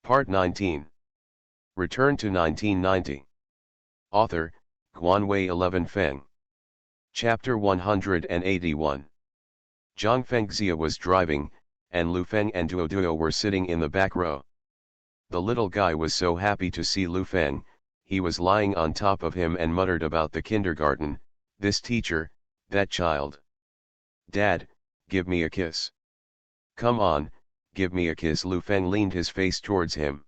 Part 19. Return to 1990. Author, Guanwei 11 Feng. Chapter 181. Zhang Fengxia was driving, and Lu Feng and Duo Duo were sitting in the back row. The little guy was so happy to see Lu Feng, he was lying on top of him and muttered about the kindergarten, this teacher, that child. Dad, give me a kiss. Come on, give me a kiss. Lu Feng leaned his face towards him.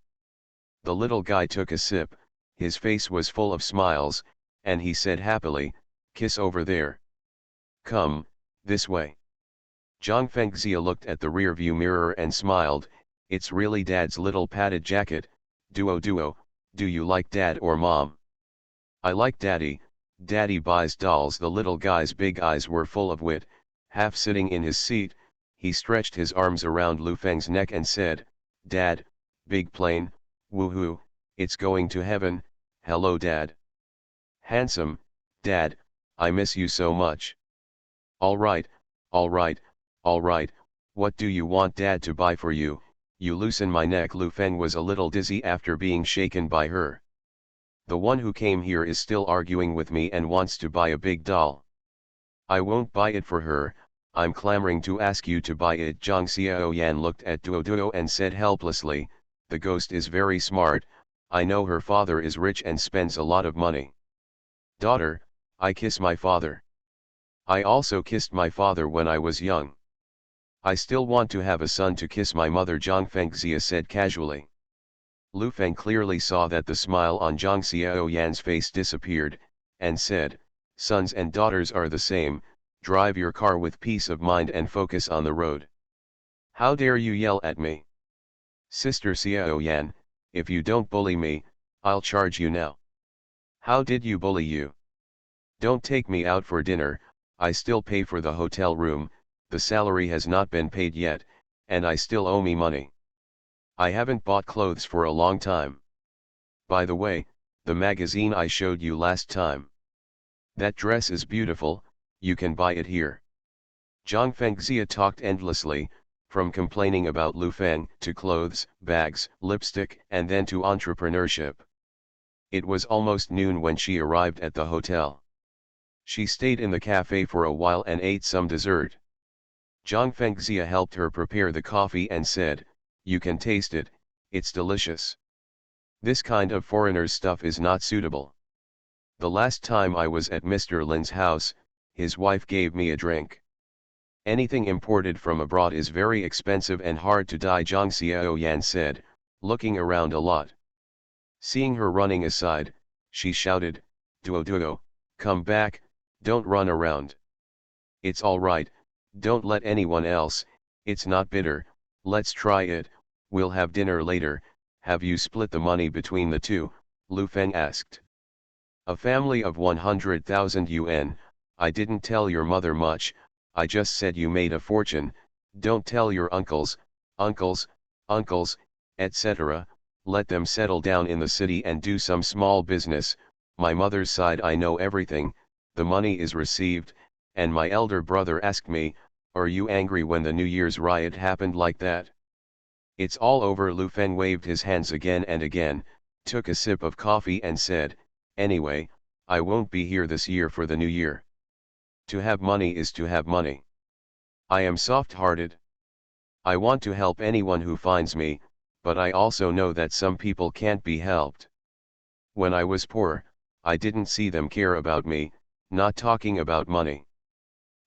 The little guy took a sip, his face was full of smiles, and he said happily, kiss over there. Come, this way. Zhang Fengxia looked at the rearview mirror and smiled, it's really Dad's little padded jacket. Duo Duo, do you like Dad or Mom? I like Daddy, Daddy buys dolls. The little guy's big eyes were full of wit, half sitting in his seat, he stretched his arms around Lu Feng's neck and said, Dad, big plane, woohoo, it's going to heaven, hello Dad. Handsome, Dad, I miss you so much. Alright, alright, alright, what do you want Dad to buy for you? You loosen my neck. Lu Feng was a little dizzy after being shaken by her. The one who came here is still arguing with me and wants to buy a big doll. I won't buy it for her, I'm clamoring to ask you to buy it. Zhang Xiaoyan looked at Duo Duo and said helplessly, the ghost is very smart, I know her father is rich and spends a lot of money. Daughter, I kiss my father. I also kissed my father when I was young. I still want to have a son to kiss my mother, Zhang Fengxia said casually. Lu Feng clearly saw that the smile on Zhang Xiaoyan's face disappeared, and said, sons and daughters are the same, drive your car with peace of mind and focus on the road. How dare you yell at me? Sister Xiaoyan, if you don't bully me, I'll charge you now. How did you bully you? Don't take me out for dinner, I still pay for the hotel room, the salary has not been paid yet, and I still owe me money. I haven't bought clothes for a long time. By the way, the magazine I showed you last time. That dress is beautiful, you can buy it here. Zhang Fengxia talked endlessly, from complaining about Lu Feng to clothes, bags, lipstick, and then to entrepreneurship. It was almost noon when she arrived at the hotel. She stayed in the cafe for a while and ate some dessert. Zhang Fengxia helped her prepare the coffee and said, you can taste it, it's delicious. This kind of foreigner's stuff is not suitable. The last time I was at Mr. Lin's house, his wife gave me a drink. Anything imported from abroad is very expensive and hard to dye, Zhang Xiaoyan said, looking around a lot. Seeing her running aside, she shouted, Duo Duo, come back, don't run around. It's all right, don't let anyone else, it's not bitter, let's try it, we'll have dinner later, have you split the money between the two? Lu Feng asked. A family of 100,000 yuan, I didn't tell your mother much, I just said you made a fortune, don't tell your uncles, etc., let them settle down in the city and do some small business, my mother's side I know everything, the money is received, and my elder brother asked me, are you angry when the New Year's riot happened like that? It's all over. Lu Feng waved his hands again and again, took a sip of coffee and said, anyway, I won't be here this year for the New Year. To have money is to have money. I am soft-hearted. I want to help anyone who finds me, but I also know that some people can't be helped. When I was poor, I didn't see them care about me, not talking about money.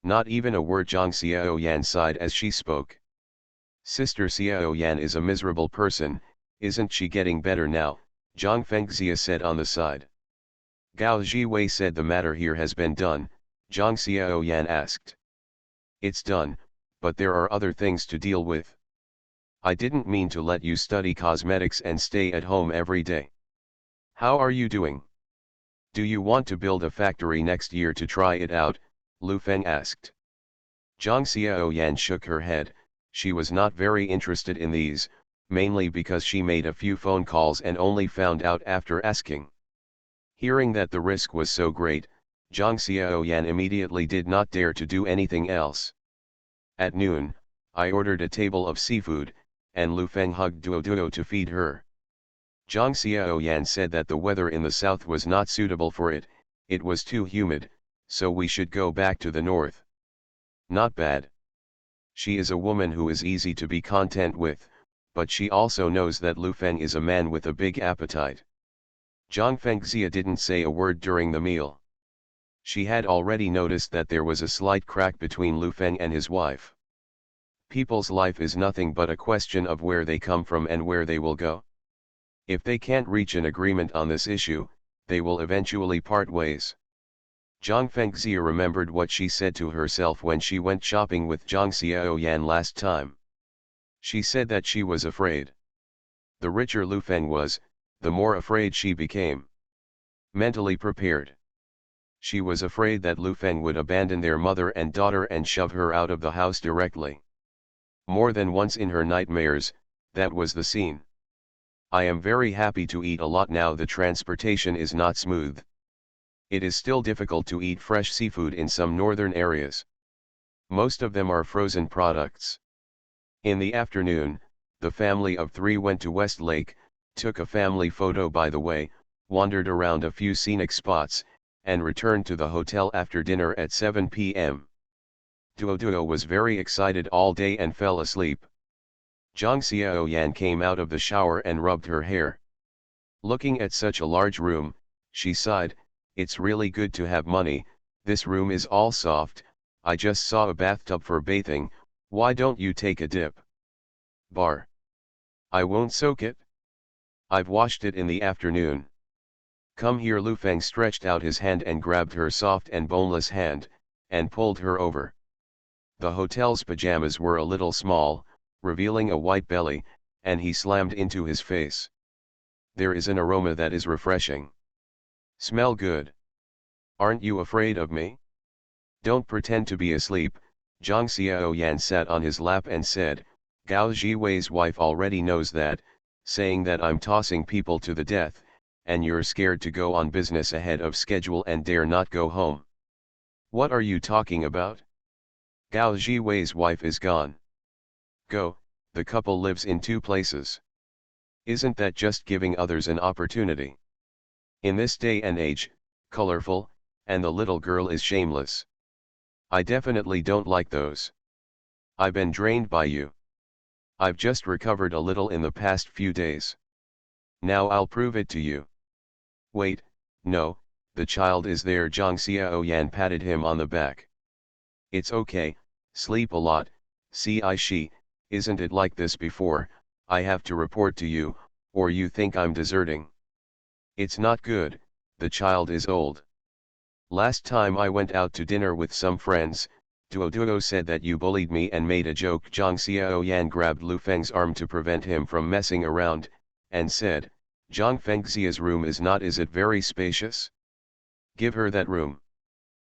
Not even a word. Zhang Xiaoyan sighed as she spoke. Sister Xiaoyan is a miserable person, isn't she getting better now? Zhang Fengxia said on the side. Gao Jiwei said the matter here has been done, Zhang Xiaoyan asked. It's done, but there are other things to deal with. I didn't mean to let you study cosmetics and stay at home every day. How are you doing? Do you want to build a factory next year to try it out? Lu Feng asked. Zhang Xiaoyan shook her head, she was not very interested in these, mainly because she made a few phone calls and only found out after asking. Hearing that the risk was so great, Zhang Xiaoyan immediately did not dare to do anything else. At noon, I ordered a table of seafood, and Lu Feng hugged Duo to feed her. Zhang Xiaoyan said that the weather in the south was not suitable for it, it was too humid, so we should go back to the north. Not bad. She is a woman who is easy to be content with, but she also knows that Lu Feng is a man with a big appetite. Zhang Fengxia didn't say a word during the meal. She had already noticed that there was a slight crack between Lu Feng and his wife. People's life is nothing but a question of where they come from and where they will go. If they can't reach an agreement on this issue, they will eventually part ways. Zhang Fengxia remembered what she said to herself when she went shopping with Zhang Xiaoyan last time. She said that she was afraid. The richer Lu Feng was, the more afraid she became. Mentally prepared. She was afraid that Lu Feng would abandon their mother and daughter and shove her out of the house directly. More than once in her nightmares, that was the scene. I am very happy to eat a lot now. The transportation is not smooth. It is still difficult to eat fresh seafood in some northern areas. Most of them are frozen products. In the afternoon, the family of 3 went to Westlake, took a family photo by the way, wandered around a few scenic spots, and returned to the hotel after dinner at 7 p.m. Duo was very excited all day and fell asleep. Zhang Xiaoyan came out of the shower and rubbed her hair. Looking at such a large room, she sighed, "It's really good to have money, this room is all soft, I just saw a bathtub for bathing, why don't you take a dip?" Bar. I won't soak it. I've washed it in the afternoon. Come here. Lu Feng stretched out his hand and grabbed her soft and boneless hand, and pulled her over. The hotel's pajamas were a little small, revealing a white belly, and he slammed into his face. There is an aroma that is refreshing. Smell good. Aren't you afraid of me? Don't pretend to be asleep. Zhang Xiaoyan sat on his lap and said, Gao Ziwei's wife already knows that, saying that I'm tossing people to the death, and you're scared to go on business ahead of schedule and dare not go home. What are you talking about? Gao Ziwei's wife is gone. Go, the couple lives in 2 places. Isn't that just giving others an opportunity? In this day and age, colorful, and the little girl is shameless. I definitely don't like those. I've been drained by you. I've just recovered a little in the past few days. Now I'll prove it to you. Wait, no, the child is there. Zhang Xiaoyan patted him on the back. It's okay, sleep a lot, she, isn't it like this before, I have to report to you, or you think I'm deserting. It's not good, the child is old. Last time I went out to dinner with some friends, Duo said that you bullied me and made a joke. Zhang Xiaoyan grabbed Lu Feng's arm to prevent him from messing around, and said, Zhang Fengxia's room is not. Is it very spacious? Give her that room.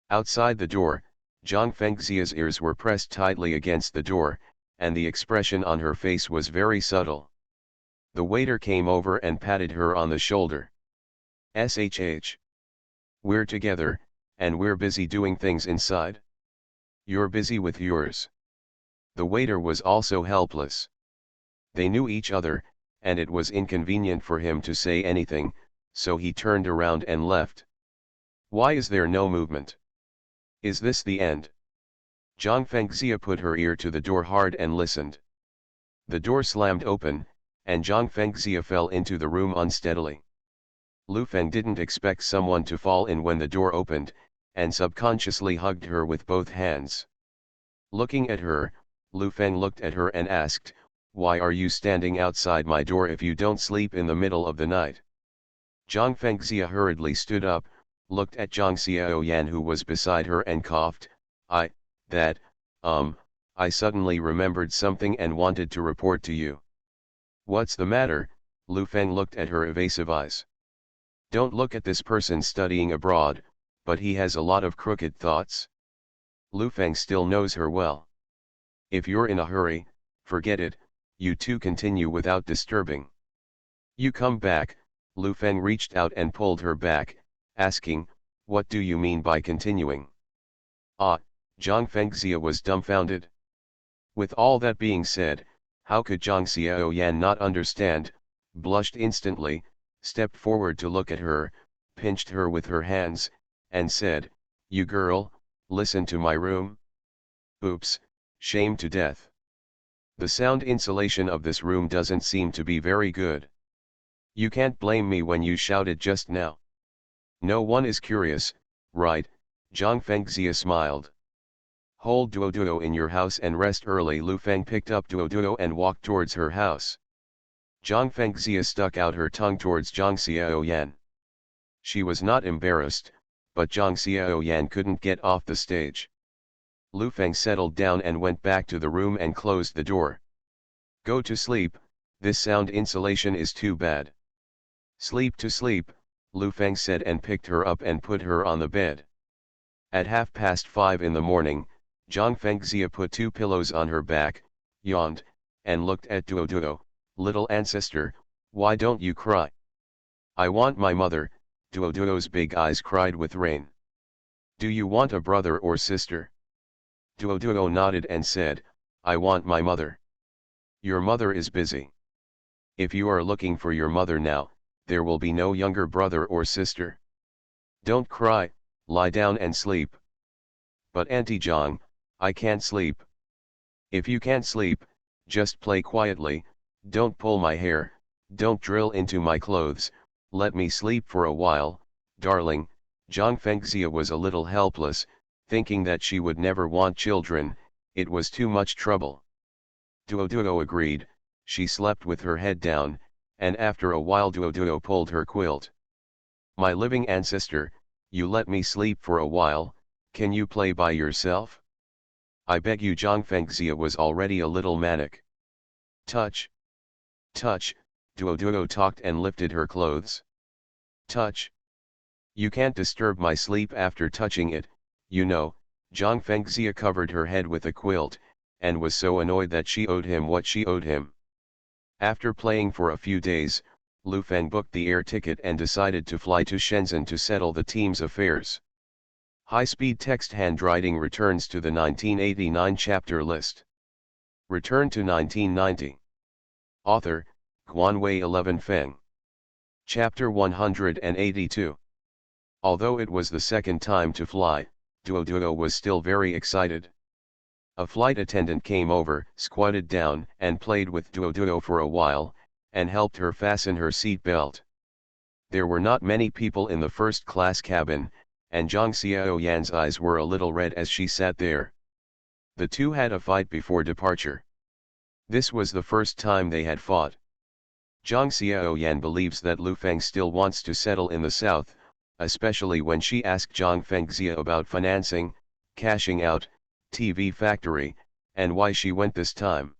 Outside the door, Zhang Fengxia's ears were pressed tightly against the door, and the expression on her face was very subtle. The waiter came over and patted her on the shoulder. SHH. We're together, and we're busy doing things inside. You're busy with yours. The waiter was also helpless. They knew each other, and it was inconvenient for him to say anything, so he turned around and left. Why is there no movement? Is this the end? Zhang Fengxia put her ear to the door hard and listened. The door slammed open, and Zhang Fengxia fell into the room unsteadily. Lu Feng didn't expect someone to fall in when the door opened, and subconsciously hugged her with both hands. Looking at her, Lu Feng looked at her and asked, Why are you standing outside my door if you don't sleep in the middle of the night? Zhang Fengxia hurriedly stood up, looked at Zhang Xiaoyan who was beside her and coughed, I suddenly remembered something and wanted to report to you. What's the matter? Lu Feng looked at her evasive eyes. Don't look at this person studying abroad, but he has a lot of crooked thoughts. Lu Feng still knows her well. If you're in a hurry, forget it, you two continue without disturbing. You come back. Lu Feng reached out and pulled her back, asking, What do you mean by continuing? Zhang Fengxia was dumbfounded. With all that being said, How could Zhang Xiaoyan not understand, blushed instantly, stepped forward to look at her, pinched her with her hands, and said, "You girl, listen to my room." Oops, shame to death. The sound insulation of this room doesn't seem to be very good. You can't blame me when you shouted just now. No one is curious, right? Zhang Fengxia smiled. Hold Duoduo in your house and rest early. Lu Feng picked up Duoduo and walked towards her house. Zhang Fengxia stuck out her tongue towards Zhang Xiaoyan. She was not embarrassed, but Zhang Xiaoyan couldn't get off the stage. Lu Feng settled down and went back to the room and closed the door. Go to sleep, this sound insulation is too bad. Sleep to sleep, Lu Feng said and picked her up and put her on the bed. At 5:30 in the morning, Zhang Fengxia put 2 pillows on her back, yawned, and looked at Duoduo. Little ancestor, why don't you cry? I want my mother. Duoduo's big eyes cried with rain. Do you want a brother or sister? Duoduo nodded and said, I want my mother. Your mother is busy. If you are looking for your mother now, there will be no younger brother or sister. Don't cry, lie down and sleep. But Auntie Zhang, I can't sleep. If you can't sleep, just play quietly, don't pull my hair, don't drill into my clothes, let me sleep for a while, darling. Zhang Fengxia was a little helpless, thinking that she would never want children, it was too much trouble. Duoduo agreed, she slept with her head down, and after a while Duoduo pulled her quilt. My living ancestor, you let me sleep for a while, can you play by yourself? I beg you. Zhang Fengxia was already a little manic. Touch. Touch, Duoduo talked and lifted her clothes. Touch. You can't disturb my sleep after touching it, you know. Zhang Fengxia covered her head with a quilt, and was so annoyed that she owed him what she owed him. After playing for a few days, Lu Feng booked the air ticket and decided to fly to Shenzhen to settle the team's affairs. High-speed text handwriting returns to the 1989 chapter list. Return to 1990. Author, Guanwei 11 Feng. Chapter 182. Although it was the second time to fly, Duoduo was still very excited. A flight attendant came over, squatted down, and played with Duoduo for a while, and helped her fasten her seat belt. There were not many people in the first-class cabin, and Zhang Xiaoyan's eyes were a little red as she sat there. The two had a fight before departure. This was the first time they had fought. Zhang Xiaoyan believes that Lu Feng still wants to settle in the south, especially when she asked Zhang Fengxia about financing, cashing out, TV factory, and why she went this time.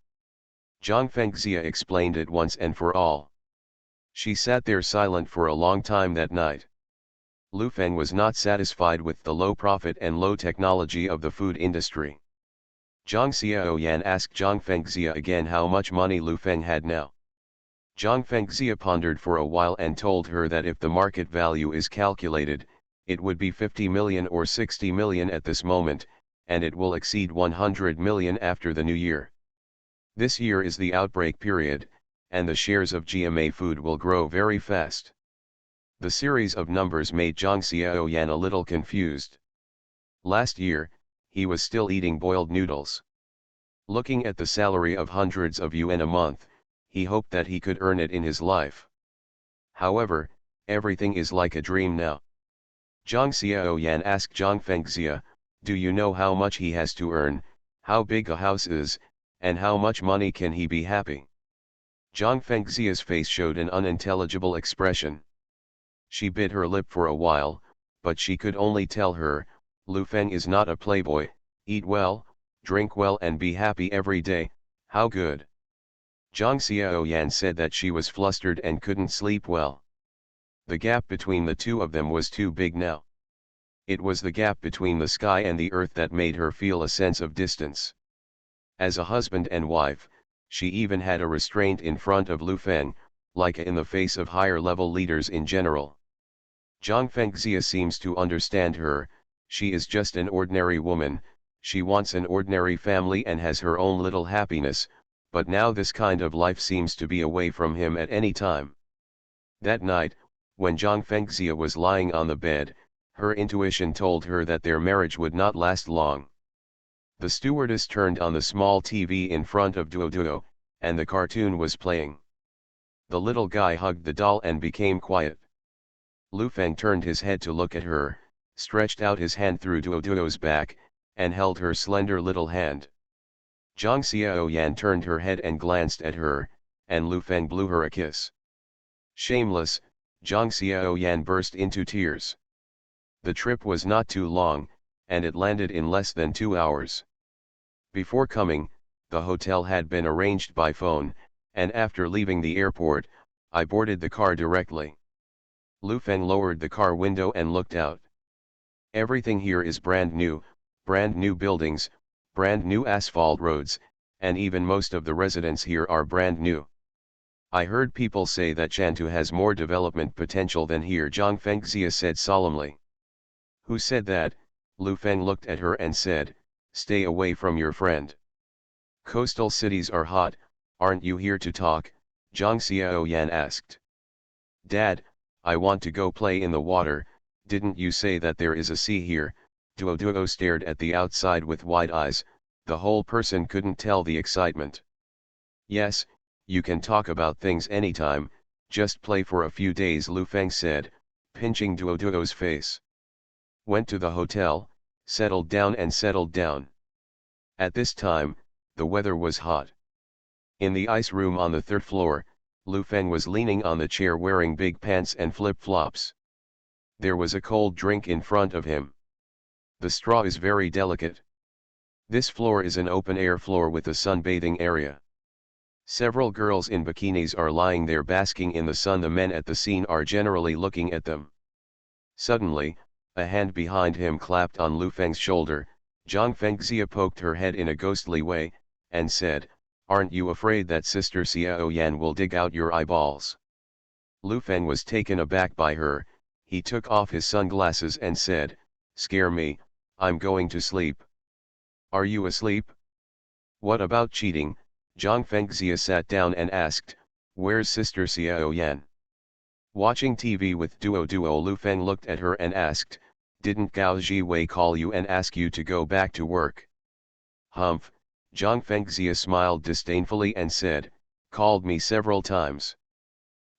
Zhang Fengxia explained it once and for all. She sat there silent for a long time that night. Lu Feng was not satisfied with the low profit and low technology of the food industry. Zhang Xiaoyan asked Zhang Fengxia again how much money Lu Feng had now. Zhang Fengxia pondered for a while and told her that if the market value is calculated, it would be 50 million or 60 million at this moment, and it will exceed 100 million after the new year. This year is the outbreak period, and the shares of GMA Food will grow very fast. The series of numbers made Zhang Xiaoyan a little confused. Last year, he was still eating boiled noodles. Looking at the salary of hundreds of yuan a month, he hoped that he could earn it in his life. However, everything is like a dream now. Zhang Xiaoyan asked Zhang Fengxia, do you know how much he has to earn, how big a house is, and how much money can he be happy? Zhang Fengxia's face showed an unintelligible expression. She bit her lip for a while, but she could only tell her, Lu Feng is not a playboy, eat well, drink well and be happy every day, how good. Zhang Xiaoyan said that she was flustered and couldn't sleep well. The gap between the two of them was too big now. It was the gap between the sky and the earth that made her feel a sense of distance. As a husband and wife, she even had a restraint in front of Lu Feng, like in the face of higher-level leaders in general. Zhang Fengxia seems to understand her, she is just an ordinary woman, she wants an ordinary family and has her own little happiness, but now this kind of life seems to be away from him at any time. That night, when Zhang Fengxia was lying on the bed, her intuition told her that their marriage would not last long. The stewardess turned on the small TV in front of Duo, and the cartoon was playing. The little guy hugged the doll and became quiet. Lu Feng turned his head to look at her, stretched out his hand through Duo's back, and held her slender little hand. Zhang Xiaoyan turned her head and glanced at her, and Lu Feng blew her a kiss. Shameless, Zhang Xiaoyan burst into tears. The trip was not too long, and it landed in less than 2 hours. Before coming, the hotel had been arranged by phone, and after leaving the airport, I boarded the car directly. Lu Feng lowered the car window and looked out. Everything here is brand new buildings, brand new asphalt roads, and even most of the residents here are brand new. I heard people say that Chantu has more development potential than here, Zhang Fengxia said solemnly. Who said that? Lu Feng looked at her and said, stay away from your friend. Coastal cities are hot, aren't you here to talk? Zhang Xiaoyan asked. Dad, I want to go play in the water, didn't you say that there is a sea here? Duo stared at the outside with wide eyes, the whole person couldn't tell the excitement. Yes, you can talk about things anytime, just play for a few days, Lu Feng said, pinching Duo's face. Went to the hotel, settled down. At this time, the weather was hot. In the ice room on the 3rd floor, Lu Feng was leaning on the chair wearing big pants and flip-flops. There was a cold drink in front of him. The straw is very delicate. This floor is an open-air floor with a sunbathing area. Several girls in bikinis are lying there basking in the sun. The men at the scene are generally looking at them. Suddenly, a hand behind him clapped on Lu Feng's shoulder. Zhang Fengxia poked her head in a ghostly way, and said, aren't you afraid that Sister Xiaoyan will dig out your eyeballs? Lu Feng was taken aback by her. He took off his sunglasses and said, scare me, I'm going to sleep. Are you asleep? What about cheating? Zhang Fengxia sat down and asked, where's Sister Xiaoyan? Watching TV with Duo. Lu Feng looked at her and asked, didn't Gao Jiwei call you and ask you to go back to work? Humph, Zhang Fengxia smiled disdainfully and said, called me several times.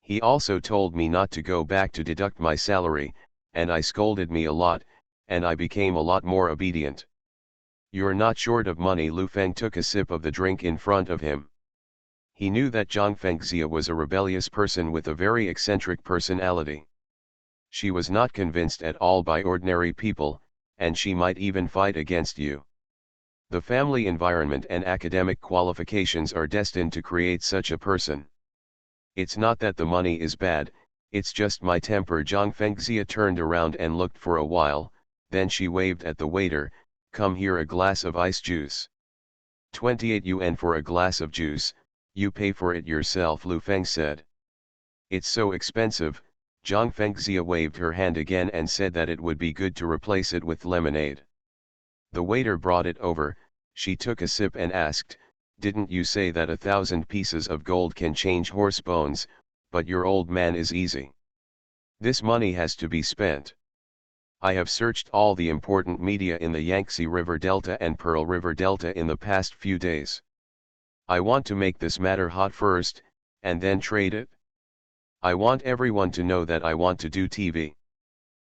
He also told me not to go back to deduct my salary, and I scolded me a lot, and I became a lot more obedient. You're not short of money. Lu Feng took a sip of the drink in front of him. He knew that Zhang Fengxia was a rebellious person with a very eccentric personality. She was not convinced at all by ordinary people, and she might even fight against you. The family environment and academic qualifications are destined to create such a person. It's not that the money is bad, it's just my temper. Zhang Fengxia turned around and looked for a while, then she waved at the waiter, come here, a glass of ice juice. 28 yuan for a glass of juice, you pay for it yourself, Lu Feng said. It's so expensive. Zhang Fengxia waved her hand again and said that it would be good to replace it with lemonade. The waiter brought it over. She took a sip and asked, didn't you say that 1,000 pieces of gold can change horse bones, but your old man is easy? This money has to be spent. I have searched all the important media in the Yangtze River Delta and Pearl River Delta in the past few days. I want to make this matter hot first, and then trade it. I want everyone to know that I want to do TV.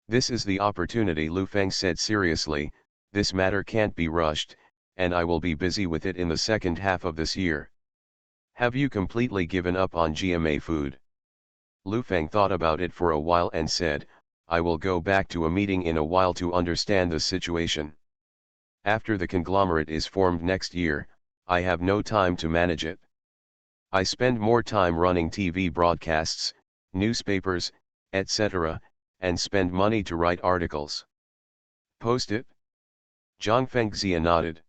This is the opportunity, Lu Feng said seriously. This matter can't be rushed, and I will be busy with it in the second half of this year. Have you completely given up on GMA food? Lu Feng thought about it for a while and said, I will go back to a meeting in a while to understand the situation. After the conglomerate is formed next year, I have no time to manage it. I spend more time running TV broadcasts, newspapers, etc., and spend money to write articles. Post it? Zhang Fengxia nodded.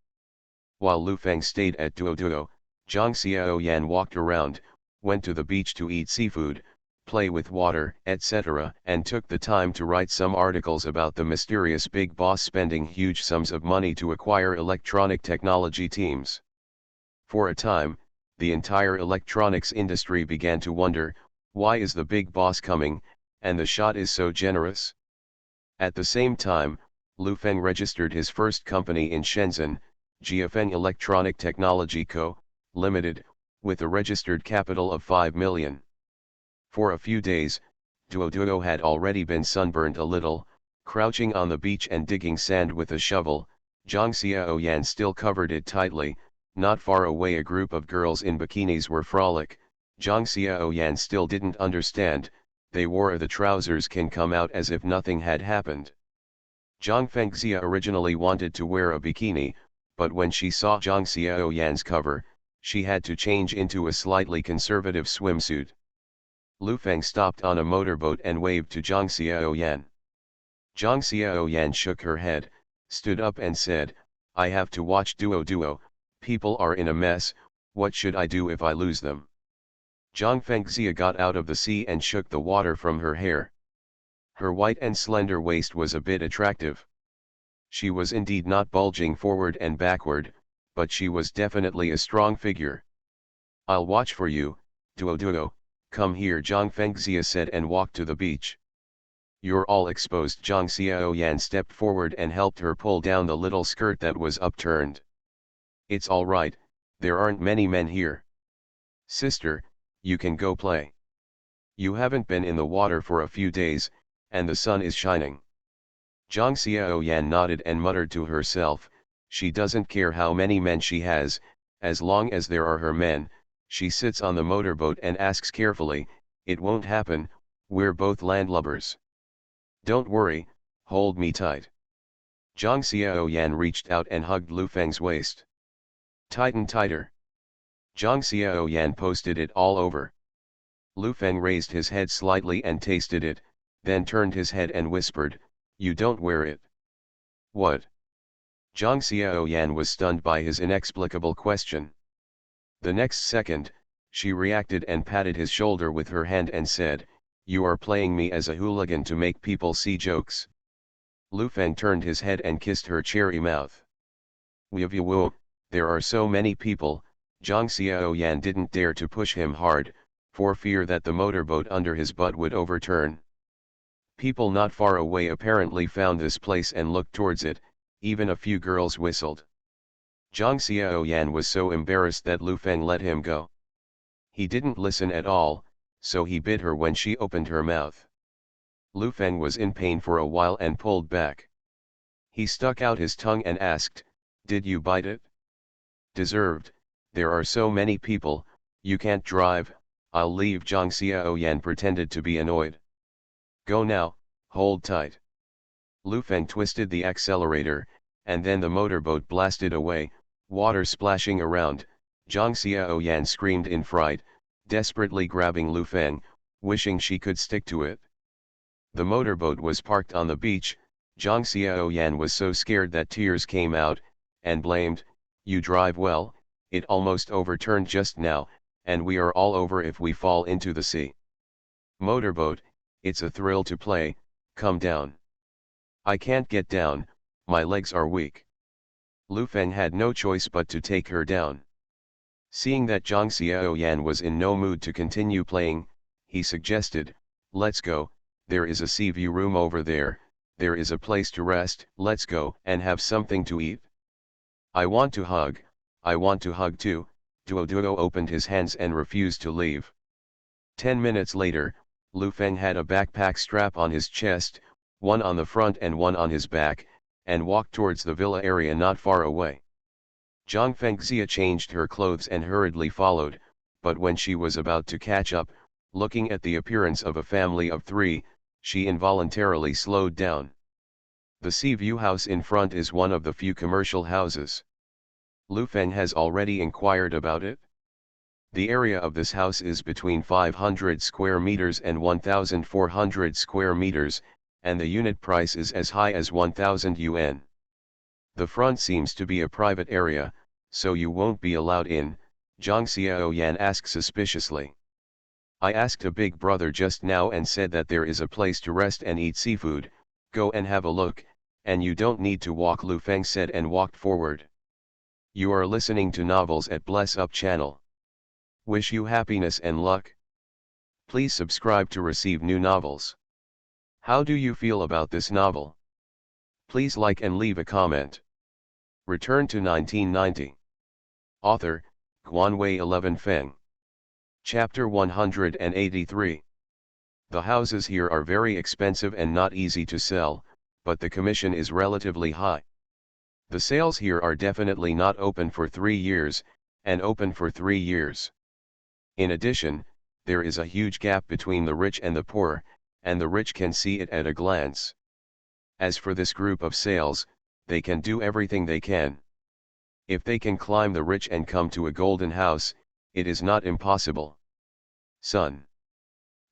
While Lu Feng stayed at Duo, Zhang Xiaoyan walked around, went to the beach to eat seafood, play with water, etc., and took the time to write some articles about the mysterious big boss spending huge sums of money to acquire electronic technology teams. For a time, the entire electronics industry began to wonder, why is the big boss coming, and the shot is so generous? At the same time, Lu Feng registered his first company in Shenzhen, Jiafeng Electronic Technology Co., Limited, with a registered capital of 5 million. For a few days, Duo had already been sunburned a little, crouching on the beach and digging sand with a shovel. Zhang Xiaoyan still covered it tightly. Not far away a group of girls in bikinis were frolic. Zhang Xiaoyan still didn't understand, they wore the trousers can come out as if nothing had happened. Zhang Fengxia originally wanted to wear a bikini, but when she saw Zhang Xiaoyan's cover, she had to change into a slightly conservative swimsuit. Lu Feng stopped on a motorboat and waved to Zhang Xiaoyan. Zhang Xiaoyan shook her head, stood up and said, I have to watch Duo, people are in a mess, what should I do if I lose them? Zhang Fengxia got out of the sea and shook the water from her hair. Her white and slender waist was a bit attractive. She was indeed not bulging forward and backward, but she was definitely a strong figure. I'll watch for you, Duo, come here, Zhang Fengxia said and walked to the beach. You're all exposed. Zhang Xiaoyan stepped forward and helped her pull down the little skirt that was upturned. It's all right, there aren't many men here. Sister, you can go play. You haven't been in the water for a few days, and the sun is shining. Zhang Xiaoyan nodded and muttered to herself, she doesn't care how many men she has, as long as there are her men. She sits on the motorboat and asks carefully, it won't happen, we're both landlubbers. Don't worry, hold me tight. Zhang Xiaoyan reached out and hugged Lu Feng's waist. Tighten tighter. Zhang Xiaoyan posted it all over. Lu Feng raised his head slightly and tasted it, then turned his head and whispered, you don't wear it. What? Zhang Xiaoyan was stunned by his inexplicable question. The next second, she reacted and patted his shoulder with her hand and said, you are playing me as a hooligan to make people see jokes. Lu Feng turned his head and kissed her cherry mouth. Woo, there are so many people. Zhang Xiaoyan didn't dare to push him hard, for fear that the motorboat under his butt would overturn. People not far away apparently found this place and looked towards it, even a few girls whistled. Zhang Xiaoyan was so embarrassed that Lu Feng let him go. He didn't listen at all, so he bit her when she opened her mouth. Lu Feng was in pain for a while and pulled back. He stuck out his tongue and asked, did you bite it? Deserved, there are so many people, you can't drive, I'll leave. Zhang Xiaoyan pretended to be annoyed. Go now, hold tight. Lu Feng twisted the accelerator, and then the motorboat blasted away, water splashing around. Zhang Xiaoyan screamed in fright, desperately grabbing Lu Feng, wishing she could stick to it. The motorboat was parked on the beach. Zhang Xiaoyan was so scared that tears came out, and blamed, you drive well, it almost overturned just now, and we are all over if we fall into the sea. Motorboat, it's a thrill to play, come down. I can't get down, my legs are weak. Lu Feng had no choice but to take her down. Seeing that Zhang Xiaoyan was in no mood to continue playing, he suggested, let's go, there is a sea view room over there, there is a place to rest, let's go and have something to eat. I want to hug too. Duo opened his hands and refused to leave. 10 minutes later, Lu Feng had a backpack strap on his chest, one on the front and one on his back, and walked towards the villa area not far away. Zhang Fengxia changed her clothes and hurriedly followed, but when she was about to catch up, looking at the appearance of a family of 3, she involuntarily slowed down. The sea view house in front is one of the few commercial houses. Lu Feng has already inquired about it. The area of this house is between 500 square meters and 1,400 square meters, and the unit price is as high as 1,000 yuan. The front seems to be a private area, so you won't be allowed in, Zhang Xiaoyan asked suspiciously. I asked a big brother just now and said that there is a place to rest and eat seafood, go and have a look, and you don't need to walk, Lu Feng said and walked forward. You are listening to novels at Bless Up channel. Wish you happiness and luck. Please subscribe to receive new novels. How do you feel about this novel? Please like and leave a comment. Return to 1990. Author, Guanwei 11 Feng. Chapter 183. The houses here are very expensive and not easy to sell, but the commission is relatively high. The sales here are definitely not open for 3 years, and open for 3 years. In addition, there is a huge gap between the rich and the poor, and the rich can see it at a glance. As for this group of sales, they can do everything they can. If they can climb the rich and come to a golden house, it is not impossible. Son.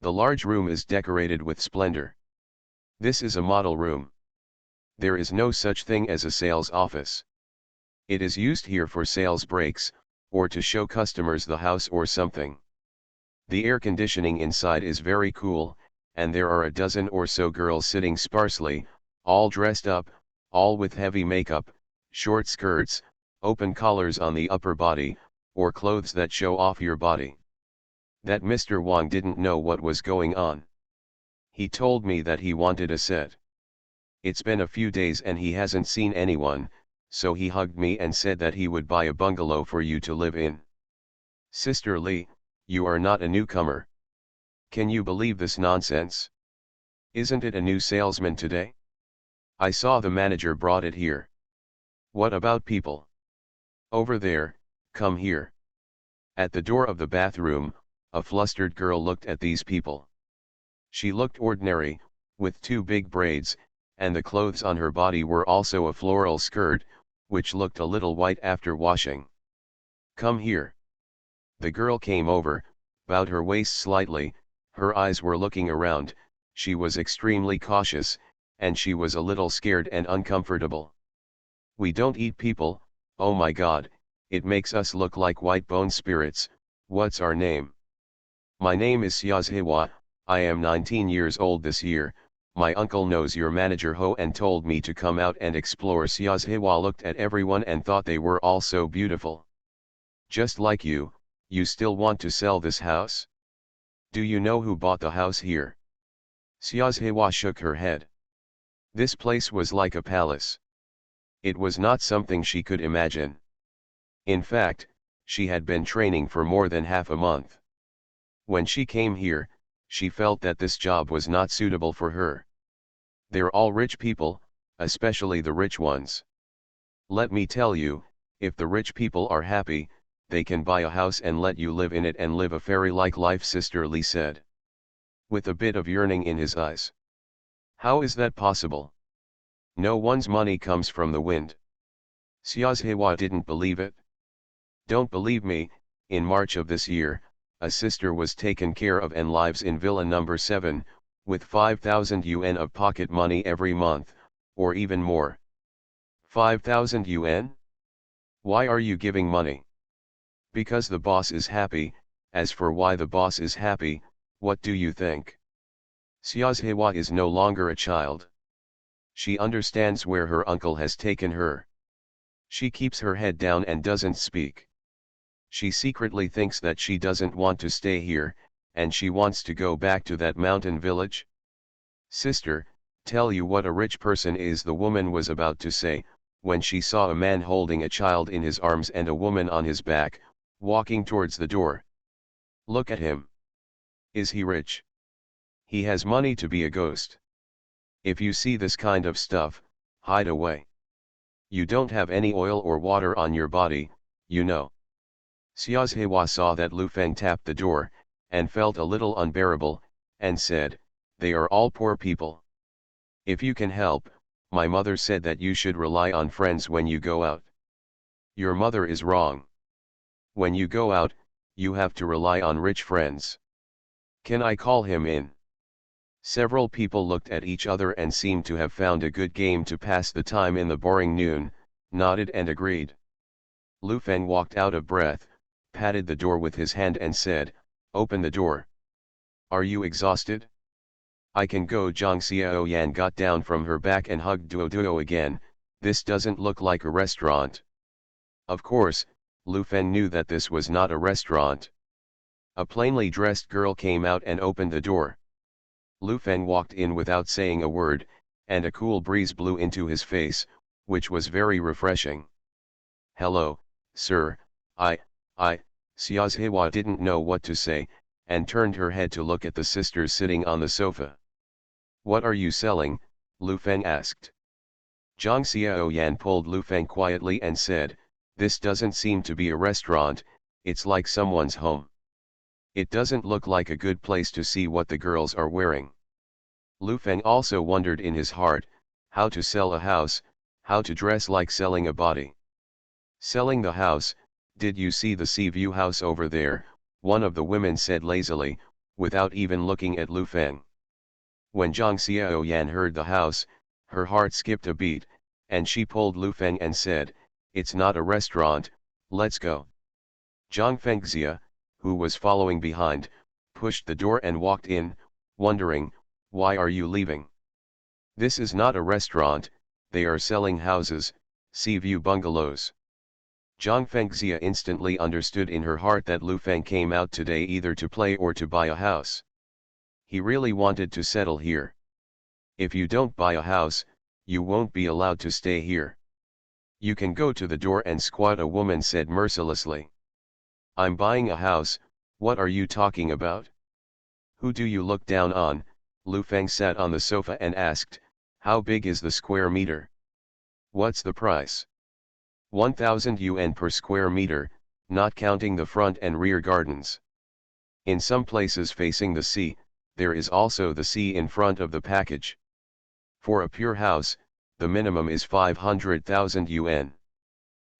The large room is decorated with splendor. This is a model room. There is no such thing as a sales office. It is used here for sales breaks, or to show customers the house or something. The air conditioning inside is very cool, and there are a dozen or so girls sitting sparsely, all dressed up, all with heavy makeup, short skirts, open collars on the upper body, or clothes that show off your body. That Mr. Wang didn't know what was going on. He told me that he wanted a set. It's been a few days and he hasn't seen anyone, so he hugged me and said that he would buy a bungalow for you to live in. Sister Lee, you are not a newcomer. Can you believe this nonsense? Isn't it a new salesman today? I saw the manager brought it here. What about people? Over there, come here. At the door of the bathroom, a flustered girl looked at these people. She looked ordinary, with 2 big braids, and the clothes on her body were also a floral skirt, which looked a little white after washing. Come here. The girl came over, bowed her waist slightly, her eyes were looking around, she was extremely cautious, and she was a little scared and uncomfortable. We don't eat people, oh my God, it makes us look like white bone spirits. What's our name? My name is Xiaozhewa, I am 19 years old this year. My uncle knows your manager Ho and told me to come out and explore. Xiaozhewa looked at everyone and thought they were all so beautiful. Just like you still want to sell this house? Do you know who bought the house here? Xiaozhewa shook her head. This place was like a palace. It was not something she could imagine. In fact, she had been training for more than half a month. When she came here, she felt that this job was not suitable for her. They're all rich people, especially the rich ones. Let me tell you, if the rich people are happy, they can buy a house and let you live in it and live a fairy-like life, Sister Lee said, with a bit of yearning in his eyes. How is that possible? No one's money comes from the wind. Xiaozhewa didn't believe it. Don't believe me, in March of this year, a sister was taken care of and lives in Villa number 7, with 5,000 yuan of pocket money every month, or even more. 5,000 yuan? Why are you giving money? Because the boss is happy. As for why the boss is happy, what do you think? Xiaozhewa is no longer a child. She understands where her uncle has taken her. She keeps her head down and doesn't speak. She secretly thinks that she doesn't want to stay here, and she wants to go back to that mountain village. Sister, tell you what a rich person is, the woman was about to say, when she saw a man holding a child in his arms and a woman on his back, walking towards the door. Look at him. Is he rich? He has money to be a ghost. If you see this kind of stuff, hide away. You don't have any oil or water on your body, you know. Xiaozhewa saw that Lu Feng tapped the door, and felt a little unbearable, and said, they are all poor people. If you can help, my mother said that you should rely on friends when you go out. Your mother is wrong. When you go out, you have to rely on rich friends. Can I call him in? Several people looked at each other and seemed to have found a good game to pass the time in the boring noon, nodded and agreed. Lu Feng walked out of breath, patted the door with his hand and said, open the door. Are you exhausted? I can go. Zhang Xiaoyan got down from her back and hugged Duo Duo again. This doesn't look like a restaurant. Of course, Lu Feng knew that this was not a restaurant. A plainly dressed girl came out and opened the door. Lu Feng walked in without saying a word, and a cool breeze blew into his face, which was very refreshing. "Hello, sir, I, Xiaohua didn't know what to say, and turned her head to look at the sisters sitting on the sofa. "What are you selling?" Lu Feng asked. Zhang Xiaoyan pulled Lu Feng quietly and said, "This doesn't seem to be a restaurant, it's like someone's home. It doesn't look like a good place to see what the girls are wearing." Lu Feng also wondered in his heart, how to sell a house, how to dress like selling a body. "Selling the house, did you see the sea view house over there?" one of the women said lazily, without even looking at Lu Feng. When Zhang Xiaoyan heard the house, her heart skipped a beat, and she pulled Lu Feng and said, "It's not a restaurant, let's go." Zhang Fengxia, who was following behind, pushed the door and walked in, wondering, "Why are you leaving? This is not a restaurant, they are selling houses, sea view bungalows." Zhang Fengxia instantly understood in her heart that Lu Feng came out today either to play or to buy a house. He really wanted to settle here. "If you don't buy a house, you won't be allowed to stay here. You can go to the door and squat," a woman said mercilessly. "I'm buying a house, what are you talking about? Who do you look down on?" Lu Feng sat on the sofa and asked, "How big is the square meter? What's the price?" 1,000 yuan per square meter, not counting the front and rear gardens. In some places facing the sea, there is also the sea in front of the package. For a pure house, the minimum is 500,000 yuan.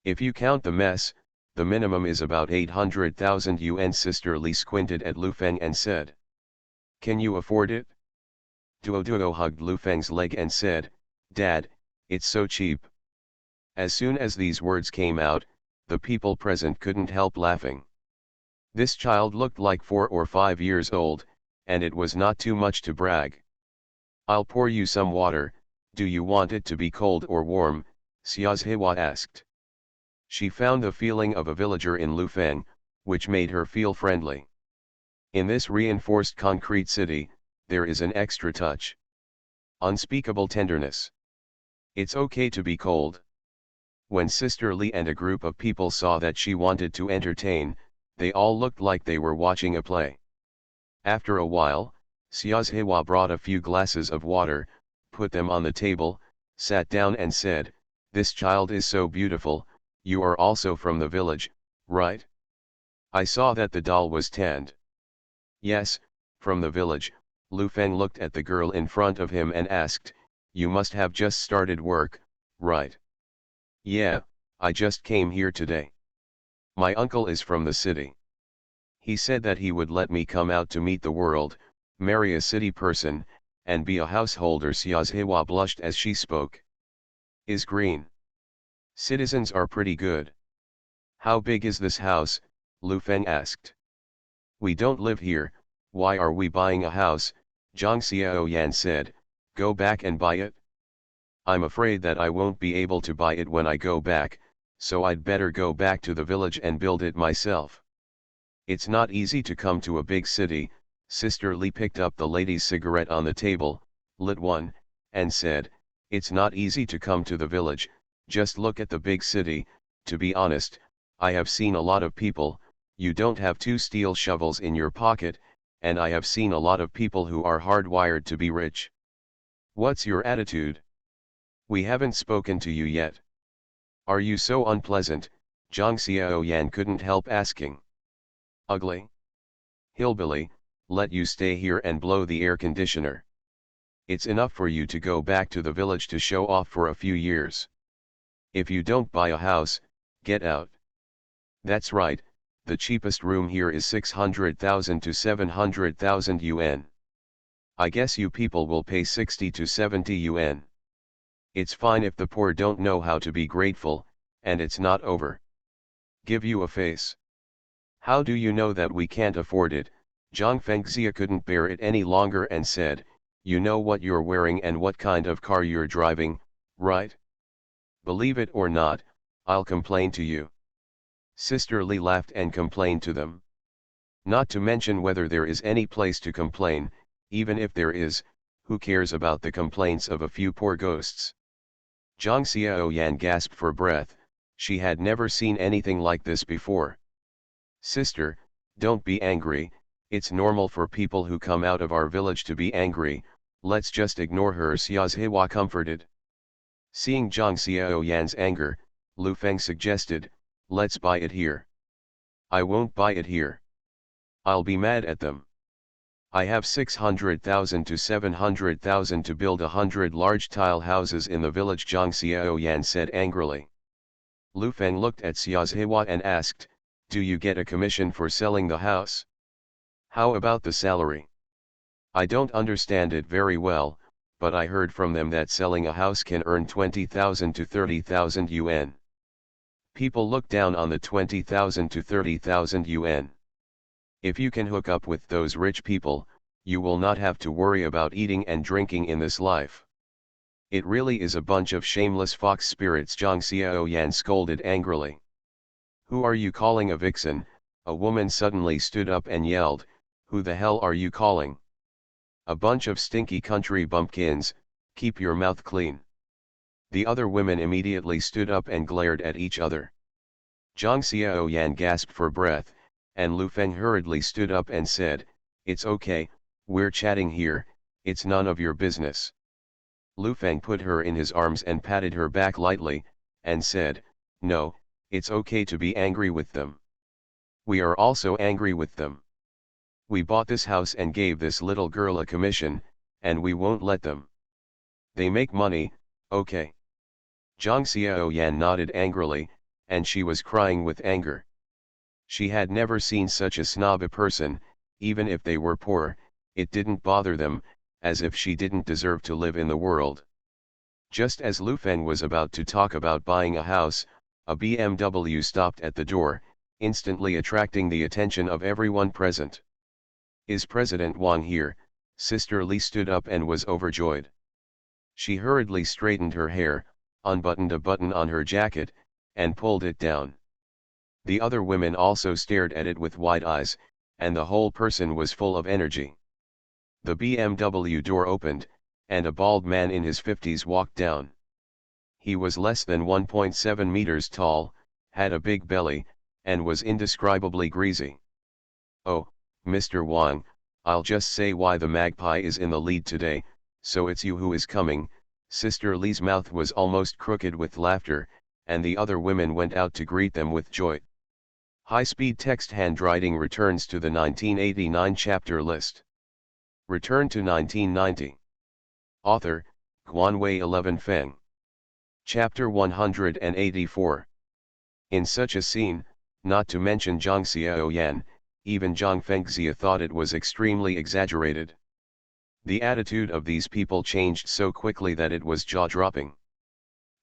If you count the mess, the minimum is about 800,000 yuan. Sister Li squinted at Lu Feng and said, "Can you afford it?" Duo hugged Lu Feng's leg and said, "Dad, it's so cheap." As soon as these words came out, the people present couldn't help laughing. This child looked like 4 or 5 years old, and it was not too much to brag. "I'll pour you some water, do you want it to be cold or warm?" Xiaohua asked. She found the feeling of a villager in Lu Feng, which made her feel friendly. In this reinforced concrete city, there is an extra touch. Unspeakable tenderness. It's okay to be cold. When Sister Li and a group of people saw that she wanted to entertain, they all looked like they were watching a play. After a while, Xiaohua brought a few glasses of water, put them on the table, sat down and said, "This child is so beautiful, you are also from the village, right? I saw that the doll was tanned." "Yes, from the village." Lu Feng looked at the girl in front of him and asked, "You must have just started work, right?" "Yeah, I just came here today. My uncle is from the city. He said that he would let me come out to meet the world, marry a city person, and be a householder." Xiaohua blushed as she spoke. "Is green. Citizens are pretty good. How big is this house?" Lu Feng asked. "We don't live here, why are we buying a house?" Zhang Xiaoyan said, "Go back and buy it." "I'm afraid that I won't be able to buy it when I go back, so I'd better go back to the village and build it myself." "It's not easy to come to a big city." Sister Li picked up the lady's cigarette on the table, lit one, and said, "It's not easy to come to the village, just look at the big city. To be honest, I have seen a lot of people, you don't have 2 steel shovels in your pocket, and I have seen a lot of people who are hardwired to be rich. What's your attitude? We haven't spoken to you yet. Are you so unpleasant?" Zhang Xiaoyan couldn't help asking. "Ugly? Hillbilly, let you stay here and blow the air conditioner. It's enough for you to go back to the village to show off for a few years. If you don't buy a house, get out." "That's right, the cheapest room here is 600,000 to 700,000 yuan. I guess you people will pay 60 to 70 yuan. It's fine if the poor don't know how to be grateful, and it's not over. Give you a face. How do you know that we can't afford it?" Zhang Fengxia couldn't bear it any longer and said, "You know what you're wearing and what kind of car you're driving, right? Believe it or not, I'll complain to you." Sister Li laughed and complained to them. Not to mention whether there is any place to complain, even if there is, who cares about the complaints of a few poor ghosts? Zhang Xiaoyan gasped for breath. She had never seen anything like this before. Sister, don't be angry, it's normal for people who come out of our village to be angry, let's just ignore her, Xiaohua comforted. Seeing Zhang Xiaoyan's anger, Lu Feng suggested, let's buy it here. I won't buy it here. I'll be mad at them. I have 600,000 to 700,000 to build 100 large tile houses in the village, Zhang Xiaoyan said angrily. Lu Feng looked at Xiaohua and asked, do you get a commission for selling the house? How about the salary? I don't understand it very well, but I heard from them that selling a house can earn 20,000 to 30,000 yuan. People look down on the 20,000 to 30,000 yuan. If you can hook up with those rich people, you will not have to worry about eating and drinking in this life. It really is a bunch of shameless fox spirits, Zhang Xiaoyan scolded angrily. Who are you calling a vixen? A woman suddenly stood up and yelled, who the hell are you calling? A bunch of stinky country bumpkins, keep your mouth clean. The other women immediately stood up and glared at each other. Zhang Xiaoyan gasped for breath, and Lu Feng hurriedly stood up and said, it's okay, we're chatting here, it's none of your business. Lu Feng put her in his arms and patted her back lightly, and said, no, it's okay to be angry with them. We are also angry with them. We bought this house and gave this little girl a commission, and we won't let them. They make money, okay. Zhang Xiaoyan nodded angrily, and she was crying with anger. She had never seen such a snobby person, even if they were poor, it didn't bother them, as if she didn't deserve to live in the world. Just as Lu Feng was about to talk about buying a house, a BMW stopped at the door, instantly attracting the attention of everyone present. Is President Wang here? Sister Li stood up and was overjoyed. She hurriedly straightened her hair, unbuttoned a button on her jacket, and pulled it down. The other women also stared at it with wide eyes, and the whole person was full of energy. The BMW door opened, and a bald man in his 50s walked down. He was less than 1.7 meters tall, had a big belly, and was indescribably greasy. Oh, Mr. Wang, I'll just say why the magpie is in the lead today, so it's you who is coming. Sister Li's mouth was almost crooked with laughter, and the other women went out to greet them with joy. High-speed text handwriting returns to the 1989 chapter list. Return to 1990. Author, Guanwei 11 Feng. Chapter 184. In such a scene, not to mention Zhang Xiaoyan, even Zhang Fengxia thought it was extremely exaggerated. The attitude of these people changed so quickly that it was jaw-dropping.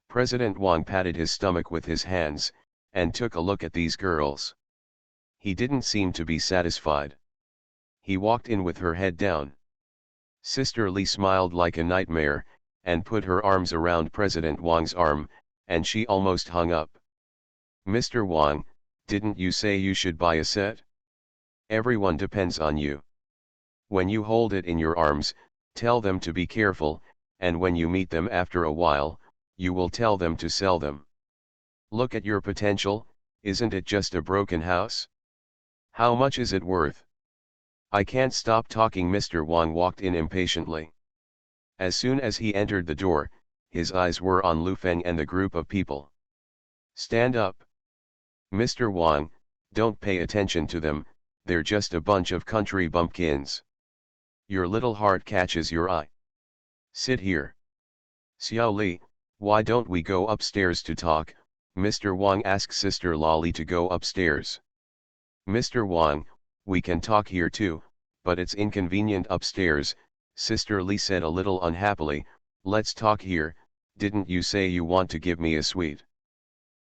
President Wang patted his stomach with his hands, and took a look at these girls. He didn't seem to be satisfied. He walked in with her head down. Sister Li smiled like a nightmare, and put her arms around President Wang's arm, and she almost hung up. Mr. Wang, didn't you say you should buy a set? Everyone depends on you. When you hold it in your arms, tell them to be careful, and when you meet them after a while, you will tell them to sell them. Look at your potential, isn't it just a broken house? How much is it worth? I can't stop talking. Mr. Wang walked in impatiently. As soon as he entered the door, his eyes were on Lu Feng and the group of people. Stand up. Mr. Wang, don't pay attention to them, they're just a bunch of country bumpkins. Your little heart catches your eye. Sit here. Xiao Li, why don't we go upstairs to talk? Mr. Wang asked Sister Lali to go upstairs. Mr. Wang, we can talk here too, but it's inconvenient upstairs, Sister Li said a little unhappily. Let's talk here, didn't you say you want to give me a sweet?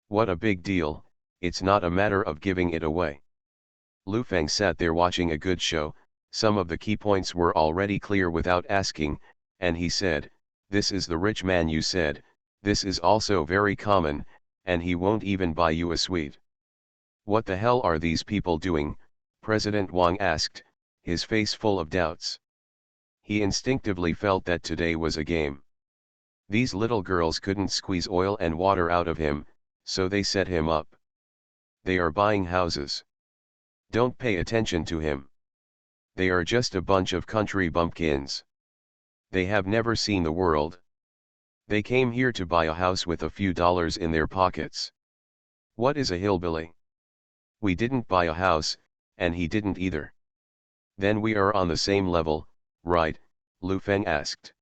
What a big deal, it's not a matter of giving it away. Lu Feng sat there watching a good show, some of the key points were already clear without asking, and he said, this is the rich man you said, this is also very common, and he won't even buy you a sweet. What the hell are these people doing? President Wang asked, his face full of doubts. He instinctively felt that today was a game. These little girls couldn't squeeze oil and water out of him, so they set him up. They are buying houses. Don't pay attention to him. They are just a bunch of country bumpkins. They have never seen the world. They came here to buy a house with a few dollars in their pockets. What is a hillbilly? We didn't buy a house, and he didn't either. Then we are on the same level, right? Lu Feng asked.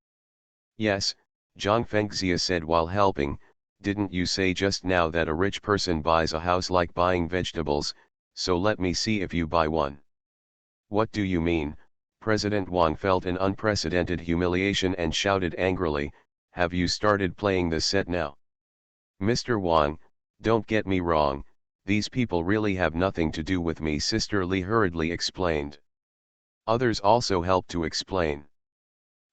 Yes, Zhang Fengxia said while helping. Didn't you say just now that a rich person buys a house like buying vegetables, so let me see if you buy one. What do you mean? President Wang felt an unprecedented humiliation and shouted angrily, have you started playing this set now? Mr. Wang, don't get me wrong, these people really have nothing to do with me, Sister Li hurriedly explained. Others also helped to explain.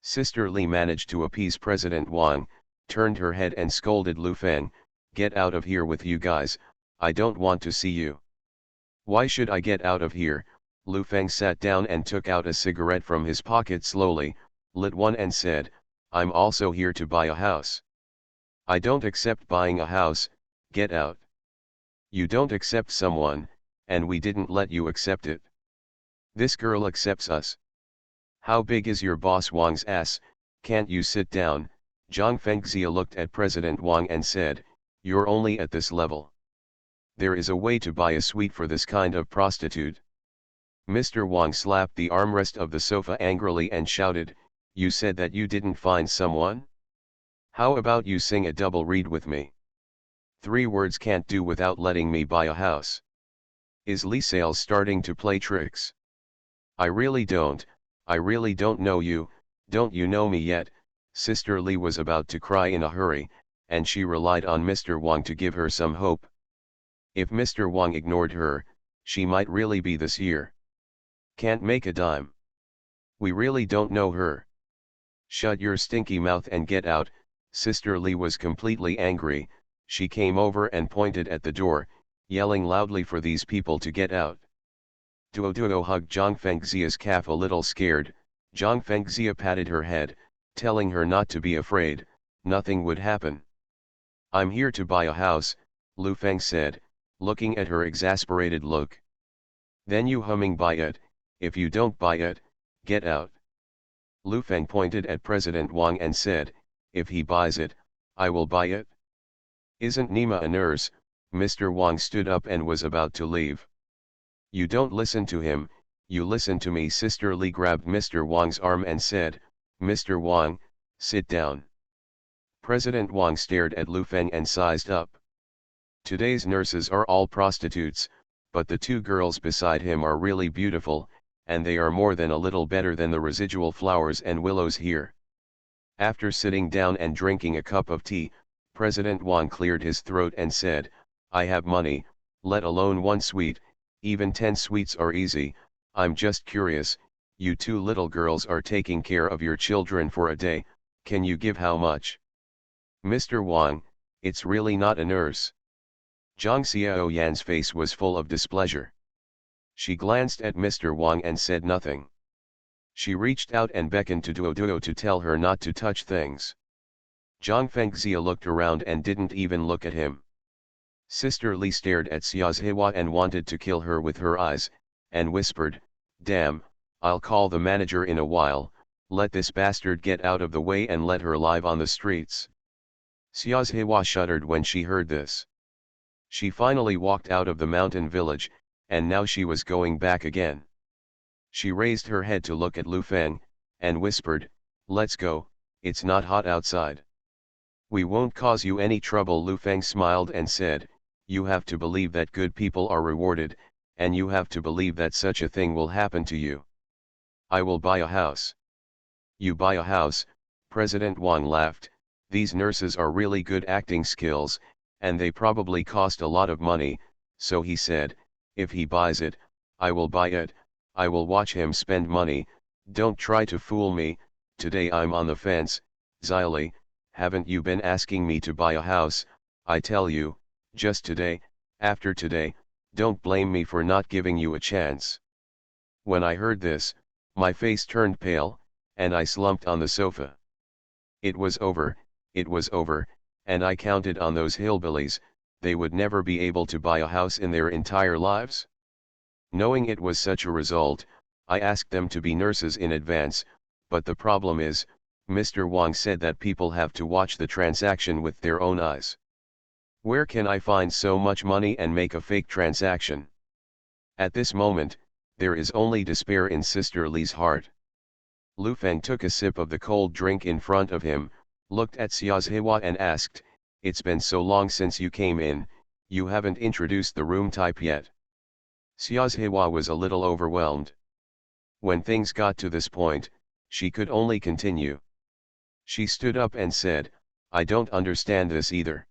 Sister Li managed to appease President Wang, turned her head and scolded Lu Feng, get out of here with you guys, I don't want to see you. Why should I get out of here? Lu Feng sat down and took out a cigarette from his pocket slowly, lit one and said, I'm also here to buy a house. I don't accept buying a house, get out. You don't accept someone, and we didn't let you accept it. This girl accepts us. How big is your boss? Wang's ass, can't you sit down? Zhang Fengxia looked at President Wang and said, you're only at this level. There is a way to buy a suite for this kind of prostitute. Mr. Wang slapped the armrest of the sofa angrily and shouted, you said that you didn't find someone? How about you sing a double read with me? 3 words can't do without letting me buy a house. Is Li Sales starting to play tricks? I really don't know you, don't you know me yet? Sister Li was about to cry in a hurry, and she relied on Mr. Wang to give her some hope. If Mr. Wang ignored her, she might really be this year. Can't make a dime. We really don't know her. Shut your stinky mouth and get out. Sister Li was completely angry. She came over and pointed at the door, yelling loudly for these people to get out. Duo hugged Zhang Fengxia's calf a little scared. Zhang Fengxia patted her head, telling her not to be afraid, nothing would happen. I'm here to buy a house, Lu Feng said, looking at her exasperated look. Then you humming buy it, if you don't buy it, get out. Lu Feng pointed at President Wang and said, if he buys it, I will buy it. Isn't Nima a nurse? Mr. Wang stood up and was about to leave. You don't listen to him, you listen to me. Sister Li grabbed Mr. Wang's arm and said, Mr. Wang, sit down. President Wang stared at Lu Feng and sized up. Today's nurses are all prostitutes, but the 2 girls beside him are really beautiful, and they are more than a little better than the residual flowers and willows here. After sitting down and drinking a cup of tea, President Wang cleared his throat and said, I have money, let alone 1 suite, even 10 suites are easy. I'm just curious, you 2 little girls are taking care of your children for a day, can you give how much? Mr. Wang, it's really not a nurse. Zhang Xiaoyan's face was full of displeasure. She glanced at Mr. Wang and said nothing. She reached out and beckoned to Duo to tell her not to touch things. Zhang Fengxia looked around and didn't even look at him. Sister Li stared at Xiaohewa and wanted to kill her with her eyes, and whispered, damn, I'll call the manager in a while, let this bastard get out of the way and let her live on the streets. Xiaohewa shuddered when she heard this. She finally walked out of the mountain village, and now she was going back again. She raised her head to look at Lu Feng, and whispered, let's go, it's not hot outside. We won't cause you any trouble. Lu Feng smiled and said, you have to believe that good people are rewarded, and you have to believe that such a thing will happen to you. I will buy a house. You buy a house? President Wang laughed. These nurses are really good acting skills, and they probably cost a lot of money, so he said, if he buys it, I will buy it, I will watch him spend money. Don't try to fool me, today I'm on the fence. Xyli, haven't you been asking me to buy a house? I tell you, just today, after today, don't blame me for not giving you a chance. When I heard this, my face turned pale, and I slumped on the sofa. It was over, and I counted on those hillbillies, they would never be able to buy a house in their entire lives. Knowing it was such a result, I asked them to be nurses in advance, but the problem is, Mr. Wang said that people have to watch the transaction with their own eyes. Where can I find so much money and make a fake transaction? At this moment, there is only despair in Sister Lee's heart. Lu Feng took a sip of the cold drink in front of him, looked at Xiaohua and asked, "It's been so long since you came in, you haven't introduced the room type yet." Xiaohua was a little overwhelmed. When things got to this point, she could only continue. She stood up and said, "I don't understand this either."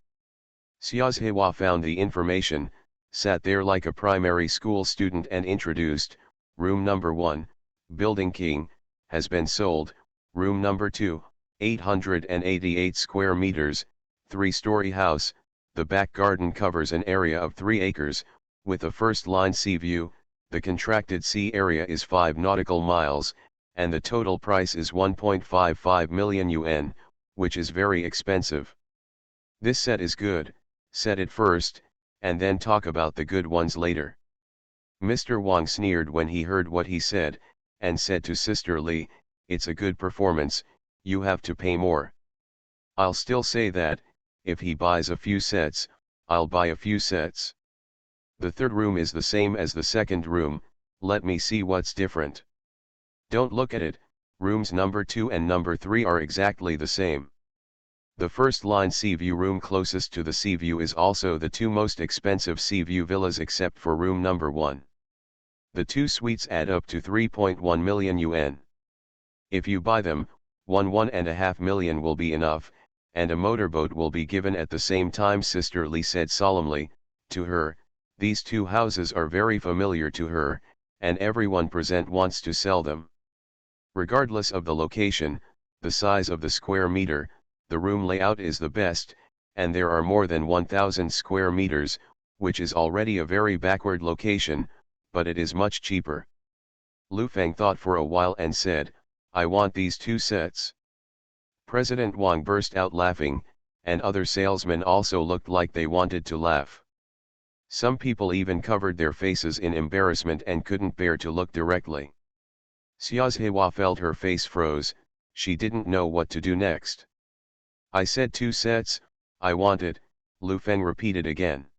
Xiaohua found the information, sat there like a primary school student and introduced, "Room number 1, Building King, has been sold. Room number 2, 888 square meters, 3-story house, the back garden covers an area of 3 acres, with a first-line sea view, the contracted sea area is 5 nautical miles, and the total price is 1.55 million yuan, which is very expensive. This set is good, set it first, and then talk about the good ones later." Mr. Wang sneered when he heard what he said, and said to Sister Lee, "It's a good performance, you have to pay more." "I'll still say that, if he buys a few sets, I'll buy a few sets. The third room is the same as the second room, let me see what's different." "Don't look at it, rooms number 2 and number 3 are exactly the same. The first line sea view room closest to the sea view is also the 2 most expensive sea view villas except for room number 1. The 2 suites add up to 3.1 million yuan. If you buy them, 1.5 million will be enough, and a motorboat will be given at the same time." Sister Lee said solemnly, to her, "These 2 houses are very familiar to her, and everyone present wants to sell them. Regardless of the location, the size of the square meter, the room layout is the best, and there are more than 1,000 square meters, which is already a very backward location, but it is much cheaper." Lu Feng thought for a while and said, "I want these 2 sets." President Wang burst out laughing, and other salesmen also looked like they wanted to laugh. Some people even covered their faces in embarrassment and couldn't bear to look directly. Xiaohua felt her face froze, she didn't know what to do next. "I said 2 sets, I want it," Lu Feng repeated again.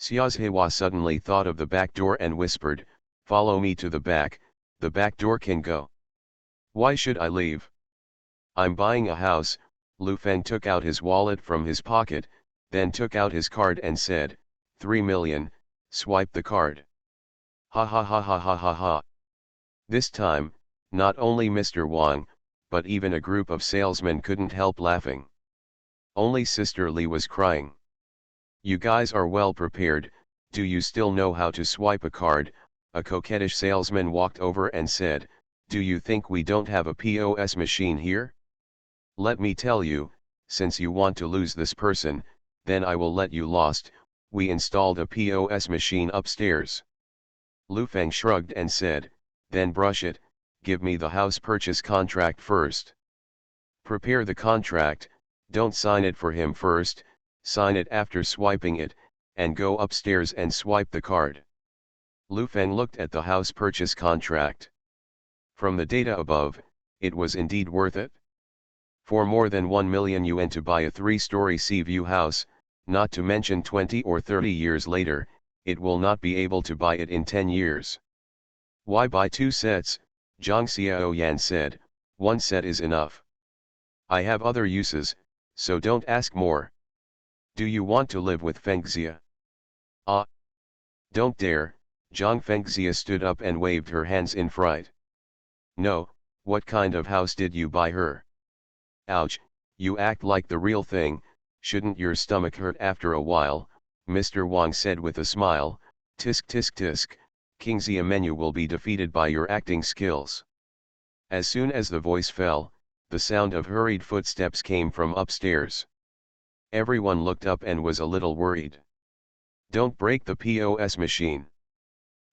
Xiaohua suddenly thought of the back door and whispered, "Follow me to the back door can go. Why should I leave? I'm buying a house." Lu Feng took out his wallet from his pocket, then took out his card and said, 3 million, swipe the card. Ha ha ha ha ha ha ha. This time, not only Mr. Wang, but even a group of salesmen couldn't help laughing. Only Sister Lee was crying. "You guys are well prepared, do you still know how to swipe a card?" A coquettish salesman walked over and said, "Do you think we don't have a POS machine here? Let me tell you, since you want to lose this person, then I will let you lost, we installed a POS machine upstairs." Lu Feng shrugged and said, "Then brush it, give me the house purchase contract first. Prepare the contract, don't sign it for him first, sign it after swiping it, and go upstairs and swipe the card." Lu Feng looked at the house purchase contract. From the data above, it was indeed worth it. For more than 1 million yuan to buy a 3-story sea view house, not to mention 20 or 30 years later, it will not be able to buy it in 10 years. "Why buy 2 sets, Zhang Xiaoyan said, 1 set is enough. I have other uses, so don't ask more. Do you want to live with Fengxia?" "Ah! Don't dare." Zhang Fengxia stood up and waved her hands in fright. "No, what kind of house did you buy her? Ouch, you act like the real thing, shouldn't your stomach hurt after a while?" Mr. Wang said with a smile, "Tisk tisk tisk, Kingxia menu will be defeated by your acting skills." As soon as the voice fell, the sound of hurried footsteps came from upstairs. Everyone looked up and was a little worried. "Don't break the POS machine."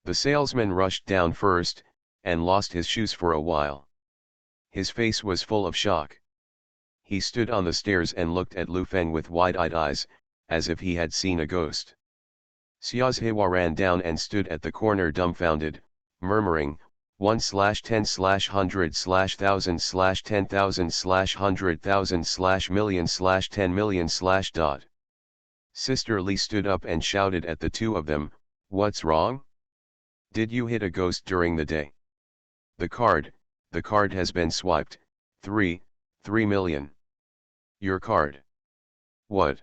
The salesman rushed down first, and lost his shoes for a while. His face was full of shock. He stood on the stairs and looked at Lu Feng with wide-eyed eyes, as if he had seen a ghost. Xiaohua ran down and stood at the corner dumbfounded, murmuring, 1/10,000/10,000/100,000/million/10 million/. Sister Li stood up and shouted at the two of them, "What's wrong? Did you hit a ghost during the day? The card has been swiped, 3 million. Your card." What?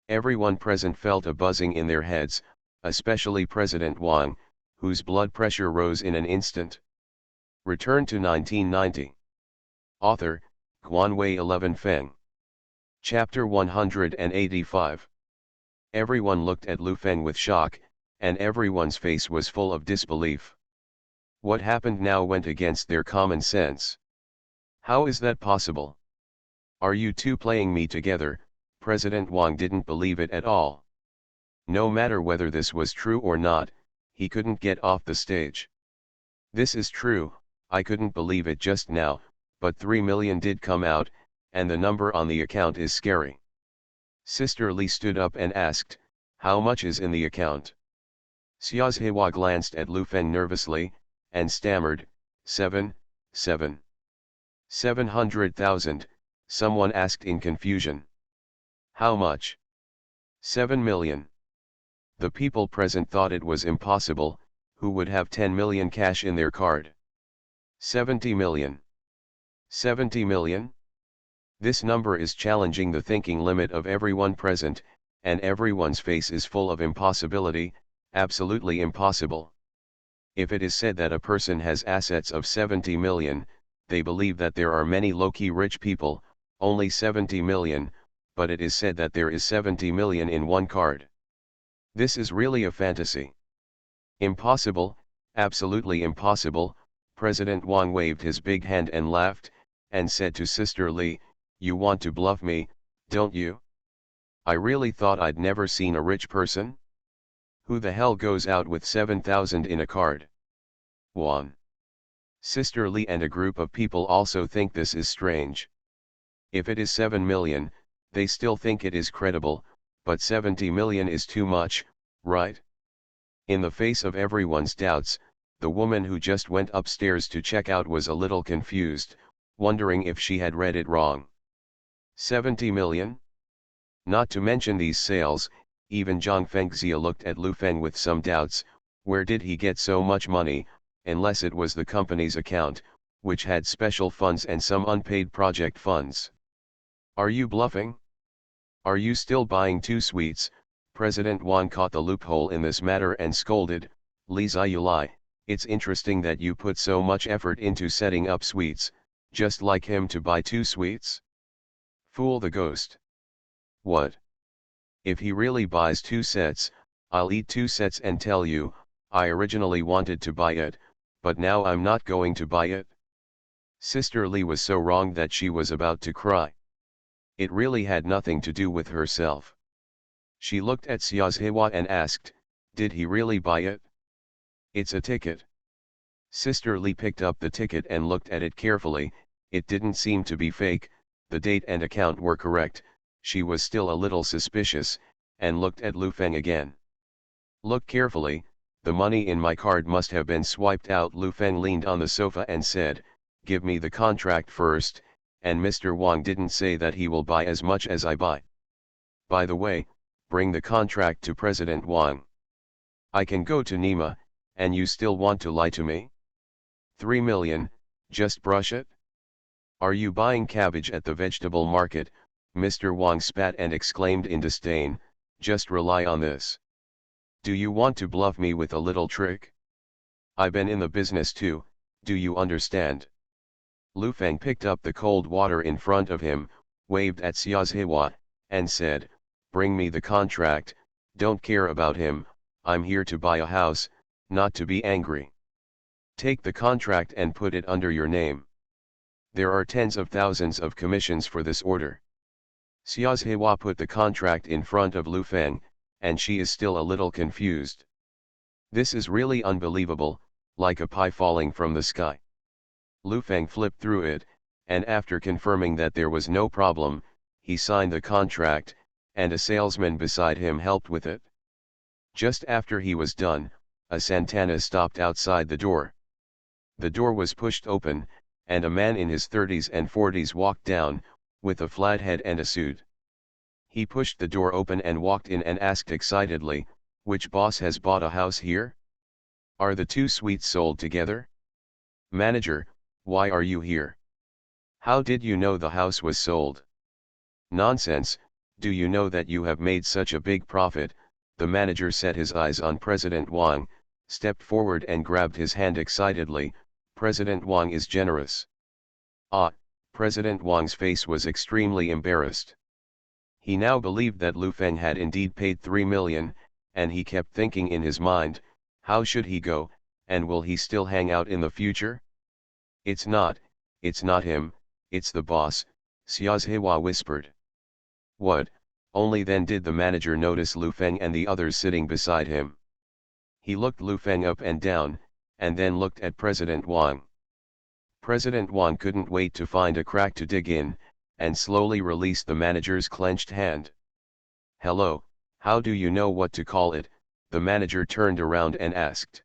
Everyone present felt a buzzing in their heads, especially President Wang, whose blood pressure rose in an instant. Return to 1990. Author, Guanwei 11 Feng. Chapter 185. Everyone looked at Lu Feng with shock, and everyone's face was full of disbelief. What happened now went against their common sense. How is that possible? Are you two playing me together? President Wang didn't believe it at all. No matter whether this was true or not, he couldn't get off the stage. This is true, I couldn't believe it just now, but 3 million did come out, and the number on the account is scary. Sister Li stood up and asked, "How much is in the account?" Xiaohua glanced at Lu Feng nervously, and stammered, 700,000, someone asked in confusion. How much? 7 million. The people present thought it was impossible. Who would have 10 million cash in their card? 70 million. 70 million? This number is challenging the thinking limit of everyone present, and everyone's face is full of impossibility, absolutely impossible. If it is said that a person has assets of 70 million, they believe that there are many low-key rich people, only 70 million, but it is said that there is 70 million in one card. This is really a fantasy. Impossible, absolutely impossible. President Wang waved his big hand and laughed, and said to Sister Li, "You want to bluff me, don't you? I really thought I'd never seen a rich person. Who the hell goes out with 7,000 in a card?" Wang. Sister Li and a group of people also think this is strange. If it is 7 million, they still think it is credible, but 70 million is too much, right? In the face of everyone's doubts, the woman who just went upstairs to check out was a little confused, wondering if she had read it wrong. 70 million? Not to mention these sales, even Zhang Fengxia looked at Lu Feng with some doubts. Where did he get so much money, unless it was the company's account, which had special funds and some unpaid project funds? Are you bluffing? Are you still buying 2 sweets? President Wang caught the loophole in this matter and scolded, "Li Ziyulai, it's interesting that you put so much effort into setting up sweets, just like him to buy 2 sweets? Fool the ghost. What? If he really buys 2 sets, I'll eat 2 sets and tell you, I originally wanted to buy it, but now I'm not going to buy it." Sister Li was so wrong that she was about to cry. It really had nothing to do with herself. She looked at Xiaohua and asked, "Did he really buy it?" "It's a ticket." Sister Li picked up the ticket and looked at it carefully. It didn't seem to be fake, the date and account were correct. She was still a little suspicious, and looked at Lu Feng again. "Look carefully, the money in my card must have been swiped out." Lu Feng leaned on the sofa and said, "Give me the contract first, and Mr. Wang didn't say that he will buy as much as I buy. By the way, bring the contract to President Wang. I can go to Nima, and you still want to lie to me? 3 million, just brush it? Are you buying cabbage at the vegetable market?" Mr. Wang spat and exclaimed in disdain, "Just rely on this. Do you want to bluff me with a little trick? I've been in the business too, do you understand?" Lu Feng picked up the cold water in front of him, waved at Xiaohua, and said, "Bring me the contract. Don't care about him, I'm here to buy a house, not to be angry. Take the contract and put it under your name. There are tens of thousands of commissions for this order." Xiaohua put the contract in front of Lu Feng, and she is still a little confused. "This is really unbelievable," like a pie falling from the sky. Lu Feng flipped through it, and after confirming that there was no problem, he signed the contract, and a salesman beside him helped with it. Just after he was done, a Santana stopped outside the door. The door was pushed open, and a man in his 30s and 40s walked down, with a flat head and a suit. He pushed the door open and walked in and asked excitedly, "Which boss has bought a house here? Are the two suites sold together? Manager, why are you here? How did you know the house was sold? Nonsense, do you know that you have made such a big profit?" The manager set his eyes on President Wang, stepped forward and grabbed his hand excitedly. "President Wang is generous." Ah, President Wang's face was extremely embarrassed. He now believed that Lu Feng had indeed paid 3 million, and he kept thinking in his mind, how should he go, and will he still hang out in the future? It's not him, it's the boss," Xiaozhewa whispered. What? Only then did the manager notice Lu Feng and the others sitting beside him. He looked Lu Feng up and down, and then looked at President Wang. President Wang couldn't wait to find a crack to dig in, and slowly released the manager's clenched hand. "Hello, how do you know what to call it?" the manager turned around and asked.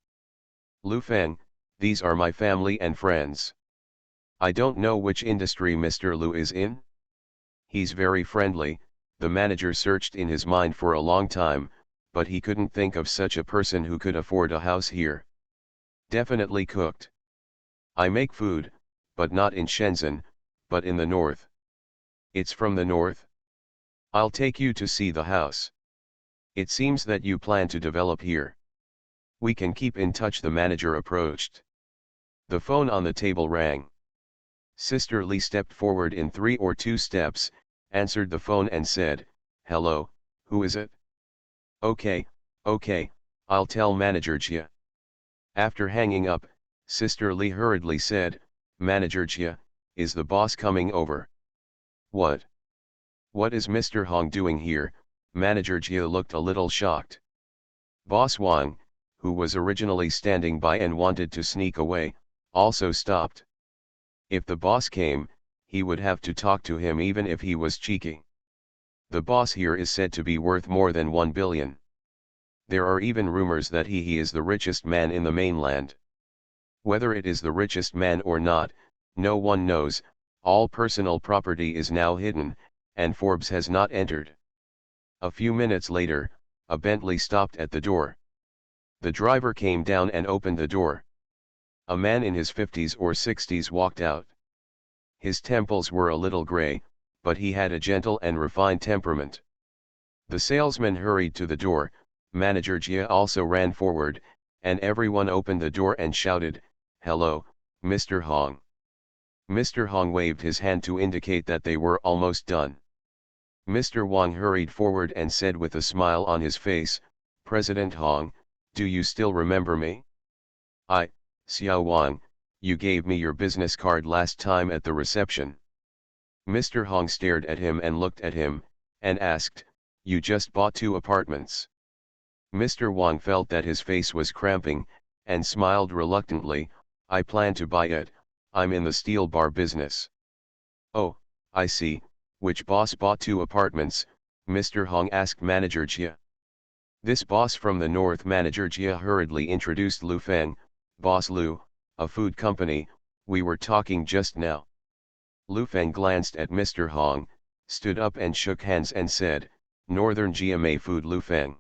"Lu Feng, these are my family and friends. I don't know which industry Mr. Lu is in. He's very friendly." The manager searched in his mind for a long time, but he couldn't think of such a person who could afford a house here. "Definitely cooked. I make food, but not in Shenzhen, but in the north." "It's from the north? I'll take you to see the house. It seems that you plan to develop here. We can keep in touch," the manager approached. The phone on the table rang. Sister Lee stepped forward in 3 or 2 steps, answered the phone and said, "Hello, who is it?" Okay, I'll tell Manager Jia." After hanging up, Sister Lee hurriedly said, "Manager Jia, is the boss coming over?" What is Mr. Hong doing here?" Manager Jia looked a little shocked. Boss Wang, who was originally standing by and wanted to sneak away, also stopped. If the boss came, he would have to talk to him even if he was cheeky. The boss here is said to be worth more than 1 billion. There are even rumors that he is the richest man in the mainland. Whether it is the richest man or not, no one knows. All personal property is now hidden, and Forbes has not entered. A few minutes later, a Bentley stopped at the door. The driver came down and opened the door. A man in his 50s or 60s walked out. His temples were a little gray, but he had a gentle and refined temperament. The salesman hurried to the door, Manager Jia also ran forward, and everyone opened the door and shouted, "Hello, Mr. Hong." Mr. Hong waved his hand to indicate that they were almost done. Mr. Wang hurried forward and said with a smile on his face, "President Hong, do you still remember me? Xiao Wang, you gave me your business card last time at the reception." Mr. Hong stared at him and looked at him, and asked, "You just bought 2 apartments?" Mr. Wang felt that his face was cramping, and smiled reluctantly, "I plan to buy it, I'm in the steel bar business." "Oh, I see, which boss bought 2 apartments?" Mr. Hong asked Manager Jia. "This boss from the north." Manager Jia hurriedly introduced Lu Feng, "Boss Lu, a food company, we were talking just now." Lu Feng glanced at Mr. Hong, stood up and shook hands and said, "Northern GMA Food." Lu Feng.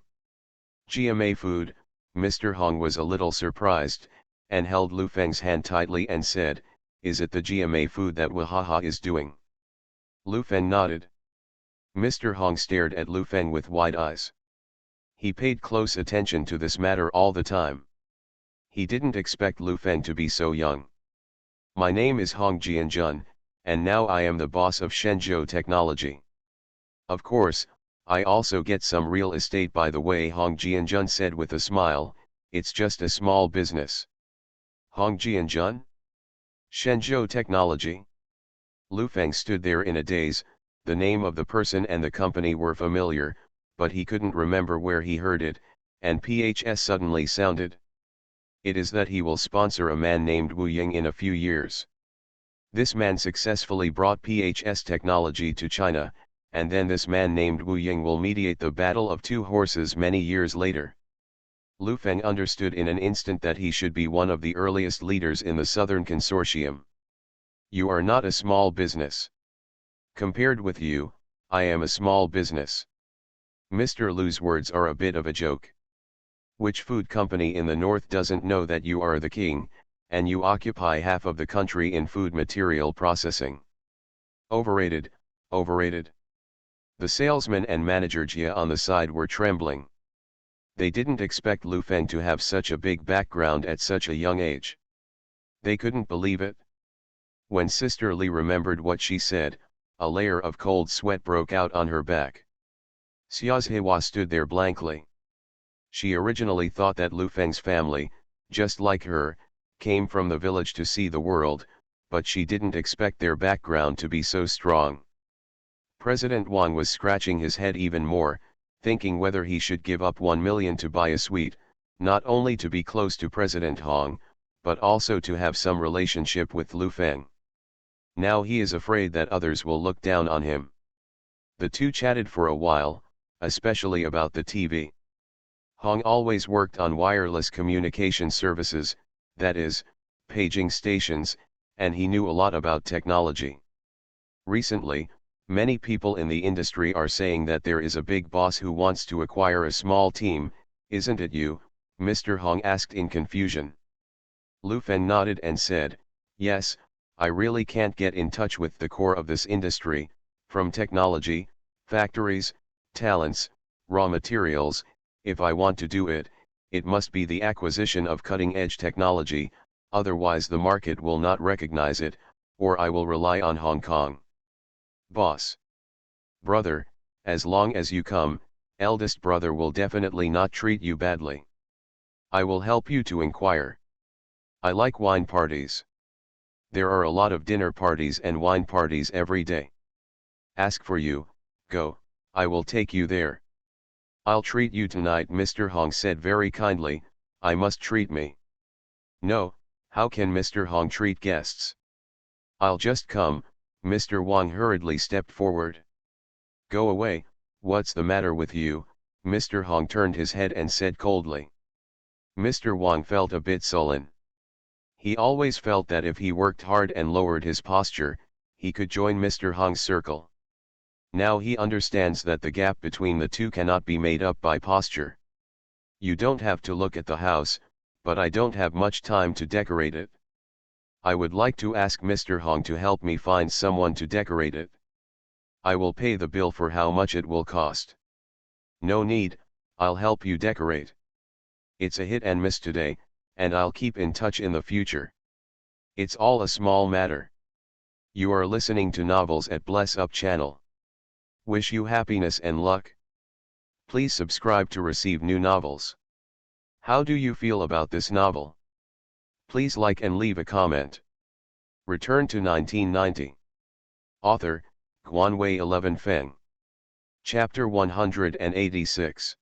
"GMA Food?" Mr. Hong was a little surprised, and held Lu Feng's hand tightly and said, "Is it the GMA Food that Wahaha is doing?" Lu Feng nodded. Mr. Hong stared at Lu Feng with wide eyes. He paid close attention to this matter all the time. He didn't expect Lu Feng to be so young. "My name is Hong Jianjun, and now I am the boss of Shenzhou Technology. Of course, I also get some real estate by the way." Hong Jianjun said with a smile, "It's just a small business." "Hong Jianjun? Shenzhou Technology?" Lu Feng stood there in a daze. The name of the person and the company were familiar, but he couldn't remember where he heard it, and PHS suddenly sounded It is that he will sponsor a man named Wu Ying in a few years. This man successfully brought PHS technology to China, and then this man named Wu Ying will mediate the battle of two horses many years later. Lu Feng understood in an instant that he should be one of the earliest leaders in the Southern Consortium. You are not a small business. Compared with you, I am a small business. Mr. Lu's words are a bit of a joke. Which food company in the north doesn't know that you are the king, and you occupy half of the country in food material processing? Overrated, overrated. The salesman and manager Jia on the side were trembling. They didn't expect Lu Feng to have such a big background at such a young age. They couldn't believe it. When Sister Li remembered what she said, a layer of cold sweat broke out on her back. Xiaohua stood there blankly. She originally thought that Lu Feng's family, just like her, came from the village to see the world, but she didn't expect their background to be so strong. President Wang was scratching his head even more, thinking whether he should give up 1 million to buy a suite, not only to be close to President Hong, but also to have some relationship with Lu Feng. Now he is afraid that others will look down on him. The two chatted for a while, especially about the TV. Hong always worked on wireless communication services, that is, paging stations, and he knew a lot about technology. Recently, many people in the industry are saying that there is a big boss who wants to acquire a small team, isn't it you? Mr. Hong asked in confusion. Lu Feng nodded and said, yes, I really can't get in touch with the core of this industry, from technology, factories, talents, raw materials. If I want to do it, it must be the acquisition of cutting-edge technology, otherwise the market will not recognize it, or I will rely on Hong Kong. Boss. Brother, as long as you come, eldest brother will definitely not treat you badly. I will help you to inquire. I like wine parties. There are a lot of dinner parties and wine parties every day. Ask for you, go, I will take you there. I'll treat you tonight, Mr. Hong said very kindly. I must treat me. No, how can Mr. Hong treat guests? I'll just come. Mr. Wang hurriedly stepped forward. Go away, what's the matter with you? Mr. Hong turned his head and said coldly. Mr. Wang felt a bit sullen. He always felt that if he worked hard and lowered his posture, he could join Mr. Hong's circle. Now he understands that the gap between the two cannot be made up by posture. You don't have to look at the house, but I don't have much time to decorate it. I would like to ask Mr. Hong to help me find someone to decorate it. I will pay the bill for how much it will cost. No need, I'll help you decorate. It's a hit and miss today, and I'll keep in touch in the future. It's all a small matter. You are listening to Novels at Bless Up channel. Wish you happiness and luck. Please subscribe to receive new novels. How do you feel about this novel? Please like and leave a comment. Return to 1990. Author, Guanwei 11 Feng. Chapter 186.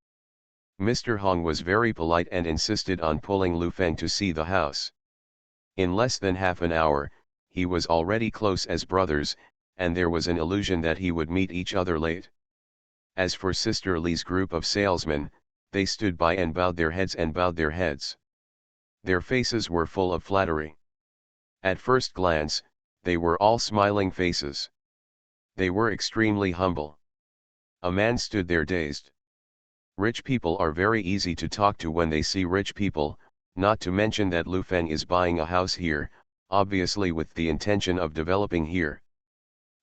Mr. Hong was very polite and insisted on pulling Lu Feng to see the house. In less than half an hour, he was already close as brothers, and there was an illusion that he would meet each other late. As for Sister Li's group of salesmen, they stood by and bowed their heads. Their faces were full of flattery. At first glance, they were all smiling faces. They were extremely humble. A man stood there dazed. Rich people are very easy to talk to when they see rich people, not to mention that Lu Feng is buying a house here, obviously with the intention of developing here.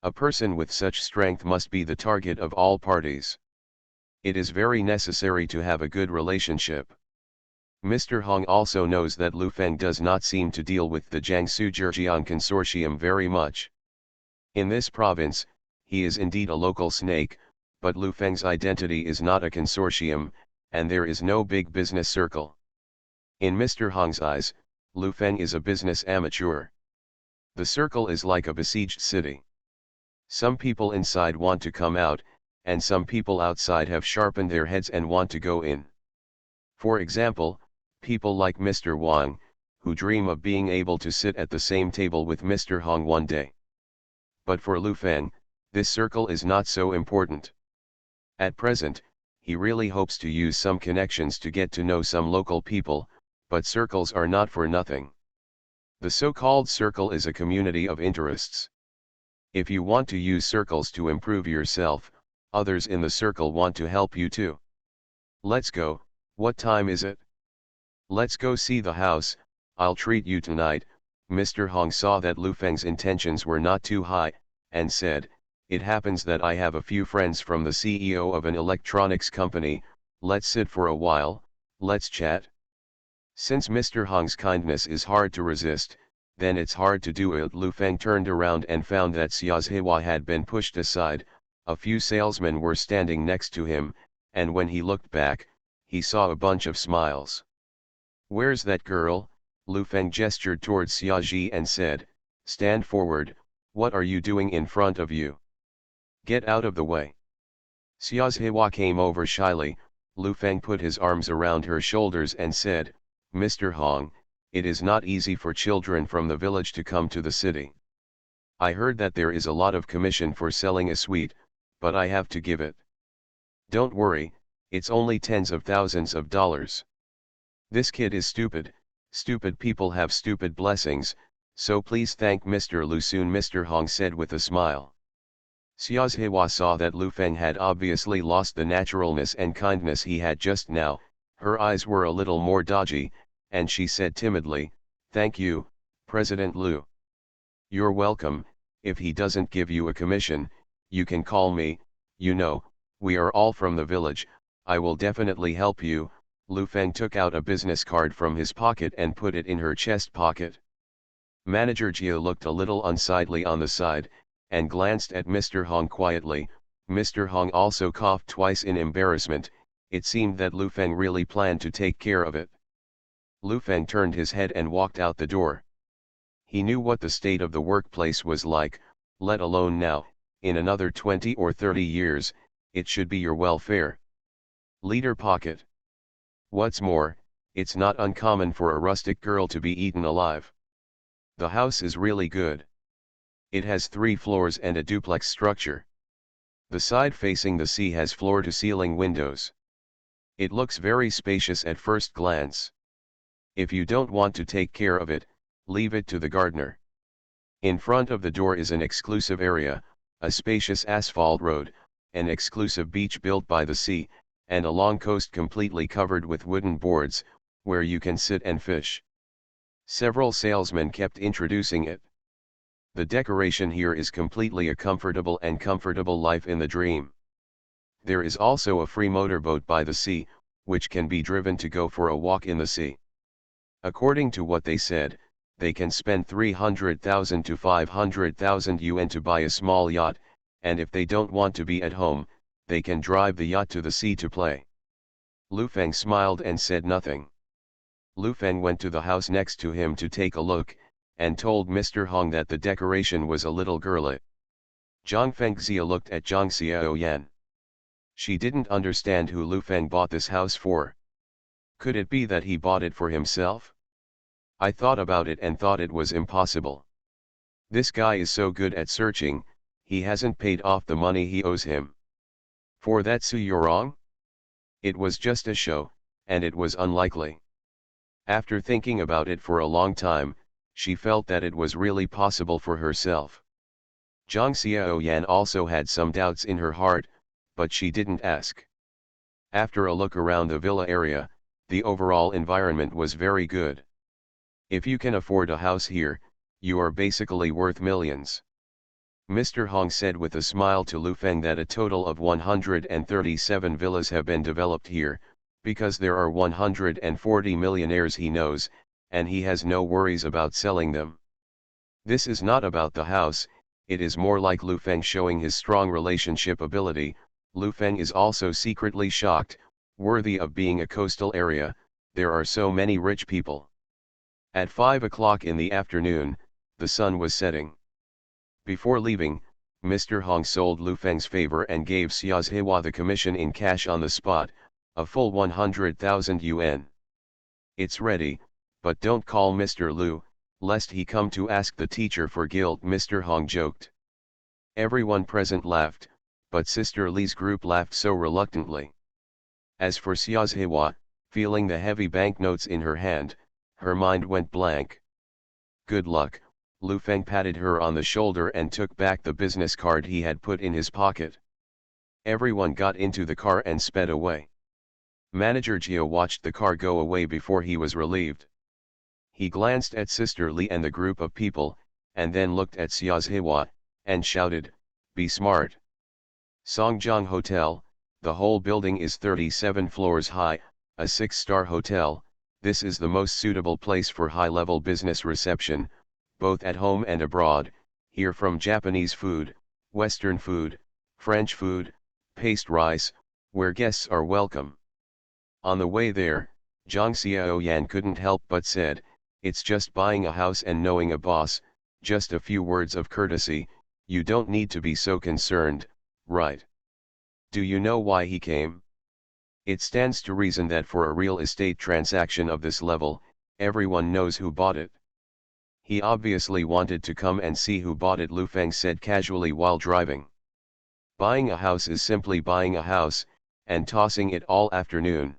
A person with such strength must be the target of all parties. It is very necessary to have a good relationship. Mr. Hong also knows that Lu Feng does not seem to deal with the Jiangsu-Zhejiang Consortium very much. In this province, he is indeed a local snake, but Lu Feng's identity is not a consortium, and there is no big business circle. In Mr. Hong's eyes, Lu Feng is a business amateur. The circle is like a besieged city. Some people inside want to come out, and some people outside have sharpened their heads and want to go in. For example, people like Mr. Wang, who dream of being able to sit at the same table with Mr. Hong one day. But for Lu Feng, this circle is not so important. At present, he really hopes to use some connections to get to know some local people, but circles are not for nothing. The so-called circle is a community of interests. If you want to use circles to improve yourself, others in the circle want to help you too. Let's go. What time is it? Let's go see the house. I'll treat you tonight. Mr. Hong saw that Lu Feng's intentions were not too high, and said, "It happens that I have a few friends from the CEO of an electronics company. Let's sit for a while, let's chat." Since Mr. Hong's kindness is hard to resist, then it's hard to do it. Lu Feng turned around and found that Xia's Hewa had been pushed aside. A few salesmen were standing next to him, and when he looked back, he saw a bunch of smiles. "Where's that girl?" Lu Feng gestured towards Xia Ji and said, "Stand forward, what are you doing in front of you? Get out of the way." Xia's Hewa came over shyly. Lu Feng put his arms around her shoulders and said, "Mr. Hong, it is not easy for children from the village to come to the city. I heard that there is a lot of commission for selling a sweet, but I have to give it. Don't worry, it's only tens of thousands of dollars. This kid is stupid, stupid people have stupid blessings, so please thank Mr. Lu soon," Mr. Hong said with a smile. Xia's Hewa saw that Lu Feng had obviously lost the naturalness and kindness he had just now. Her eyes were a little more dodgy, and she said timidly, "Thank you, President Lu. You're welcome. If he doesn't give you a commission, you can call me. You know, we are all from the village. I will definitely help you." Lu Feng took out a business card from his pocket and put it in her chest pocket. Manager Jia looked a little unsightly on the side, and glanced at Mr. Hong quietly. Mr. Hong also coughed twice in embarrassment. It seemed that Lu Feng really planned to take care of it. Lu Feng turned his head and walked out the door. He knew what the state of the workplace was like, let alone now. In another 20 or 30 years, it should be your welfare. Leader pocket. What's more, it's not uncommon for a rustic girl to be eaten alive. The house is really good. It has 3 floors and a duplex structure. The side facing the sea has floor-to-ceiling windows. It looks very spacious at first glance. If you don't want to take care of it, leave it to the gardener. In front of the door is an exclusive area, a spacious asphalt road, an exclusive beach built by the sea, and a long coast completely covered with wooden boards, where you can sit and fish. Several salesmen kept introducing it. The decoration here is completely a comfortable life in the dream. There is also a free motorboat by the sea, which can be driven to go for a walk in the sea. According to what they said, they can spend 300,000 to 500,000 yuan to buy a small yacht, and if they don't want to be at home, they can drive the yacht to the sea to play. Lu Feng smiled and said nothing. Lu Feng went to the house next to him to take a look, and told Mr. Hong that the decoration was a little girly. Zhang Fengxia looked at Zhang Xiaoyan. She didn't understand who Lu Feng bought this house for. Could it be that he bought it for himself? I thought about it and thought it was impossible. This guy is so good at searching, he hasn't paid off the money he owes him. For that Su Yorong? It was just a show, and it was unlikely. After thinking about it for a long time, she felt that it was really possible for herself. Zhang Xiaoyan also had some doubts in her heart, but she didn't ask. After a look around the villa area, the overall environment was very good. If you can afford a house here, you are basically worth millions. Mr. Hong said with a smile to Lu Feng that a total of 137 villas have been developed here, because there are 140 millionaires he knows, and he has no worries about selling them. This is not about the house, it is more like Lu Feng showing his strong relationship ability. Lu Feng is also secretly shocked, worthy of being a coastal area, there are so many rich people. At 5 o'clock in the afternoon, the sun was setting. Before leaving, Mr. Hong sold Lu Feng's favor and gave Xia's Hewa the commission in cash on the spot, a full 100,000 yuan. It's ready, but don't call Mr. Lu, lest he come to ask the teacher for guilt, Mr. Hong joked. Everyone present laughed, but Sister Lee's group laughed so reluctantly. As for Xiaozihewa, feeling the heavy banknotes in her hand, her mind went blank. Good luck, Lu Feng patted her on the shoulder and took back the business card he had put in his pocket. Everyone got into the car and sped away. Manager Jia watched the car go away before he was relieved. He glanced at Sister Lee and the group of people, and then looked at Xiaozihewa, and shouted, "Be smart." Songjiang Hotel, the whole building is 37 floors high, a 6-star hotel. This is the most suitable place for high-level business reception, both at home and abroad. Here from Japanese food, Western food, French food, paste rice, where guests are welcome. On the way there, Zhang Xiaoyan couldn't help but said, "It's just buying a house and knowing a boss, just a few words of courtesy, you don't need to be so concerned, right?" Do you know why he came? It stands to reason that for a real estate transaction of this level, everyone knows who bought it. He obviously wanted to come and see who bought it, Lu Feng said casually while driving. Buying a house is simply buying a house, and tossing it all afternoon.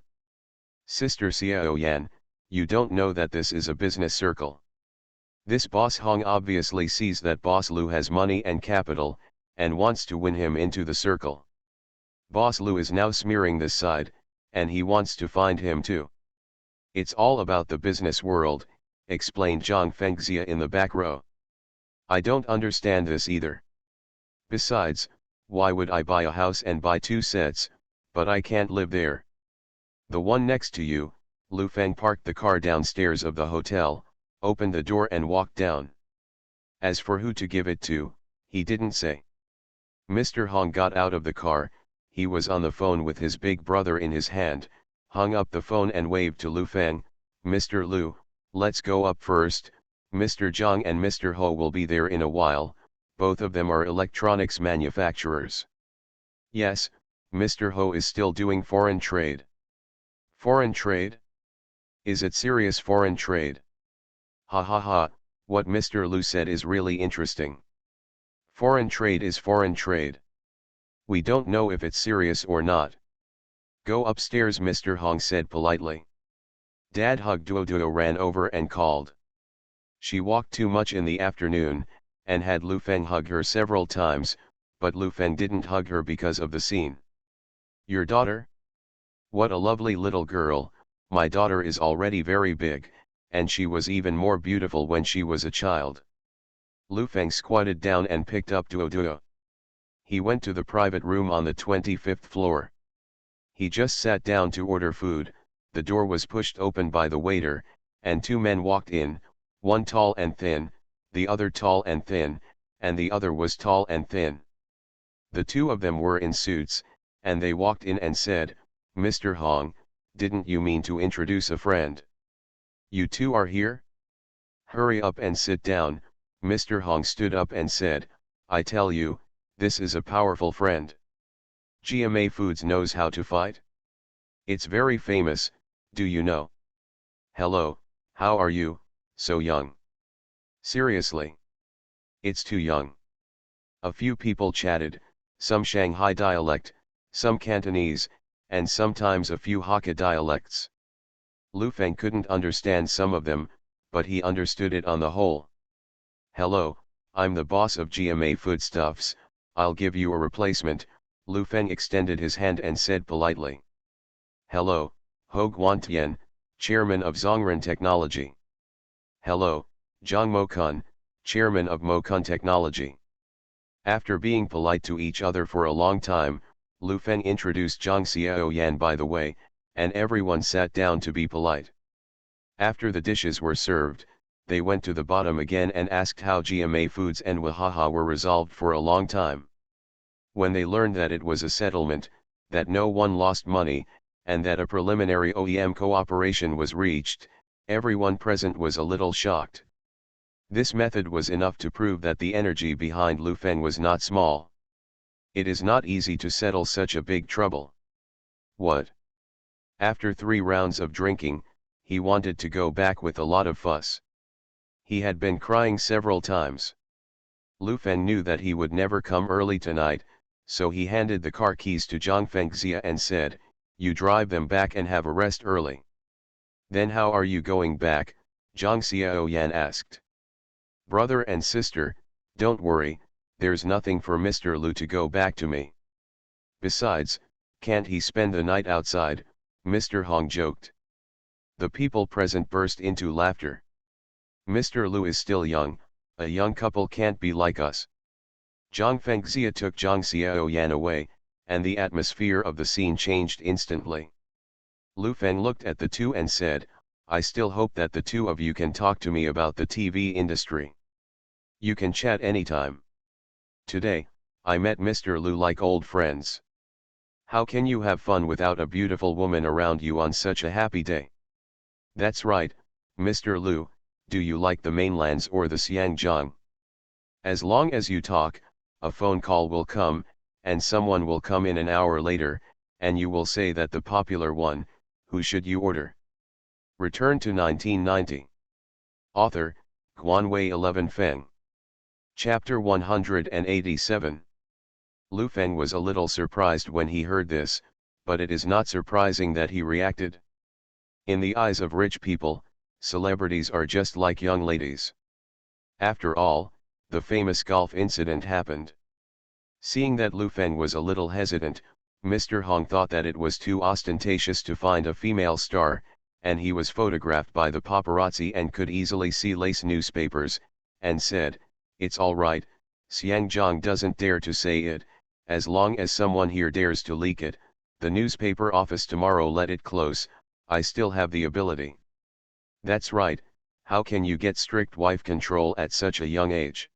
Sister Xiaoyan, you don't know that this is a business circle. This boss Hong obviously sees that boss Lu has money and capital, and wants to win him into the circle. Boss Lu is now smearing this side, and he wants to find him too. It's all about the business world, explained Zhang Fengxia in the back row. I don't understand this either. Besides, why would I buy a house and buy 2 sets, but I can't live there? The one next to you. Lu Feng parked the car downstairs of the hotel, opened the door and walked down. As for who to give it to, he didn't say. Mr. Hong got out of the car. He was on the phone with his big brother in his hand, hung up the phone and waved to Lu Feng, "Mr. Lu, let's go up first, Mr. Zhang and Mr. Ho will be there in a while, both of them are electronics manufacturers." Yes, Mr. Ho is still doing foreign trade. Foreign trade? Is it serious foreign trade? Ha ha ha, what Mr. Lu said is really interesting. Foreign trade is foreign trade. We don't know if it's serious or not. Go upstairs, Mr. Hong said politely. Dad hugged Duo ran over and called. She walked too much in the afternoon, and had Lu Feng hug her several times, but Lu Feng didn't hug her because of the scene. Your daughter? What a lovely little girl. My daughter is already very big, and she was even more beautiful when she was a child. Lu Feng squatted down and picked up Duo. He went to the private room on the 25th floor. He just sat down to order food. The door was pushed open by the waiter, and 2 men walked in, one tall and thin, the other tall and thin, and the other was tall and thin. The 2 of them were in suits, and they walked in and said, "Mr. Hong, didn't you mean to introduce a friend? You 2 are here? Hurry up and sit down." Mr. Hong stood up and said, "I tell you, this is a powerful friend. GMA Foods knows how to fight. It's very famous, do you know? Hello, how are you, so young? Seriously? It's too young." A few people chatted, some Shanghai dialect, some Cantonese, and sometimes a few Hakka dialects. Lu Feng couldn't understand some of them, but he understood it on the whole. "Hello, I'm the boss of GMA Foodstuffs, I'll give you a replacement." Lu Feng extended his hand and said politely. "Hello, Ho Guantian, chairman of Zhongren Technology." "Hello, Zhang Mokun, chairman of Mokun Technology." After being polite to each other for a long time, Lu Feng introduced Zhang Xiaoyan by the way, and everyone sat down to be polite. After the dishes were served, they went to the bottom again and asked how GMA Foods and Wahaha were resolved for a long time. When they learned that it was a settlement, that no one lost money, and that a preliminary OEM cooperation was reached, everyone present was a little shocked. This method was enough to prove that the energy behind Lu Feng was not small. It is not easy to settle such a big trouble. What? After 3 rounds of drinking, he wanted to go back with a lot of fuss. He had been crying several times. Lu Feng knew that he would never come early tonight, so he handed the car keys to Zhang Fengxia and said, "You drive them back and have a rest early." "Then how are you going back?" Zhang Xiaoyan asked. "Brother and sister, don't worry, there's nothing for Mr. Lu to go back to me. Besides, can't he spend the night outside?" Mr. Hong joked. The people present burst into laughter. "Mr. Lu is still young, a young couple can't be like us." Zhang Fengxia took Zhang Xiaoyan away, and the atmosphere of the scene changed instantly. Lu Feng looked at the two and said, "I still hope that the two of you can talk to me about the TV industry. You can chat anytime. Today, I met Mr. Lu like old friends. How can you have fun without a beautiful woman around you on such a happy day?" "That's right, Mr. Lu, do you like the mainlands or the Xiangjiang? As long as you talk, a phone call will come, and someone will come in an hour later, and you will say that the popular one, who should you order?" Return to 1990. Author, Guanwei 11 Feng. Chapter 187. Lu Feng was a little surprised when he heard this, but it is not surprising that he reacted. In the eyes of rich people, celebrities are just like young ladies. After all, the famous golf incident happened. Seeing that Lu Feng was a little hesitant, Mr. Hong thought that it was too ostentatious to find a female star, and he was photographed by the paparazzi and could easily see lace newspapers, and said, "It's all right, Xiangjiang doesn't dare to say it, as long as someone here dares to leak it, the newspaper office tomorrow let it close, I still have the ability." "That's right, how can you get strict wife control at such a young age?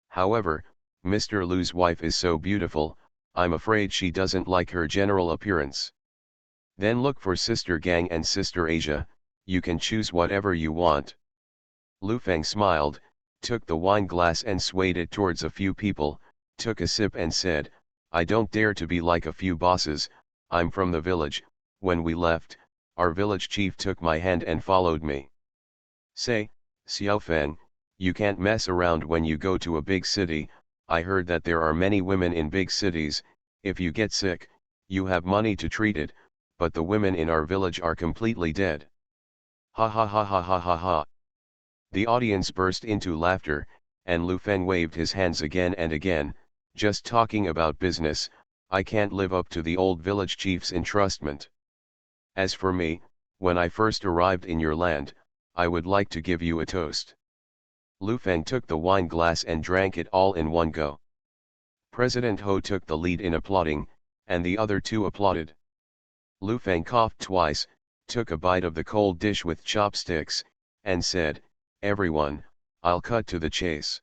However, Mr. Lu's wife is so beautiful, I'm afraid she doesn't like her general appearance." "Then look for Sister Gang and Sister Asia, you can choose whatever you want." Lu Feng smiled, took the wine glass and swayed it towards a few people, took a sip and said, "I don't dare to be like a few bosses, I'm from the village. When we left, our village chief took my hand and followed me." "Say, Xiao Feng, you can't mess around when you go to a big city. I heard that there are many women in big cities, if you get sick, you have money to treat it, but the women in our village are completely dead." Ha ha ha ha ha ha ha. The audience burst into laughter, and Lu Feng waved his hands again and again, "Just talking about business, I can't live up to the old village chief's entrustment. As for me, when I first arrived in your land, I would like to give you a toast." Lu Feng took the wine glass and drank it all in one go. President Ho took the lead in applauding, and the other two applauded. Lu Feng coughed twice, took a bite of the cold dish with chopsticks, and said, "Everyone, I'll cut to the chase.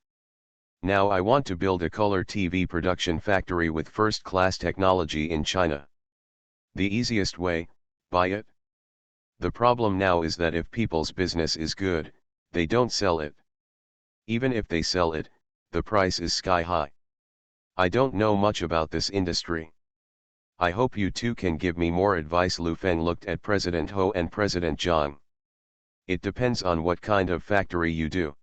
Now I want to build a color TV production factory with first-class technology in China. The easiest way, buy it. The problem now is that if people's business is good, they don't sell it. Even if they sell it, the price is sky high. I don't know much about this industry. I hope you two can give me more advice." Lu Feng looked at President Ho and President Zhang. "It depends on what kind of factory you do.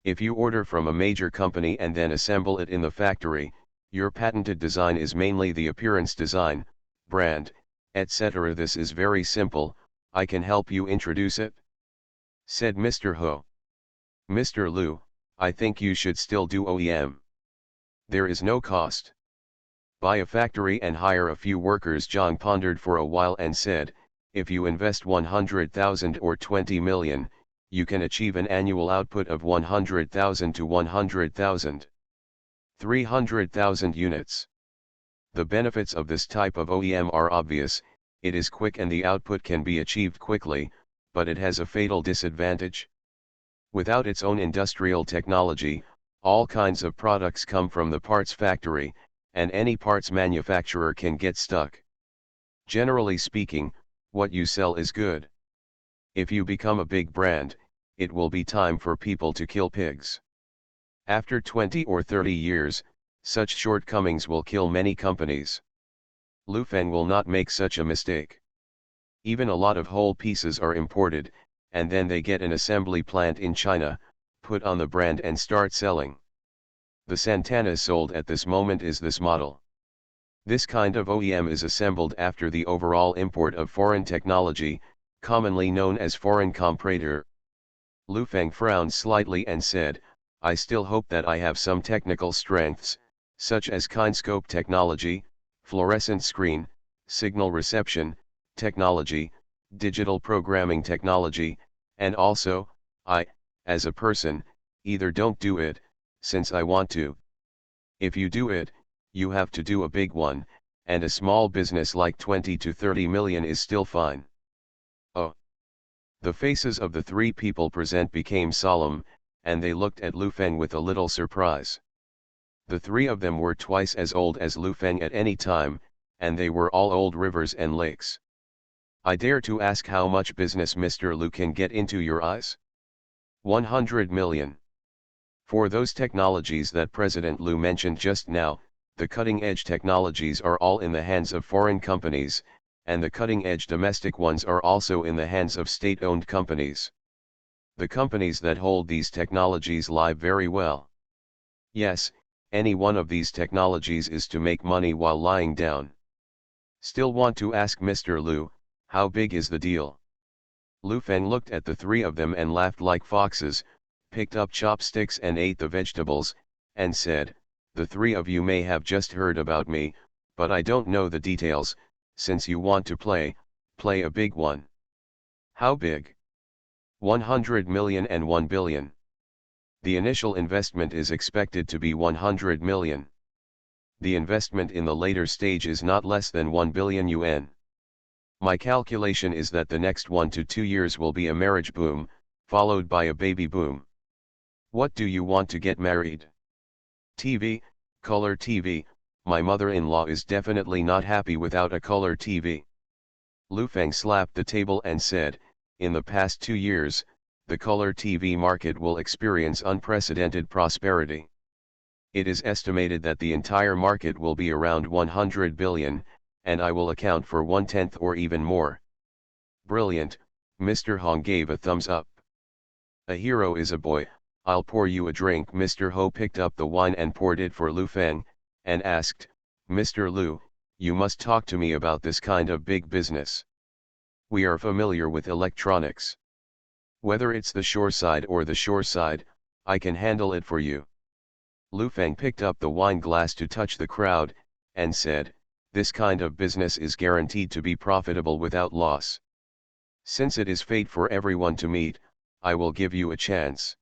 If you order from a major company and then assemble it in the factory, your patented design is mainly the appearance design, brand, etc. This is very simple, I can help you introduce it," said Mr. Ho. "Mr. Lu, I think you should still do OEM. There is no cost. Buy a factory and hire a few workers." Zhang pondered for a while and said, "If you invest 100,000 or 20 million, you can achieve an annual output of 100,000 to 100,000. 300,000 units. The benefits of this type of OEM are obvious, it is quick and the output can be achieved quickly, but it has a fatal disadvantage. Without its own industrial technology, all kinds of products come from the parts factory, and any parts manufacturer can get stuck. Generally speaking, what you sell is good. If you become a big brand, it will be time for people to kill pigs. After 20 or 30 years, such shortcomings will kill many companies. Lu Feng will not make such a mistake. Even a lot of whole pieces are imported, and then they get an assembly plant in China, put on the brand and start selling. The Santana sold at this moment is this model. This kind of OEM is assembled after the overall import of foreign technology, commonly known as foreign comprador. Lu Feng frowned slightly and said, I still hope that I have some technical strengths, such as kinescope technology, fluorescent screen, signal reception technology, digital programming technology, and also, I, as a person, either don't do it, since I want to. If you do it, you have to do a big one, and a small business like 20 to 30 million is still fine. Oh. The faces of the three people present became solemn, and they looked at Lu Feng with a little surprise. The three of them were twice as old as Lu Feng at any time, and they were all old rivers and lakes. I dare to ask how much business Mr. Lu can get into your eyes? 100 million. For those technologies that President Lu mentioned just now, the cutting-edge technologies are all in the hands of foreign companies, and the cutting-edge domestic ones are also in the hands of state-owned companies. The companies that hold these technologies live very well. Yes, any one of these technologies is to make money while lying down. Still want to ask Mr. Lu, how big is the deal? Lu Feng looked at the three of them and laughed like foxes, picked up chopsticks and ate the vegetables, and said, the three of you may have just heard about me, but I don't know the details. Since you want to play a big one. How big? 100 million and 1 billion. The initial investment is expected to be 100 million. The investment in the later stage is not less than 1 billion yuan. My calculation is that the next 1 to 2 years will be a marriage boom, followed by a baby boom. What do you want to get married? TV, color TV. My mother-in-law is definitely not happy without a color TV. Lu Feng slapped the table and said, in the past 2 years, the color TV market will experience unprecedented prosperity. It is estimated that the entire market will be around 100 billion, and I will account for 1/10 or even more. Brilliant, Mr. Hong gave a thumbs up. A hero is a boy. I'll pour you a drink. Mr. Ho picked up the wine and poured it for Lu Feng, and asked, Mr. Lu, you must talk to me about this kind of big business. We are familiar with electronics. Whether it's the shore side or the shore side, I can handle it for you. Lu Feng picked up the wine glass to touch the crowd, and said, this kind of business is guaranteed to be profitable without loss. Since it is fate for everyone to meet, I will give you a chance.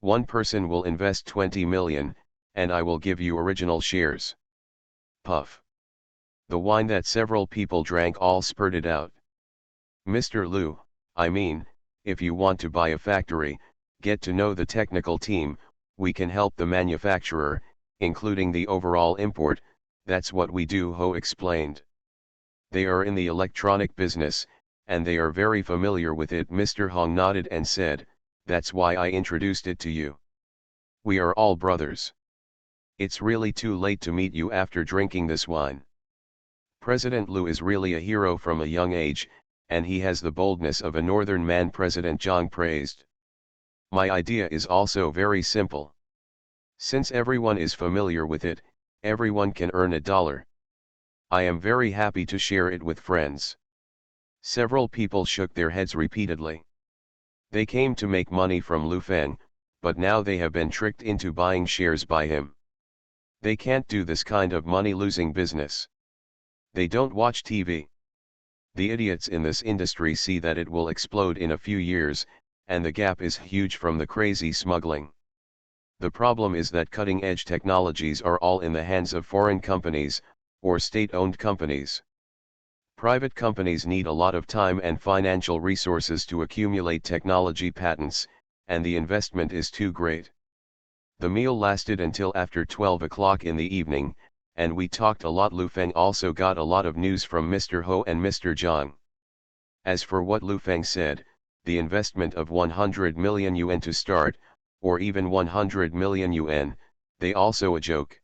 One person will invest 20 million, and I will give you original shares. Puff. The wine that several people drank all spurted out. Mr. Lu, I mean, if you want to buy a factory, get to know the technical team, we can help the manufacturer, including the overall import. That's what we do, Ho explained. They are in the electronic business, and they are very familiar with it. Mr. Hong nodded and said, that's why I introduced it to you. We are all brothers. It's really too late to meet you after drinking this wine. President Lu is really a hero from a young age, and he has the boldness of a northern man, President Zhang praised. My idea is also very simple. Since everyone is familiar with it, everyone can earn $1. I am very happy to share it with friends. Several people shook their heads repeatedly. They came to make money from Lu Feng, but now they have been tricked into buying shares by him. They can't do this kind of money-losing business. They don't watch TV. The idiots in this industry see that it will explode in a few years, and the gap is huge from the crazy smuggling. The problem is that cutting-edge technologies are all in the hands of foreign companies, or state-owned companies. Private companies need a lot of time and financial resources to accumulate technology patents, and the investment is too great. The meal lasted until after 12 o'clock in the evening, and we talked a lot. Lu Feng also got a lot of news from Mr. Ho and Mr. Zhang. As for what Lu Feng said, the investment of 100 million yuan to start, or even 100 million yuan, they also a joke.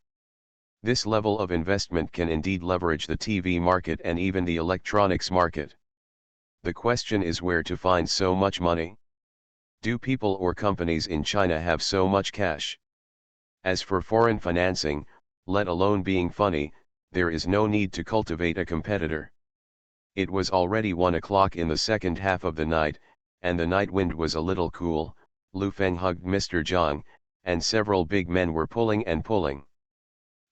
This level of investment can indeed leverage the TV market and even the electronics market. The question is where to find so much money? Do people or companies in China have so much cash? As for foreign financing, let alone being funny, there is no need to cultivate a competitor. It was already 1 o'clock in the second half of the night, and the night wind was a little cool. Lu Feng hugged Mr. Zhang, and several big men were pulling and pulling.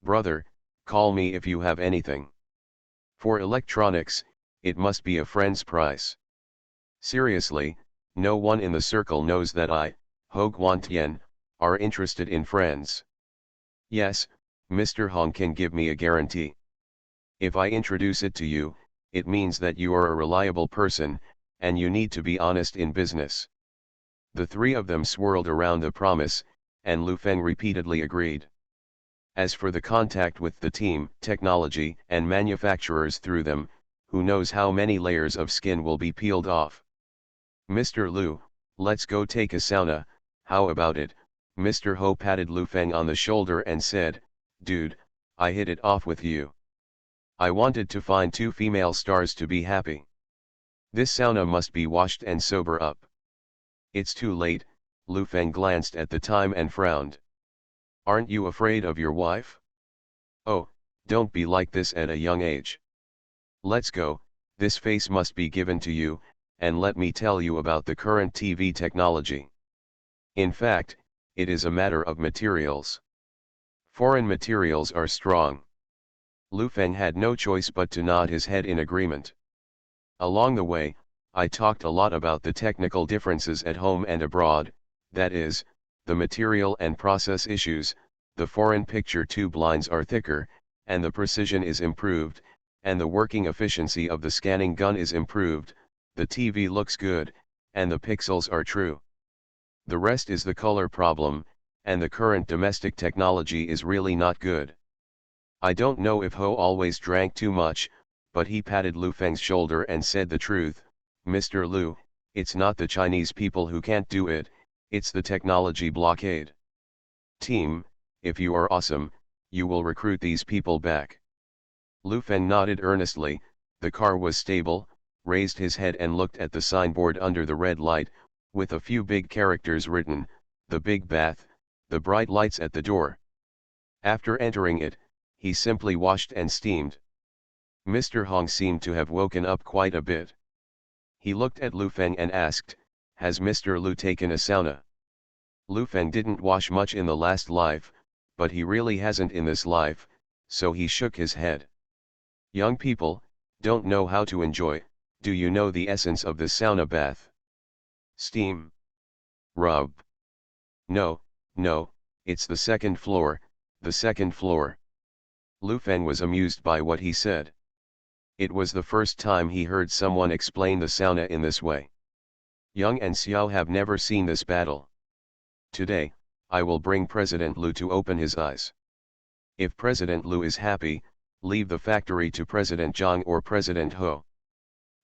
Brother, call me if you have anything. For electronics, it must be a friend's price. Seriously, no one in the circle knows that I, Ho Guantian, are interested in friends. Yes, Mr. Hong can give me a guarantee. If I introduce it to you, it means that you are a reliable person, and you need to be honest in business. The three of them swirled around the promise, and Lu Feng repeatedly agreed. As for the contact with the team, technology, and manufacturers through them, who knows how many layers of skin will be peeled off. Mr. Lu, let's go take a sauna, how about it? Mr. Ho patted Lu Feng on the shoulder and said, dude, I hit it off with you. I wanted to find 2 female stars to be happy. This sauna must be washed and sober up. It's too late, Lu Feng glanced at the time and frowned. Aren't you afraid of your wife? Oh, don't be like this at a young age. Let's go, this face must be given to you, and let me tell you about the current TV technology. In fact, it is a matter of materials. Foreign materials are strong. Lu Feng had no choice but to nod his head in agreement. Along the way, I talked a lot about the technical differences at home and abroad, that is, the material and process issues. The foreign picture tube lines are thicker, and the precision is improved, and the working efficiency of the scanning gun is improved, the TV looks good, and the pixels are true. The rest is the color problem, and the current domestic technology is really not good. I don't know if Ho always drank too much, but he patted Lu Feng's shoulder and said the truth, Mr. Lu, it's not the Chinese people who can't do it, it's the technology blockade. Team, if you are awesome, you will recruit these people back. Lu Feng nodded earnestly. The car was stable, raised his head and looked at the signboard under the red light, with a few big characters written, the big bath, the bright lights at the door. After entering it, he simply washed and steamed. Mr. Hong seemed to have woken up quite a bit. He looked at Lu Feng and asked, has Mr. Lu taken a sauna? Lu Feng didn't wash much in the last life, but he really hasn't in this life, so he shook his head. Young people, don't know how to enjoy, do you know the essence of the sauna bath? Steam. Rub. No, it's the second floor, the second floor. Lu Feng was amused by what he said. It was the first time he heard someone explain the sauna in this way. Young and Xiao have never seen this battle. Today, I will bring President Lu to open his eyes. If President Lu is happy, leave the factory to President Zhang or President Ho.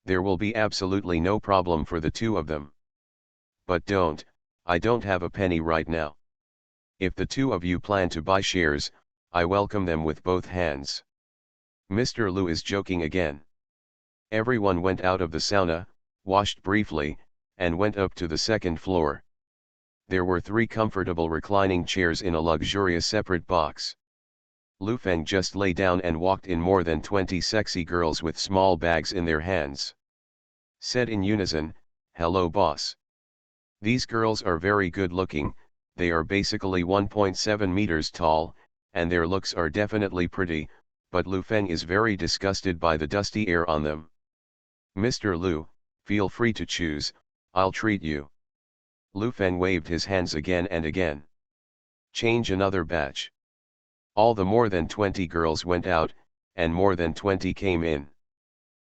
There will be absolutely no problem for the two of them. But I don't have a penny right now. If the two of you plan to buy shares, I welcome them with both hands. Mr. Lu is joking again. Everyone went out of the sauna, washed briefly, and went up to the second floor. There were 3 comfortable reclining chairs in a luxurious separate box. Lu Feng just lay down and walked in more than 20 sexy girls with small bags in their hands. Said in unison, hello boss. These girls are very good looking, they are basically 1.7 meters tall, and their looks are definitely pretty, but Lu Feng is very disgusted by the dusty air on them. Mr. Lu, feel free to choose, I'll treat you. Lu Feng waved his hands again and again. Change another batch. All the more than 20 girls went out, and more than 20 came in.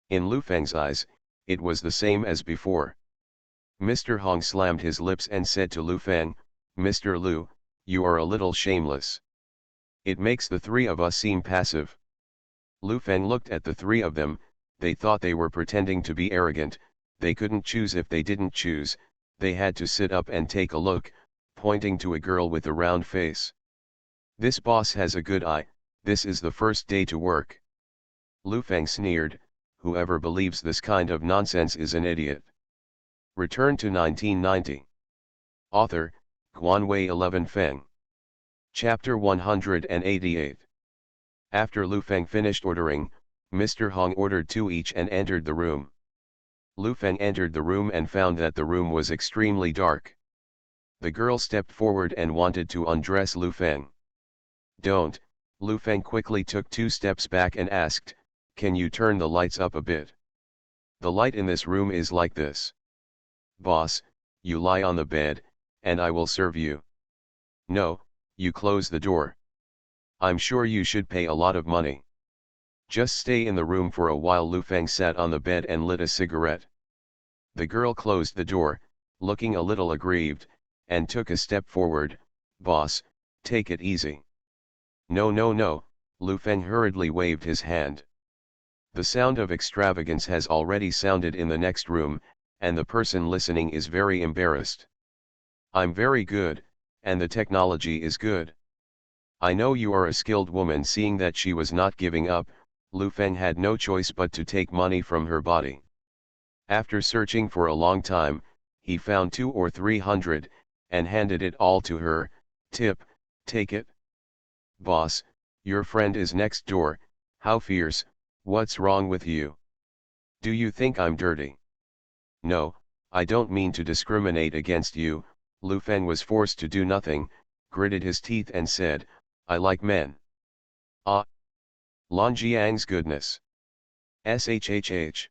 In Lu Feng's eyes, it was the same as before. Mr. Hong slammed his lips and said to Lu Feng, Mr. Lu, you are a little shameless. It makes the 3 of us seem passive. Lu Feng looked at the 3 of them, they thought they were pretending to be arrogant, they couldn't choose if they didn't choose, they had to sit up and take a look, pointing to a girl with a round face. This boss has a good eye, this is the first day to work. Lu Feng sneered, whoever believes this kind of nonsense is an idiot. Return to 1990. Author, Guanwei 11 Feng. Chapter 188. After Lu Feng finished ordering, Mr. Hong ordered 2 each and entered the room. Lu Feng entered the room and found that the room was extremely dark. The girl stepped forward and wanted to undress Lu Feng. "Don't," Lu Feng quickly took 2 steps back and asked, "Can you turn the lights up a bit? The light in this room is like this. Boss, you lie on the bed, and I will serve you." "No, you close the door. I'm sure you should pay a lot of money. Just stay in the room for a while." Lu Feng sat on the bed and lit a cigarette. The girl closed the door, looking a little aggrieved, and took a step forward. "Boss, take it easy." "No, no, no," Lu Feng hurriedly waved his hand. "The sound of extravagance has already sounded in the next room, and the person listening is very embarrassed. I'm very good, and the technology is good. I know you are a skilled woman." Seeing that she was not giving up, Lu Feng had no choice but to take money from her body. After searching for a long time, he found 200 or 300, and handed it all to her. "Tip, take it." "Boss, your friend is next door. How fierce, what's wrong with you? Do you think I'm dirty?" "No, I don't mean to discriminate against you." Lu Feng was forced to do nothing, gritted his teeth and said, "I like men." "Ah. Lonjiang's goodness. Shhh.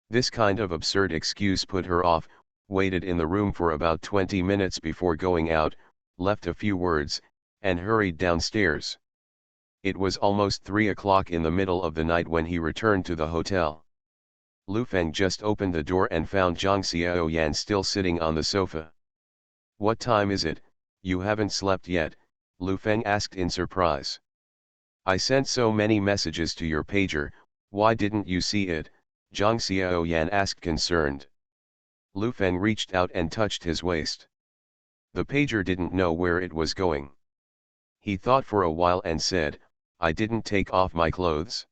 This kind of absurd excuse put her off, waited in the room for about 20 minutes before going out, left a few words, and hurried downstairs. It was almost 3 o'clock in the middle of the night when he returned to the hotel. Lu Feng just opened the door and found Zhang Xiaoyan still sitting on the sofa. "What time is it? You haven't slept yet?" Lu Feng asked in surprise. "I sent so many messages to your pager, why didn't you see it?" Zhang Xiaoyan asked concerned. Lu Feng reached out and touched his waist. The pager didn't know where it was going. He thought for a while and said, "I didn't take off my clothes."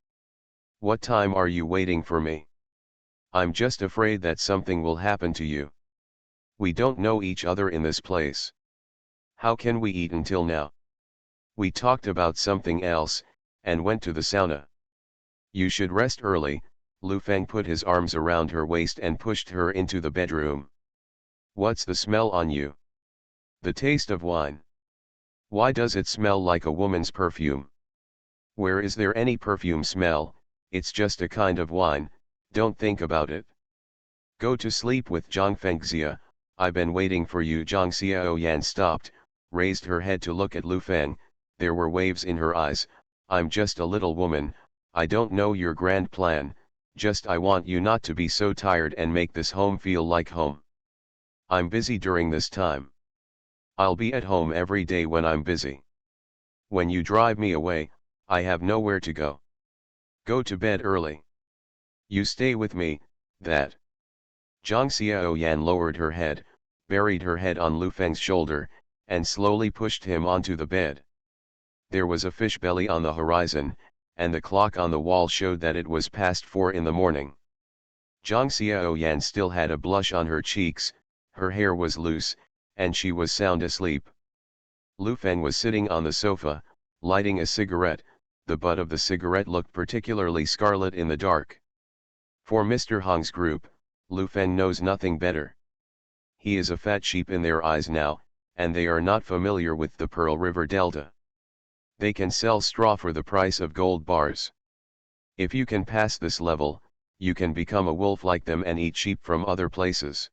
"What time are you waiting for me?" "I'm just afraid that something will happen to you. We don't know each other in this place. How can we eat until now? We talked about something else, and went to the sauna. You should rest early." Lu Feng put his arms around her waist and pushed her into the bedroom. "What's the smell on you?" "The taste of wine." "Why does it smell like a woman's perfume?" "Where is there any perfume smell? It's just a kind of wine, don't think about it. Go to sleep with Zhang Fengxia, I've been waiting for you." Zhang Xiaoyan stopped, raised her head to look at Lu Feng, there were waves in her eyes. "I'm just a little woman, I don't know your grand plan, just I want you not to be so tired and make this home feel like home. I'm busy during this time. I'll be at home every day when I'm busy. When you drive me away, I have nowhere to go. Go to bed early. You stay with me, that." Zhang Xiaoyan lowered her head, buried her head on Lu Feng's shoulder, and slowly pushed him onto the bed. There was a fish belly on the horizon, and the clock on the wall showed that it was past 4 in the morning. Zhang Xiaoyan still had a blush on her cheeks, her hair was loose, and she was sound asleep. Lu Feng was sitting on the sofa, lighting a cigarette. The butt of the cigarette looked particularly scarlet in the dark. For Mr. Hong's group, Lu Feng knows nothing better. He is a fat sheep in their eyes now, and they are not familiar with the Pearl River Delta. They can sell straw for the price of gold bars. If you can pass this level, you can become a wolf like them and eat sheep from other places.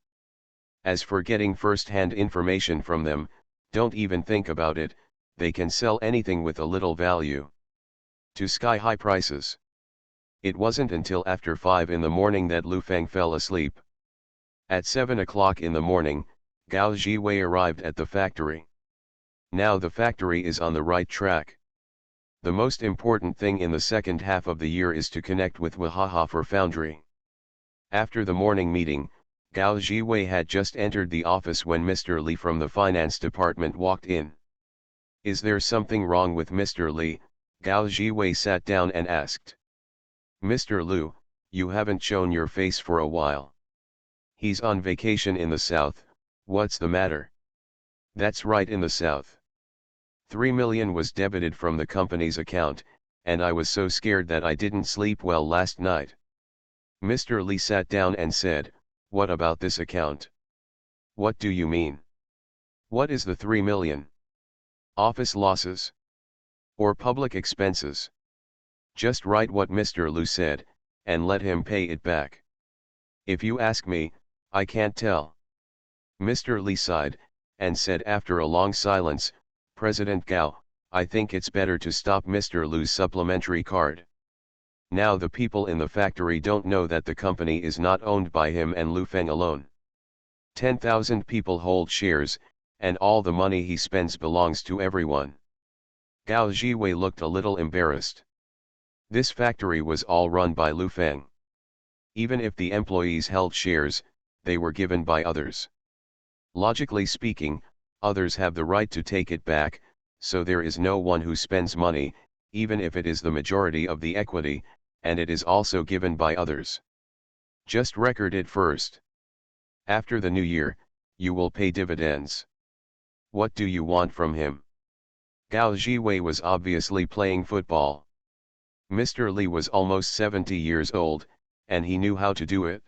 As for getting first-hand information from them, don't even think about it, they can sell anything with a little value. To sky-high prices. It wasn't until after 5 in the morning that Lu Feng fell asleep. At 7 o'clock in the morning, Gao Jiwei arrived at the factory. Now the factory is on the right track. The most important thing in the second half of the year is to connect with Wahaha for foundry. After the morning meeting, Gao Jiwei had just entered the office when Mr. Li from the finance department walked in. "Is there something wrong with Mr. Li?" Gao Jiwei sat down and asked. "Mr. Lu, You haven't shown your face for a while. He's on vacation in the south, what's the matter? That's right, in the south. 3 million was debited from the company's account, and I was so scared that I didn't sleep well last night. Mr. Lee sat down and said, "What about this account? What do you mean? What is the 3 million? Office losses? Or public expenses?" "Just write what Mr. Lu said, and let him pay it back." "If you ask me, I can't tell." Mr. Lee sighed, and said after a long silence, "President Gao, I think it's better to stop Mr. Lu's supplementary card. Now the people in the factory don't know that the company is not owned by him and Lu Feng alone. 10,000 people hold shares, and all the money he spends belongs to everyone." Gao Jiwei looked a little embarrassed. This factory was all run by Lu Feng. Even if the employees held shares, they were given by others. Logically speaking, others have the right to take it back, so there is no one who spends money, even if it is the majority of the equity, and it is also given by others. Just record it first. After the new year, you will pay dividends. What do you want from him? Gao Jiwei was obviously playing football. Mr. Lee was almost 70 years old, and he knew how to do it.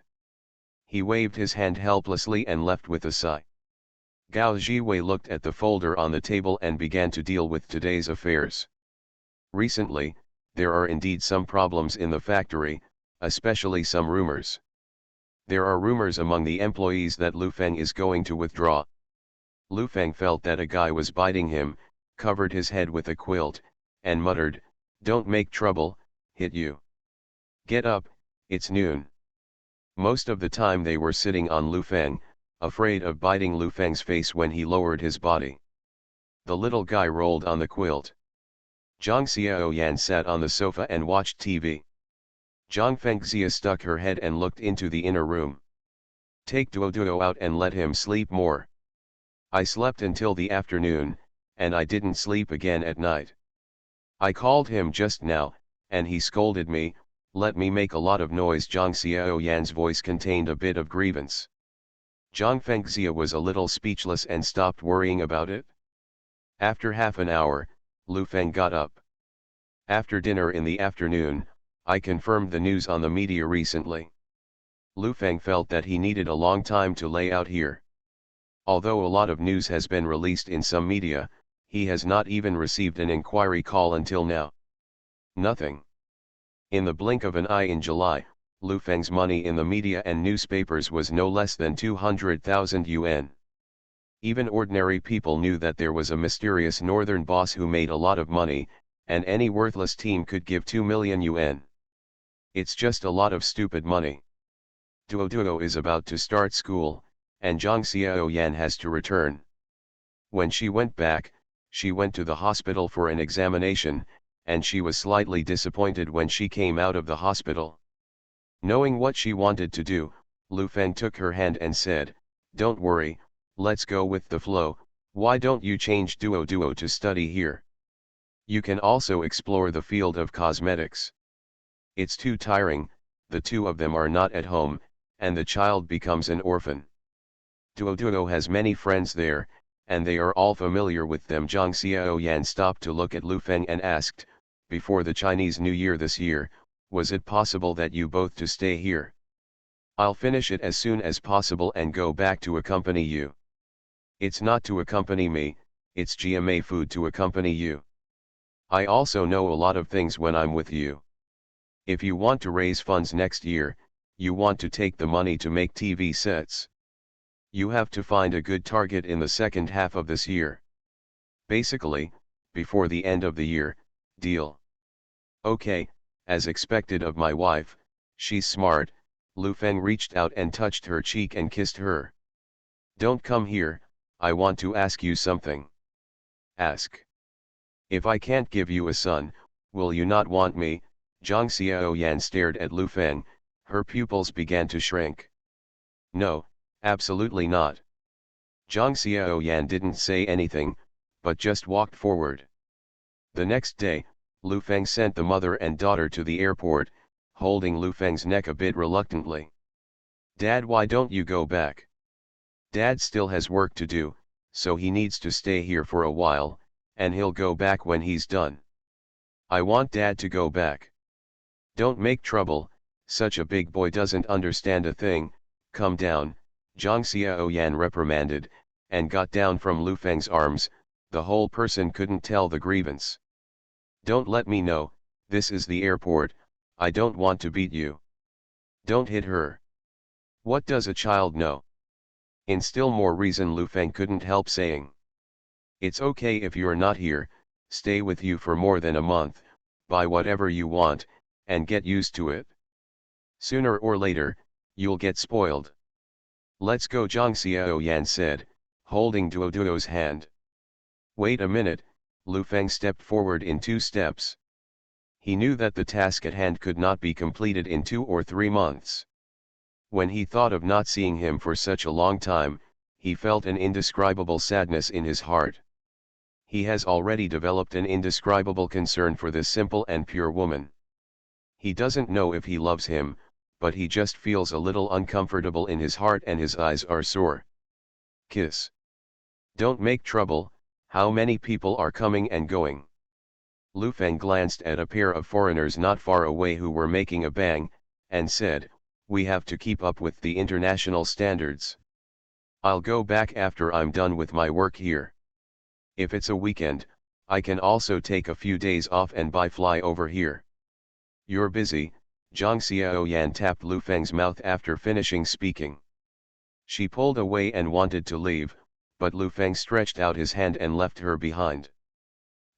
He waved his hand helplessly and left with a sigh. Gao Jiwei looked at the folder on the table and began to deal with today's affairs. Recently, there are indeed some problems in the factory, especially some rumors. There are rumors among the employees that Lu Feng is going to withdraw. Lu Feng felt that a guy was biting him, covered his head with a quilt, and muttered, "Don't make trouble, hit you. Get up, it's noon." Most of the time they were sitting on Lu Feng, afraid of biting Lu Feng's face when he lowered his body. The little guy rolled on the quilt. Zhang Xiaoyan sat on the sofa and watched TV. Zhang Fengxia stuck her head and looked into the inner room. "Take Duo out and let him sleep more. I slept until the afternoon, and I didn't sleep again at night. I called him just now, and he scolded me, let me make a lot of noise." Zhang Xiaoyan's voice contained a bit of grievance. Zhang Fengxia was a little speechless and stopped worrying about it. After half an hour, Lu Feng got up. "After dinner in the afternoon, I confirmed the news on the media recently." Lu Feng felt that he needed a long time to lay out here. Although a lot of news has been released in some media, he has not even received an inquiry call until now. Nothing. In the blink of an eye in July, Lu Feng's money in the media and newspapers was no less than 200,000 yuan. Even ordinary people knew that there was a mysterious northern boss who made a lot of money, and any worthless team could give 2 million yuan. It's just a lot of stupid money. Duo is about to start school, and Zhang Xiaoyan has to return. When she went back, she went to the hospital for an examination, and she was slightly disappointed when she came out of the hospital. Knowing what she wanted to do, Lu Feng took her hand and said, "Don't worry, let's go with the flow. Why don't you change Duo to study here? You can also explore the field of cosmetics. It's too tiring, the two of them are not at home, and the child becomes an orphan. Duo has many friends there, and they are all familiar with them." Zhang Xiaoyan stopped to look at Lu Feng and asked, "Before the Chinese New Year this year, was it possible that you both to stay here? I'll finish it as soon as possible and go back to accompany you." "It's not to accompany me, it's GMA food to accompany you. I also know a lot of things when I'm with you. If you want to raise funds next year, you want to take the money to make TV sets. You have to find a good target in the second half of this year. Basically, before the end of the year, deal?" "Okay, as expected of my wife, she's smart." Lu Feng reached out and touched her cheek and kissed her. "Don't come here, I want to ask you something." "Ask." "If I can't give you a son, will you not want me?" Zhang Xiaoyan stared at Lu Feng, her pupils began to shrink. "No, absolutely not." Zhang Xiaoyan didn't say anything, but just walked forward. The next day, Lu Feng sent the mother and daughter to the airport, holding Lu Feng's neck a bit reluctantly. "Dad, why don't you go back? Dad still has work to do, so he needs to stay here for a while, and he'll go back when he's done." "I want Dad to go back." "Don't make trouble, such a big boy doesn't understand a thing, come down," Zhang Xiaoyan reprimanded, and got down from Lu Feng's arms. The whole person couldn't tell the grievance. "Don't let me know, this is the airport, I don't want to beat you. Don't hit her." What does a child know? In still more reason Lu Feng couldn't help saying. "It's okay if you're not here, stay with you for more than a month, buy whatever you want, and get used to it. Sooner or later, you'll get spoiled." "Let's go," Zhang Xiaoyan said, holding Duoduo's hand. "Wait a minute," Lu Feng stepped forward in 2 steps. He knew that the task at hand could not be completed in 2 or 3 months. When he thought of not seeing him for such a long time, he felt an indescribable sadness in his heart. He has already developed an indescribable concern for this simple and pure woman. He doesn't know if he loves him, but he just feels a little uncomfortable in his heart and his eyes are sore. "Kiss. Don't make trouble, how many people are coming and going?" Lu Feng glanced at a pair of foreigners not far away who were making a bang, and said, "We have to keep up with the international standards. I'll go back after I'm done with my work here. If it's a weekend, I can also take a few days off and fly over here." "You're busy," Zhang Xiaoyan tapped Lu Feng's mouth after finishing speaking. She pulled away and wanted to leave, but Lu Feng stretched out his hand and left her behind.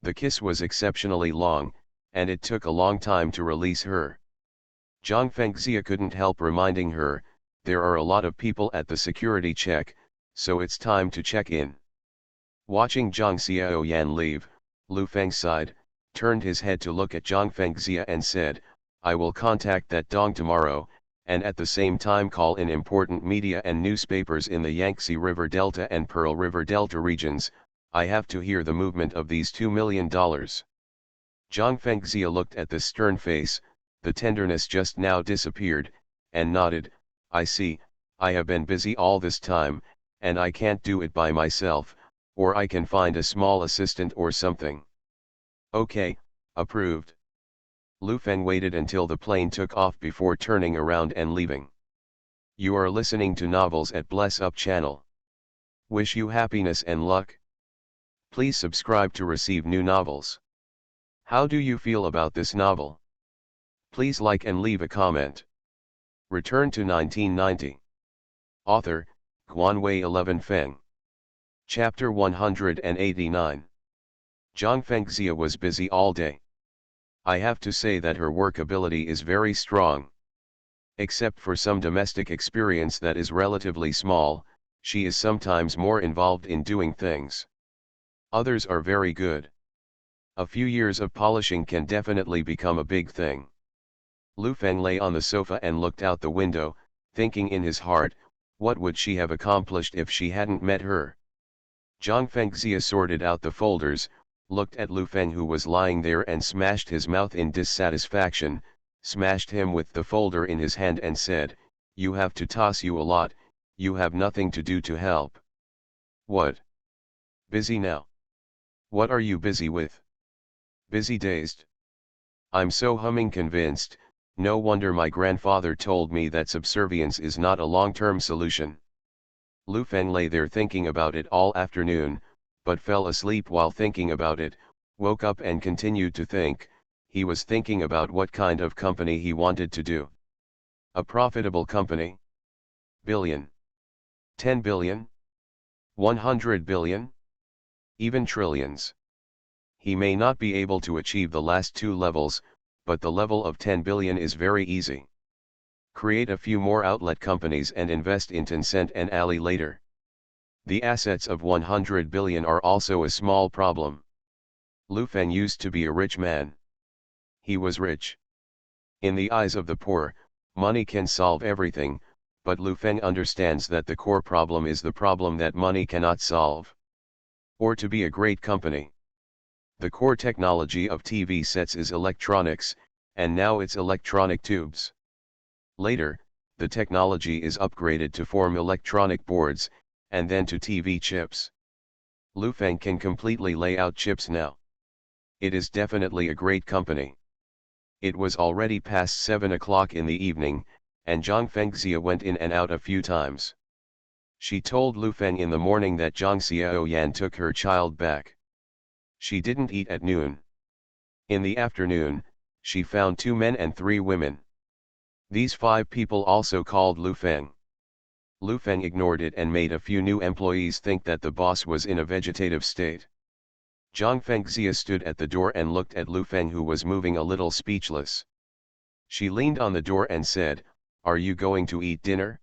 The kiss was exceptionally long, and it took a long time to release her. Zhang Fengxia couldn't help reminding her, "There are a lot of people at the security check, so it's time to check in." Watching Zhang Xiaoyan leave, Lu Feng sighed, turned his head to look at Zhang Fengxia and said, "I will contact that dong tomorrow, and at the same time call in important media and newspapers in the Yangtze River Delta and Pearl River Delta regions. I have to hear the movement of these $2 million. Zhang Fengxia looked at the stern face, the tenderness just now disappeared, and nodded, "I see, I have been busy all this time, and I can't do it by myself, or I can find a small assistant or something." "Okay, approved." Lu Feng waited until the plane took off before turning around and leaving. You are listening to Novels at Bless Up channel. Wish you happiness and luck. Please subscribe to receive new novels. How do you feel about this novel? Please like and leave a comment. Return to 1990. Author, Guanwei 11 Feng. Chapter 189. Zhang Fengxia was busy all day. I have to say that her work ability is very strong. Except for some domestic experience that is relatively small, she is sometimes more involved in doing things. Others are very good. A few years of polishing can definitely become a big thing. Lu Feng lay on the sofa and looked out the window, thinking in his heart, what would she have accomplished if she hadn't met her? Zhang Fengxia sorted out the folders, looked at Lu Feng who was lying there and smashed his mouth in dissatisfaction, smashed him with the folder in his hand and said, "You have to toss you a lot, you have nothing to do to help." "What? Busy now? What are you busy with?" "Busy dazed. I'm so humming convinced, no wonder my grandfather told me that subservience is not a long-term solution." Lu Feng lay there thinking about it all afternoon, but fell asleep while thinking about it, woke up and continued to think. He was thinking about what kind of company he wanted to do. A profitable company? Billion. 10 billion? 100 billion? Even trillions. He may not be able to achieve the last 2 levels, but the level of 10 billion is very easy. Create a few more outlet companies and invest in Tencent and Ali later. The assets of 100 billion are also a small problem. Lu Feng used to be a rich man. He was rich. In the eyes of the poor, money can solve everything, but Lu Feng understands that the core problem is the problem that money cannot solve. Or to be a great company. The core technology of TV sets is electronics, and now it's electronic tubes. Later, the technology is upgraded to form electronic boards, and then to TV chips. Lufeng can completely lay out chips now. It is definitely a great company. It was already past 7 o'clock in the evening, and Zhang Fengxia went in and out a few times. She told Lufeng in the morning that Zhang Xiaoyan took her child back. She didn't eat at noon. In the afternoon, she found 2 men and 3 women. These 5 people also called Lufeng. Lufeng ignored it and made a few new employees think that the boss was in a vegetative state. Zhang Fengxia stood at the door and looked at Lufeng, who was moving a little speechless. She leaned on the door and said, "Are you going to eat dinner?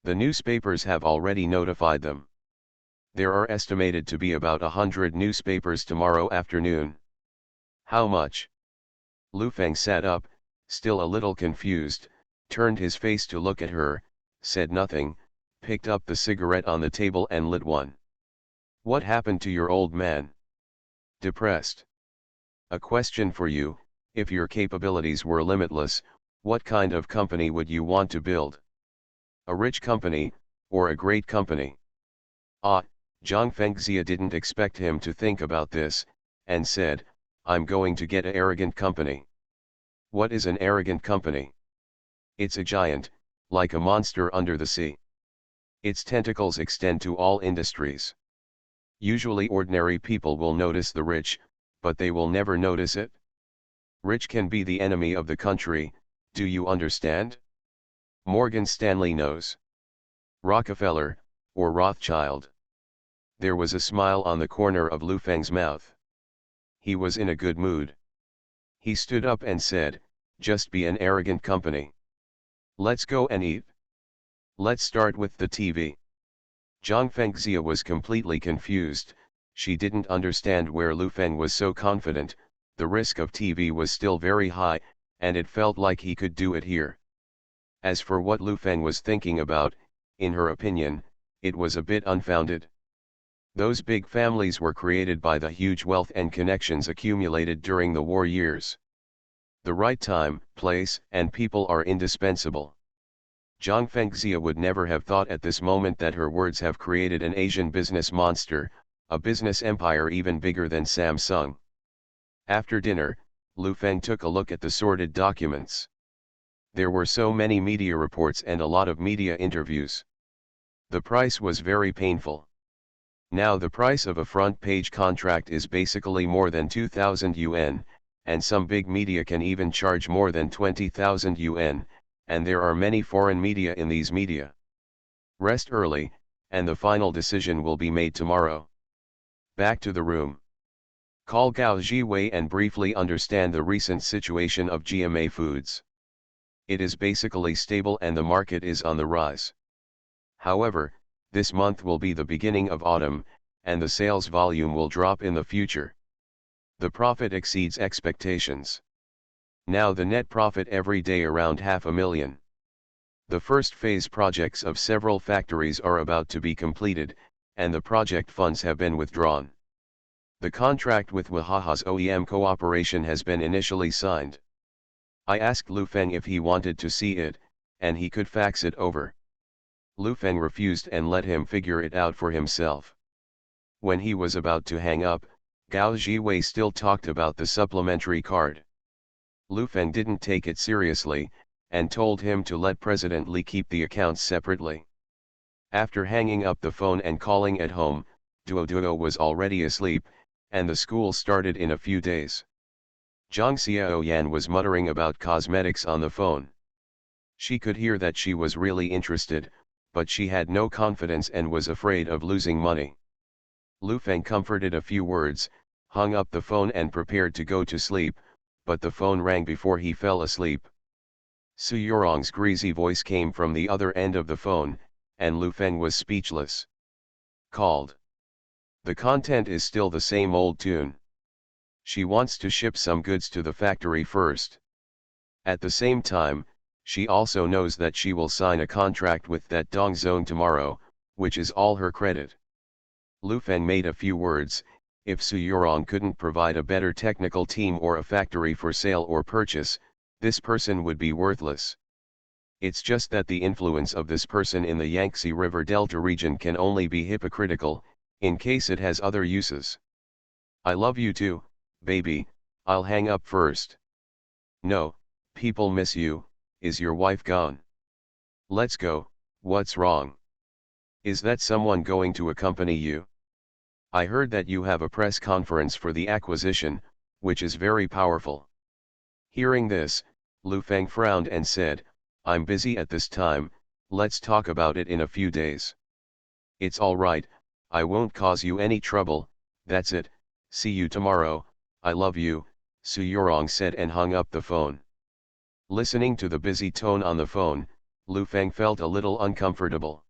The newspapers have already notified them. There are estimated to be about 100 newspapers tomorrow afternoon." "How much?" Lufeng sat up, still a little confused, turned his face to look at her, said nothing, picked up the cigarette on the table and lit one. "What happened to your old man? Depressed? A question for you: if your capabilities were limitless, what kind of company would you want to build? A rich company, or a great company?" Ah, Zhang Fengxia didn't expect him to think about this, and said, "I'm going to get an arrogant company." "What is an arrogant company?" "It's a giant, like a monster under the sea. Its tentacles extend to all industries. Usually ordinary people will notice the rich, but they will never notice it. Rich can be the enemy of the country, do you understand? Morgan Stanley knows. Rockefeller, or Rothschild." There was a smile on the corner of Lufeng's mouth. He was in a good mood. He stood up and said, "Just be an arrogant company. Let's go and eat. Let's start with the TV." Zhang Fengxia was completely confused. She didn't understand where Lufeng was so confident. The risk of TV was still very high, and it felt like he could do it here. As for what Lufeng was thinking about, in her opinion, it was a bit unfounded. Those big families were created by the huge wealth and connections accumulated during the war years. The right time, place, and people are indispensable. Zhang Fengxia would never have thought at this moment that her words have created an Asian business monster, a business empire even bigger than Samsung. After dinner, Lufeng took a look at the sorted documents. There were so many media reports and a lot of media interviews. The price was very painful. Now the price of a front-page contract is basically more than 2,000 yuan, and some big media can even charge more than 20,000 yuan, and there are many foreign media in these media. Rest early, and the final decision will be made tomorrow. Back to the room. Call Gao Jiwei and briefly understand the recent situation of GMA Foods. It is basically stable and the market is on the rise. However, this month will be the beginning of autumn, and the sales volume will drop in the future. The profit exceeds expectations. Now the net profit every day around 500,000. The first phase projects of several factories are about to be completed, and the project funds have been withdrawn. The contract with Wahaha's OEM cooperation has been initially signed. I asked Lufeng if he wanted to see it, and he could fax it over. Lufeng refused and let him figure it out for himself. When he was about to hang up, Gao Jiwei still talked about the supplementary card. Lufeng didn't take it seriously, and told him to let President Li keep the accounts separately. After hanging up the phone and calling at home, Duo was already asleep, and the school started in a few days. Zhang Xiaoyan was muttering about cosmetics on the phone. She could hear that she was really interested, but she had no confidence and was afraid of losing money. Lufeng comforted a few words, hung up the phone and prepared to go to sleep, but the phone rang before he fell asleep. Su Yorong's greasy voice came from the other end of the phone, and Lufeng was speechless. Called. The content is still the same old tune. She wants to ship some goods to the factory first. At the same time, she also knows that she will sign a contract with that Dong Zone tomorrow, which is all her credit. Lufeng made a few words, If Suyurong couldn't provide a better technical team or a factory for sale or purchase, this person would be worthless. It's just that the influence of this person in the Yangtze River Delta region can only be hypocritical, in case it has other uses. I love you too, baby, I'll hang up first. No, people miss you, is your wife gone? Let's go, what's wrong? Is that someone going to accompany you? I heard that you have a press conference for the acquisition, which is very powerful. Hearing this, Lu Feng frowned and said, I'm busy at this time, let's talk about it in a few days. It's all right, I won't cause you any trouble, that's it, see you tomorrow, I love you, Suyurong said and hung up the phone. Listening to the busy tone on the phone, Lu Feng felt a little uncomfortable.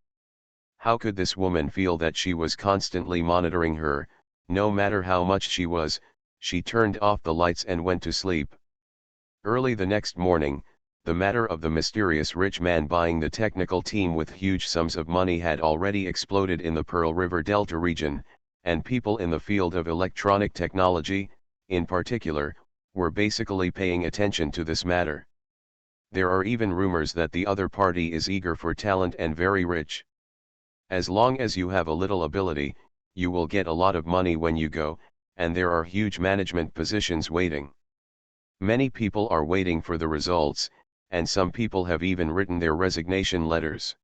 How could this woman feel that she was constantly monitoring her? No matter how much she turned off the lights and went to sleep. Early the next morning, the matter of the mysterious rich man buying the technical team with huge sums of money had already exploded in the Pearl River Delta region, and people in the field of electronic technology, in particular, were basically paying attention to this matter. There are even rumors that the other party is eager for talent and very rich. As long as you have a little ability, you will get a lot of money when you go, and there are huge management positions waiting. Many people are waiting for the results, and some people have even written their resignation letters.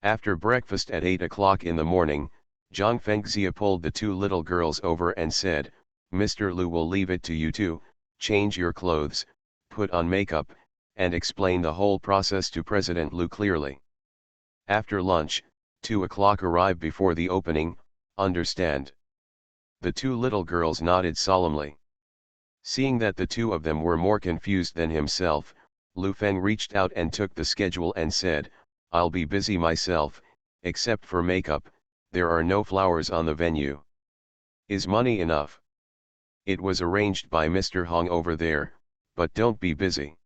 After breakfast at 8 o'clock in the morning, Zhang Fengxia pulled the two little girls over and said, Mr. Lu will leave it to you to change your clothes, put on makeup, and explain the whole process to President Lu clearly. After lunch, 2 o'clock arrived before the opening, understand? The two little girls nodded solemnly. Seeing that the two of them were more confused than himself, Lu Feng reached out and took the schedule and said, I'll be busy myself, except for makeup, there are no flowers on the venue. Is money enough? It was arranged by Mr. Hong over there, but don't be busy.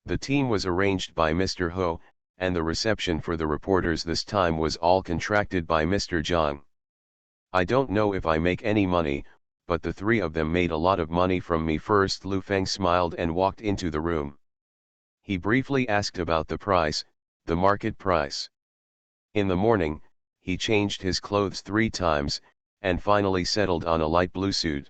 The team was arranged by Mr. Ho, and the reception for the reporters this time was all contracted by Mr. Zhang. I don't know if I make any money, but the three of them made a lot of money from me first. Lu Feng smiled and walked into the room. He briefly asked about the price, the market price. In the morning, he changed his clothes 3 times, and finally settled on a light blue suit.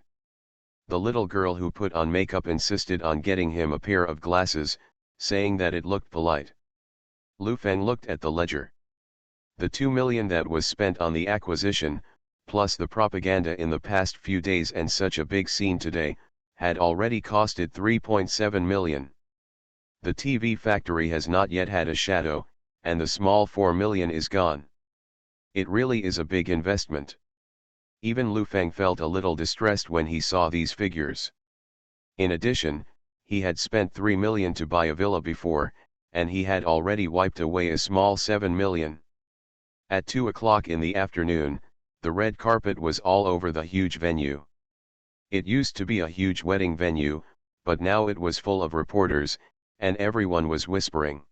The little girl who put on makeup insisted on getting him a pair of glasses, saying that it looked polite. Lu Feng looked at the ledger. The 2 million that was spent on the acquisition, plus the propaganda in the past few days and such a big scene today, had already costed 3.7 million. The TV factory has not yet had a shadow, and the small 4 million is gone. It really is a big investment. Even Lu Feng felt a little distressed when he saw these figures. In addition, he had spent 3 million to buy a villa before, and he had already wiped away a small 7 million. At 2 o'clock in the afternoon, the red carpet was all over the huge venue. It used to be a huge wedding venue, but now it was full of reporters, and everyone was whispering.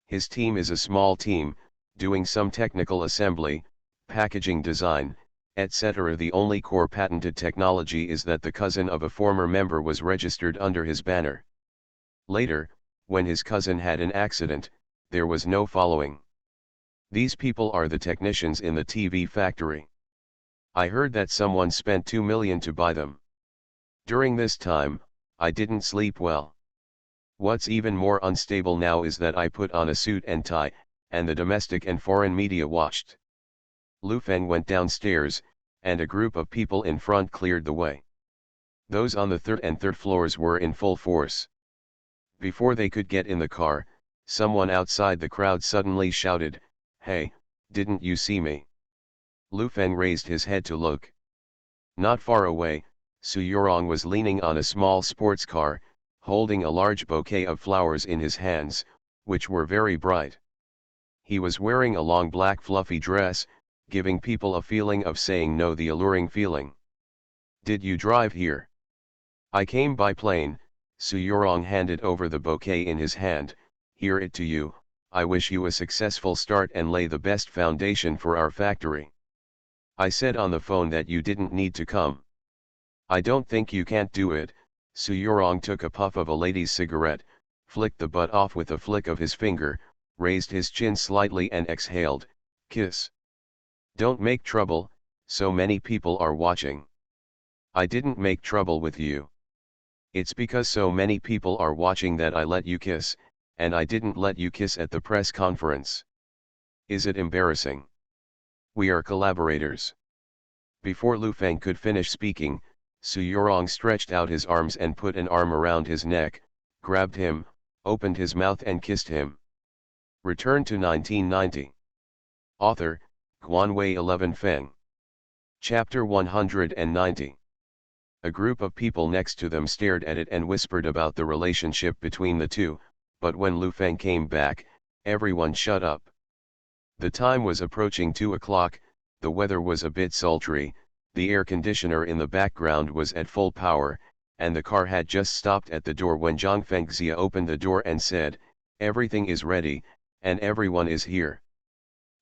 His team is a small team, doing some technical assembly, packaging design, etc. The only core patented technology is that the cousin of a former member was registered under his banner. Later, when his cousin had an accident, there was no following. These people are the technicians in the TV factory. I heard that someone spent 2 million to buy them. During this time, I didn't sleep well. What's even more unstable now is that I put on a suit and tie, and the domestic and foreign media watched. Lu Feng went downstairs, and a group of people in front cleared the way. Those on the third floors were in full force. Before they could get in the car, someone outside the crowd suddenly shouted, "Hey, didn't you see me?" Lu Feng raised his head to look. Not far away, Suyurong was leaning on a small sports car, holding a large bouquet of flowers in his hands, which were very bright. He was wearing a long black fluffy dress, giving people a feeling of saying no, the alluring feeling. "Did you drive here?" "I came by plane." Suyurong handed over the bouquet in his hand. "Here it to you, I wish you a successful start and lay the best foundation for our factory." I said on the phone that you didn't need to come. I don't think you can't do it. Su Yorong took a puff of a lady's cigarette, flicked the butt off with a flick of his finger, raised his chin slightly and exhaled, kiss. Don't make trouble, so many people are watching. I didn't make trouble with you. It's because so many people are watching that I let you kiss, and I didn't let you kiss at the press conference. Is it embarrassing? We are collaborators. Before Lu Feng could finish speaking, Su Yorong stretched out his arms and put an arm around his neck, grabbed him, opened his mouth and kissed him. Return to 1990. Author, Guanwei 11 Feng. Chapter 190. A group of people next to them stared at it and whispered about the relationship between the two, but when Lu Feng came back, everyone shut up. The time was approaching 2 o'clock, the weather was a bit sultry, the air conditioner in the background was at full power, and the car had just stopped at the door when Zhang Fengxia opened the door and said, "Everything is ready, and everyone is here."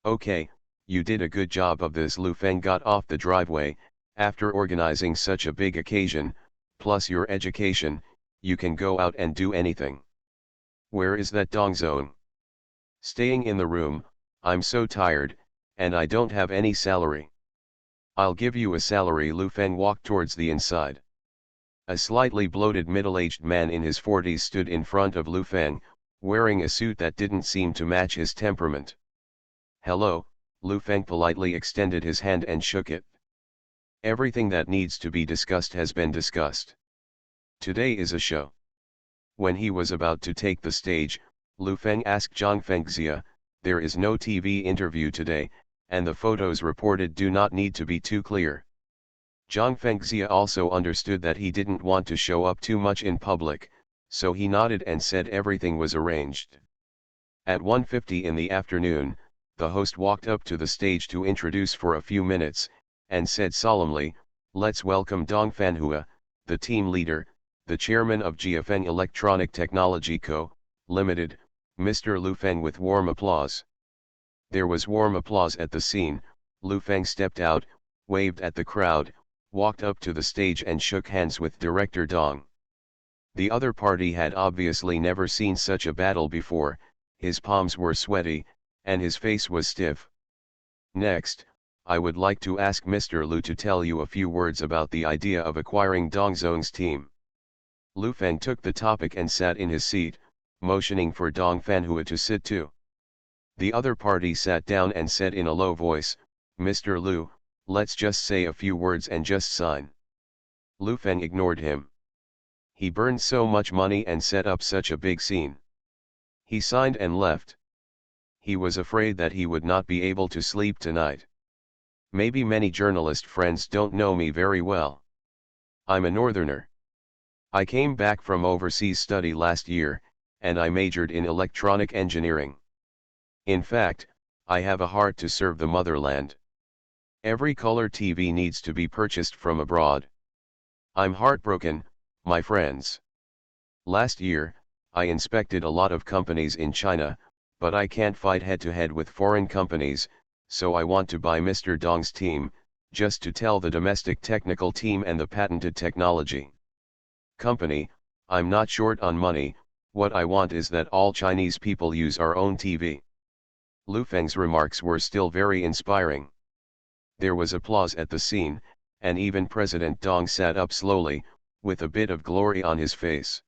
"Okay, you did a good job of this." Lu Feng got off the driveway. "After organizing such a big occasion, plus your education, you can go out and do anything." "Where is that Dongzong?" "Staying in the room. I'm so tired, and I don't have any salary." "I'll give you a salary." Lu Feng walked towards the inside. A slightly bloated middle-aged man in his 40s stood in front of Lu Feng, wearing a suit that didn't seem to match his temperament. "Hello." Lu Feng politely extended his hand and shook it. "Everything that needs to be discussed has been discussed. Today is a show." When he was about to take the stage, Lu Feng asked Zhang Fengxia, "There is no TV interview today, and the photos reported do not need to be too clear." Zhang Fengxia also understood that he didn't want to show up too much in public, so he nodded and said everything was arranged. At 1:50 in the afternoon, the host walked up to the stage to introduce for a few minutes, and said solemnly, "Let's welcome Dong Fanhua, the team leader, the chairman of Jiafeng Electronic Technology Co., Limited, Mr. Lu Feng," with warm applause. There was warm applause at the scene. Lu Feng stepped out, waved at the crowd, walked up to the stage and shook hands with director Dong. The other party had obviously never seen such a battle before. His palms were sweaty, and his face was stiff. "Next, I would like to ask Mr. Lu to tell you a few words about the idea of acquiring Dongzong's team." Lu Feng took the topic and sat in his seat, motioning for Dong Fanhua to sit too. The other party sat down and said in a low voice, "Mr. Lu, let's just say a few words and just sign." Lu Feng ignored him. He burned so much money and set up such a big scene. He signed and left. He was afraid that he would not be able to sleep tonight. "Maybe many journalist friends don't know me very well. I'm a northerner. I came back from overseas study last year, and I majored in electronic engineering. In fact, I have a heart to serve the motherland. Every color TV needs to be purchased from abroad. I'm heartbroken, my friends. Last year, I inspected a lot of companies in China, but I can't fight head-to-head with foreign companies, so I want to buy Mr. Dong's team, just to tell the domestic technical team and the patented technology company, I'm not short on money. What I want is that all Chinese people use our own TV." Lu Feng's remarks were still very inspiring. There was applause at the scene, and even President Dong sat up slowly, with a bit of glory on his face.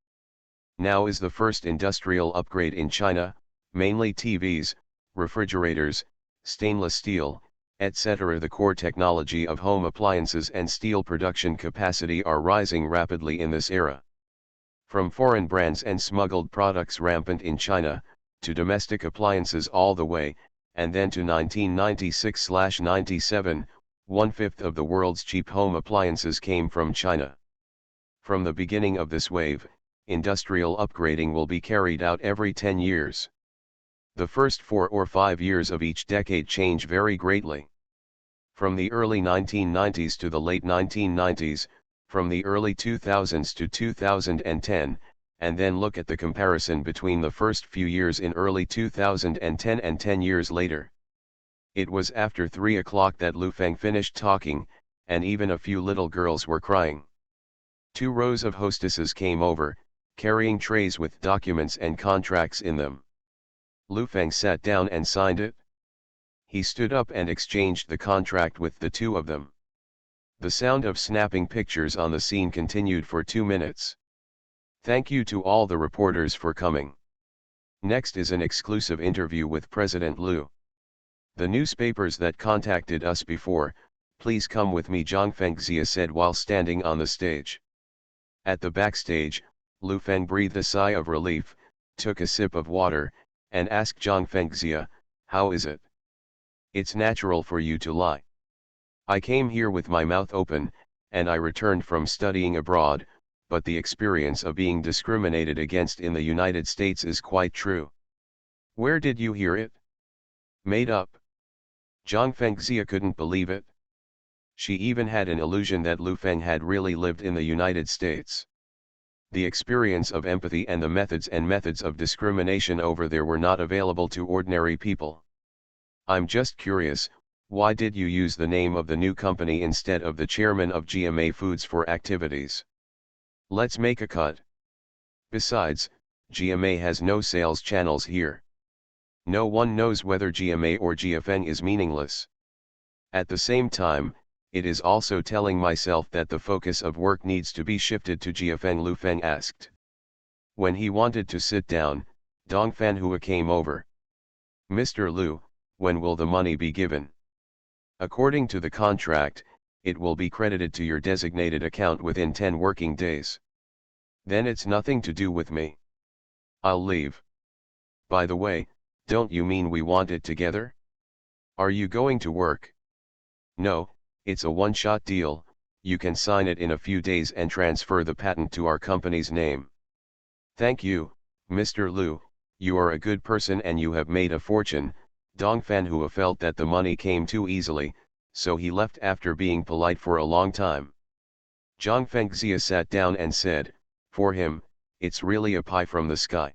Now is the first industrial upgrade in China, mainly TVs, refrigerators, stainless steel, etc. The core technology of home appliances and steel production capacity are rising rapidly in this era. From foreign brands and smuggled products rampant in China, to domestic appliances all the way, and then to 1996/97, 1/5 of the world's cheap home appliances came from China. From the beginning of this wave, industrial upgrading will be carried out every 10 years. The first 4 or 5 years of each decade change very greatly. From the early 1990s to the late 1990s, from the early 2000s to 2010, and then look at the comparison between the first few years in early 2010 and 10 years later. It was after 3 o'clock that Lu Feng finished talking, and even a few little girls were crying. 2 rows of hostesses came over, carrying trays with documents and contracts in them. Lu Feng sat down and signed it. He stood up and exchanged the contract with the 2 of them. The sound of snapping pictures on the scene continued for 2 minutes. Thank you to all the reporters for coming. Next is an exclusive interview with President Lu. The newspapers that contacted us before, please come with me, Zhang Fengxia said while standing on the stage. At the backstage, Lu Feng breathed a sigh of relief, took a sip of water, and asked Zhang Fengxia, how is it? It's natural for you to lie. I came here with my mouth open, and I returned from studying abroad, but the experience of being discriminated against in the United States is quite true. Where did you hear it? Made up. Zhang Fengxia couldn't believe it. She even had an illusion that Lu Feng had really lived in the United States. The experience of empathy and the methods of discrimination over there were not available to ordinary people. I'm just curious, why did you use the name of the new company instead of the chairman of GMA Foods for activities? Let's make a cut. Besides, GMA has no sales channels here. No one knows whether GMA or GFeng is meaningless. At the same time, it is also telling myself that the focus of work needs to be shifted to GFeng, Lu Feng asked. When he wanted to sit down, Dong Fanhua came over. Mr. Lu, when will the money be given? According to the contract, it will be credited to your designated account within 10 working days. Then it's nothing to do with me. I'll leave. By the way, don't you mean we want it together? Are you going to work? No, it's a one-shot deal, you can sign it in a few days and transfer the patent to our company's name. Thank you, Mr. Lu, you are a good person and you have made a fortune. Dong Fanhua felt that the money came too easily, so he left after being polite for a long time. Zhang Fengxia sat down and said, for him, it's really a pie from the sky.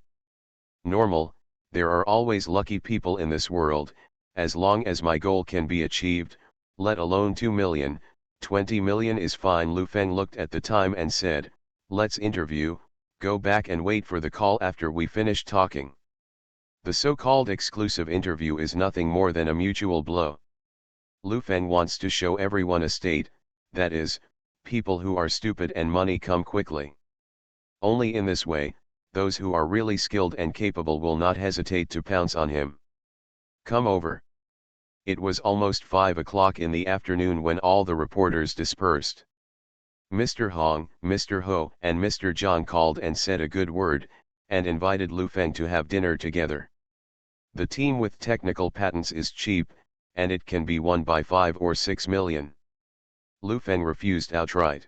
Normal, there are always lucky people in this world, as long as my goal can be achieved, let alone 2 million, 20 million is fine. Lu Feng looked at the time and said, let's interview, go back and wait for the call after we finish talking. The so-called exclusive interview is nothing more than a mutual blow. Lu Feng wants to show everyone a state, that is, people who are stupid and money come quickly. Only in this way, those who are really skilled and capable will not hesitate to pounce on him. Come over. It was almost 5 o'clock in the afternoon when all the reporters dispersed. Mr. Hong, Mr. Ho, and Mr. Zhang called and said a good word, and invited Lu Feng to have dinner together. The team with technical patents is cheap, and it can be won by 5 or 6 million. Lu Feng refused outright.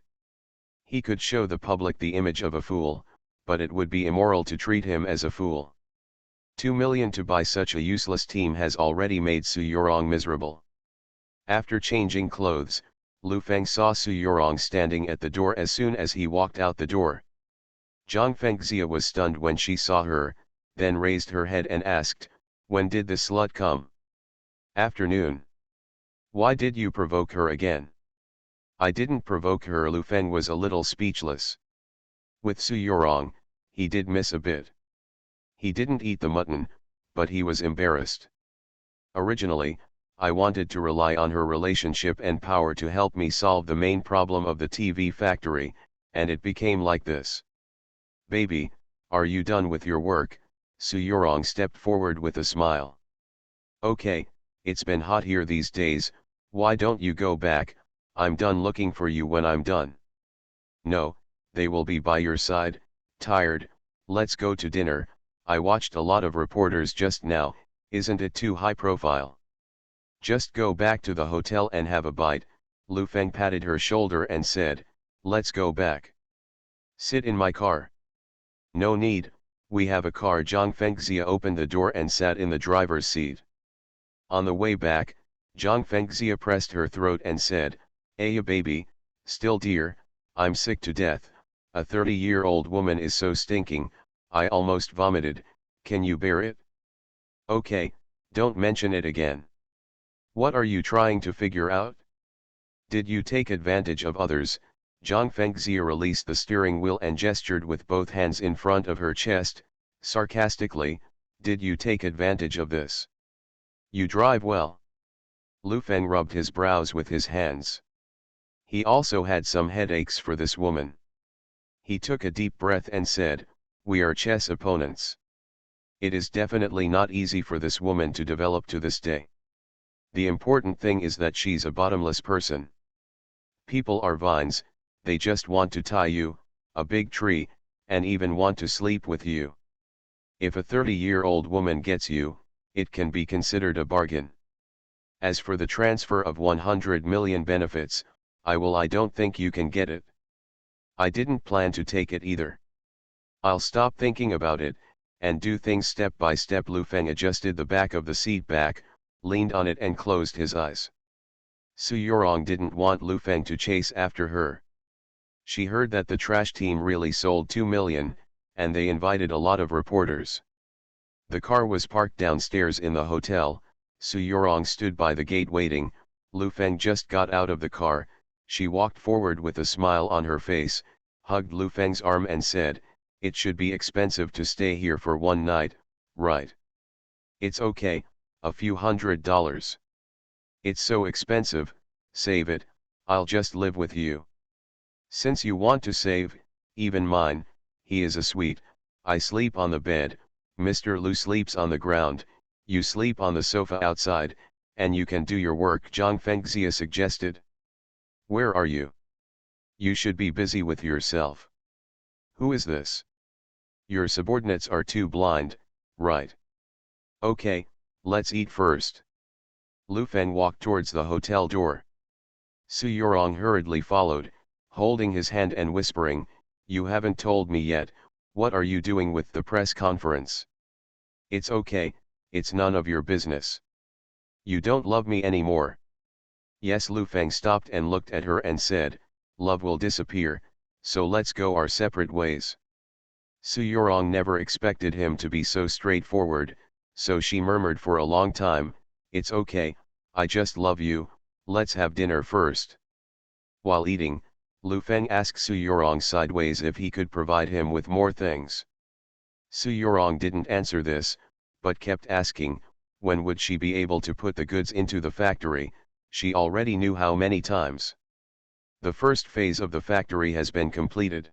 He could show the public the image of a fool, but it would be immoral to treat him as a fool. 2 million to buy such a useless team has already made Su Yurong miserable. After changing clothes, Lu Feng saw Su Yurong standing at the door as soon as he walked out the door. Zhang Fengxia was stunned when she saw her, then raised her head and asked, when did the slut come? Afternoon. Why did you provoke her again? I didn't provoke her. Lu Feng was a little speechless. With Su Yurong, he did miss a bit. He didn't eat the mutton, but he was embarrassed. Originally, I wanted to rely on her relationship and power to help me solve the main problem of the TV factory, and it became like this. Baby, are you done with your work? Su Yurong stepped forward with a smile. Okay, it's been hot here these days, why don't you go back? I'm done looking for you when I'm done. No, they will be by your side, tired, let's go to dinner. I watched a lot of reporters just now, isn't it too high profile? Just go back to the hotel and have a bite. Lu Feng patted her shoulder and said, let's go back. Sit in my car. No need, we have a car. Zhang Fengxia opened the door and sat in the driver's seat. On the way back, Zhang Fengxia pressed her throat and said, Aya baby, still dear, I'm sick to death, a 30-year-old woman is so stinking, I almost vomited, can you bear it? Okay, don't mention it again. What are you trying to figure out? Did you take advantage of others? Zhang Fengxia released the steering wheel and gestured with both hands in front of her chest, sarcastically, did you take advantage of this? You drive well. Lu Feng rubbed his brows with his hands. He also had some headaches for this woman. He took a deep breath and said, we are chess opponents. It is definitely not easy for this woman to develop to this day. The important thing is that she's a bottomless person. People are vines, they just want to tie you, a big tree, and even want to sleep with you. If a 30-year-old woman gets you, it can be considered a bargain. As for the transfer of 100 million benefits, I don't think you can get it. I didn't plan to take it either. I'll stop thinking about it, and do things step by step. Lu Feng adjusted the back of the seat back, leaned on it and closed his eyes. Su Yorong didn't want Lu Feng to chase after her. She heard that the trash team really sold 2 million, and they invited a lot of reporters. The car was parked downstairs in the hotel. Su Yorong stood by the gate waiting. Lu Feng just got out of the car. She walked forward with a smile on her face, hugged Lu Feng's arm and said, it should be expensive to stay here for one night, right? It's okay, a few $100s. It's so expensive, save it, I'll just live with you. Since you want to save, even mine, he is a sweet, I sleep on the bed, Mr. Lu sleeps on the ground, you sleep on the sofa outside, and you can do your work, Zhang Fengxia suggested. Where are you? You should be busy with yourself. Who is this? Your subordinates are too blind, right? Okay, let's eat first. Lu Feng walked towards the hotel door. Su Yorong hurriedly followed, holding his hand and whispering, you haven't told me yet, what are you doing with the press conference? It's okay, it's none of your business. You don't love me anymore. Yes, Lu Feng stopped and looked at her and said, love will disappear, so let's go our separate ways. Su Yorong never expected him to be so straightforward, so she murmured for a long time, it's okay, I just love you, let's have dinner first. While eating, Lu Feng asked Su Yorong sideways if he could provide him with more things. Su Yorong didn't answer this, but kept asking, when would she be able to put the goods into the factory? She already knew how many times. The first phase of the factory has been completed.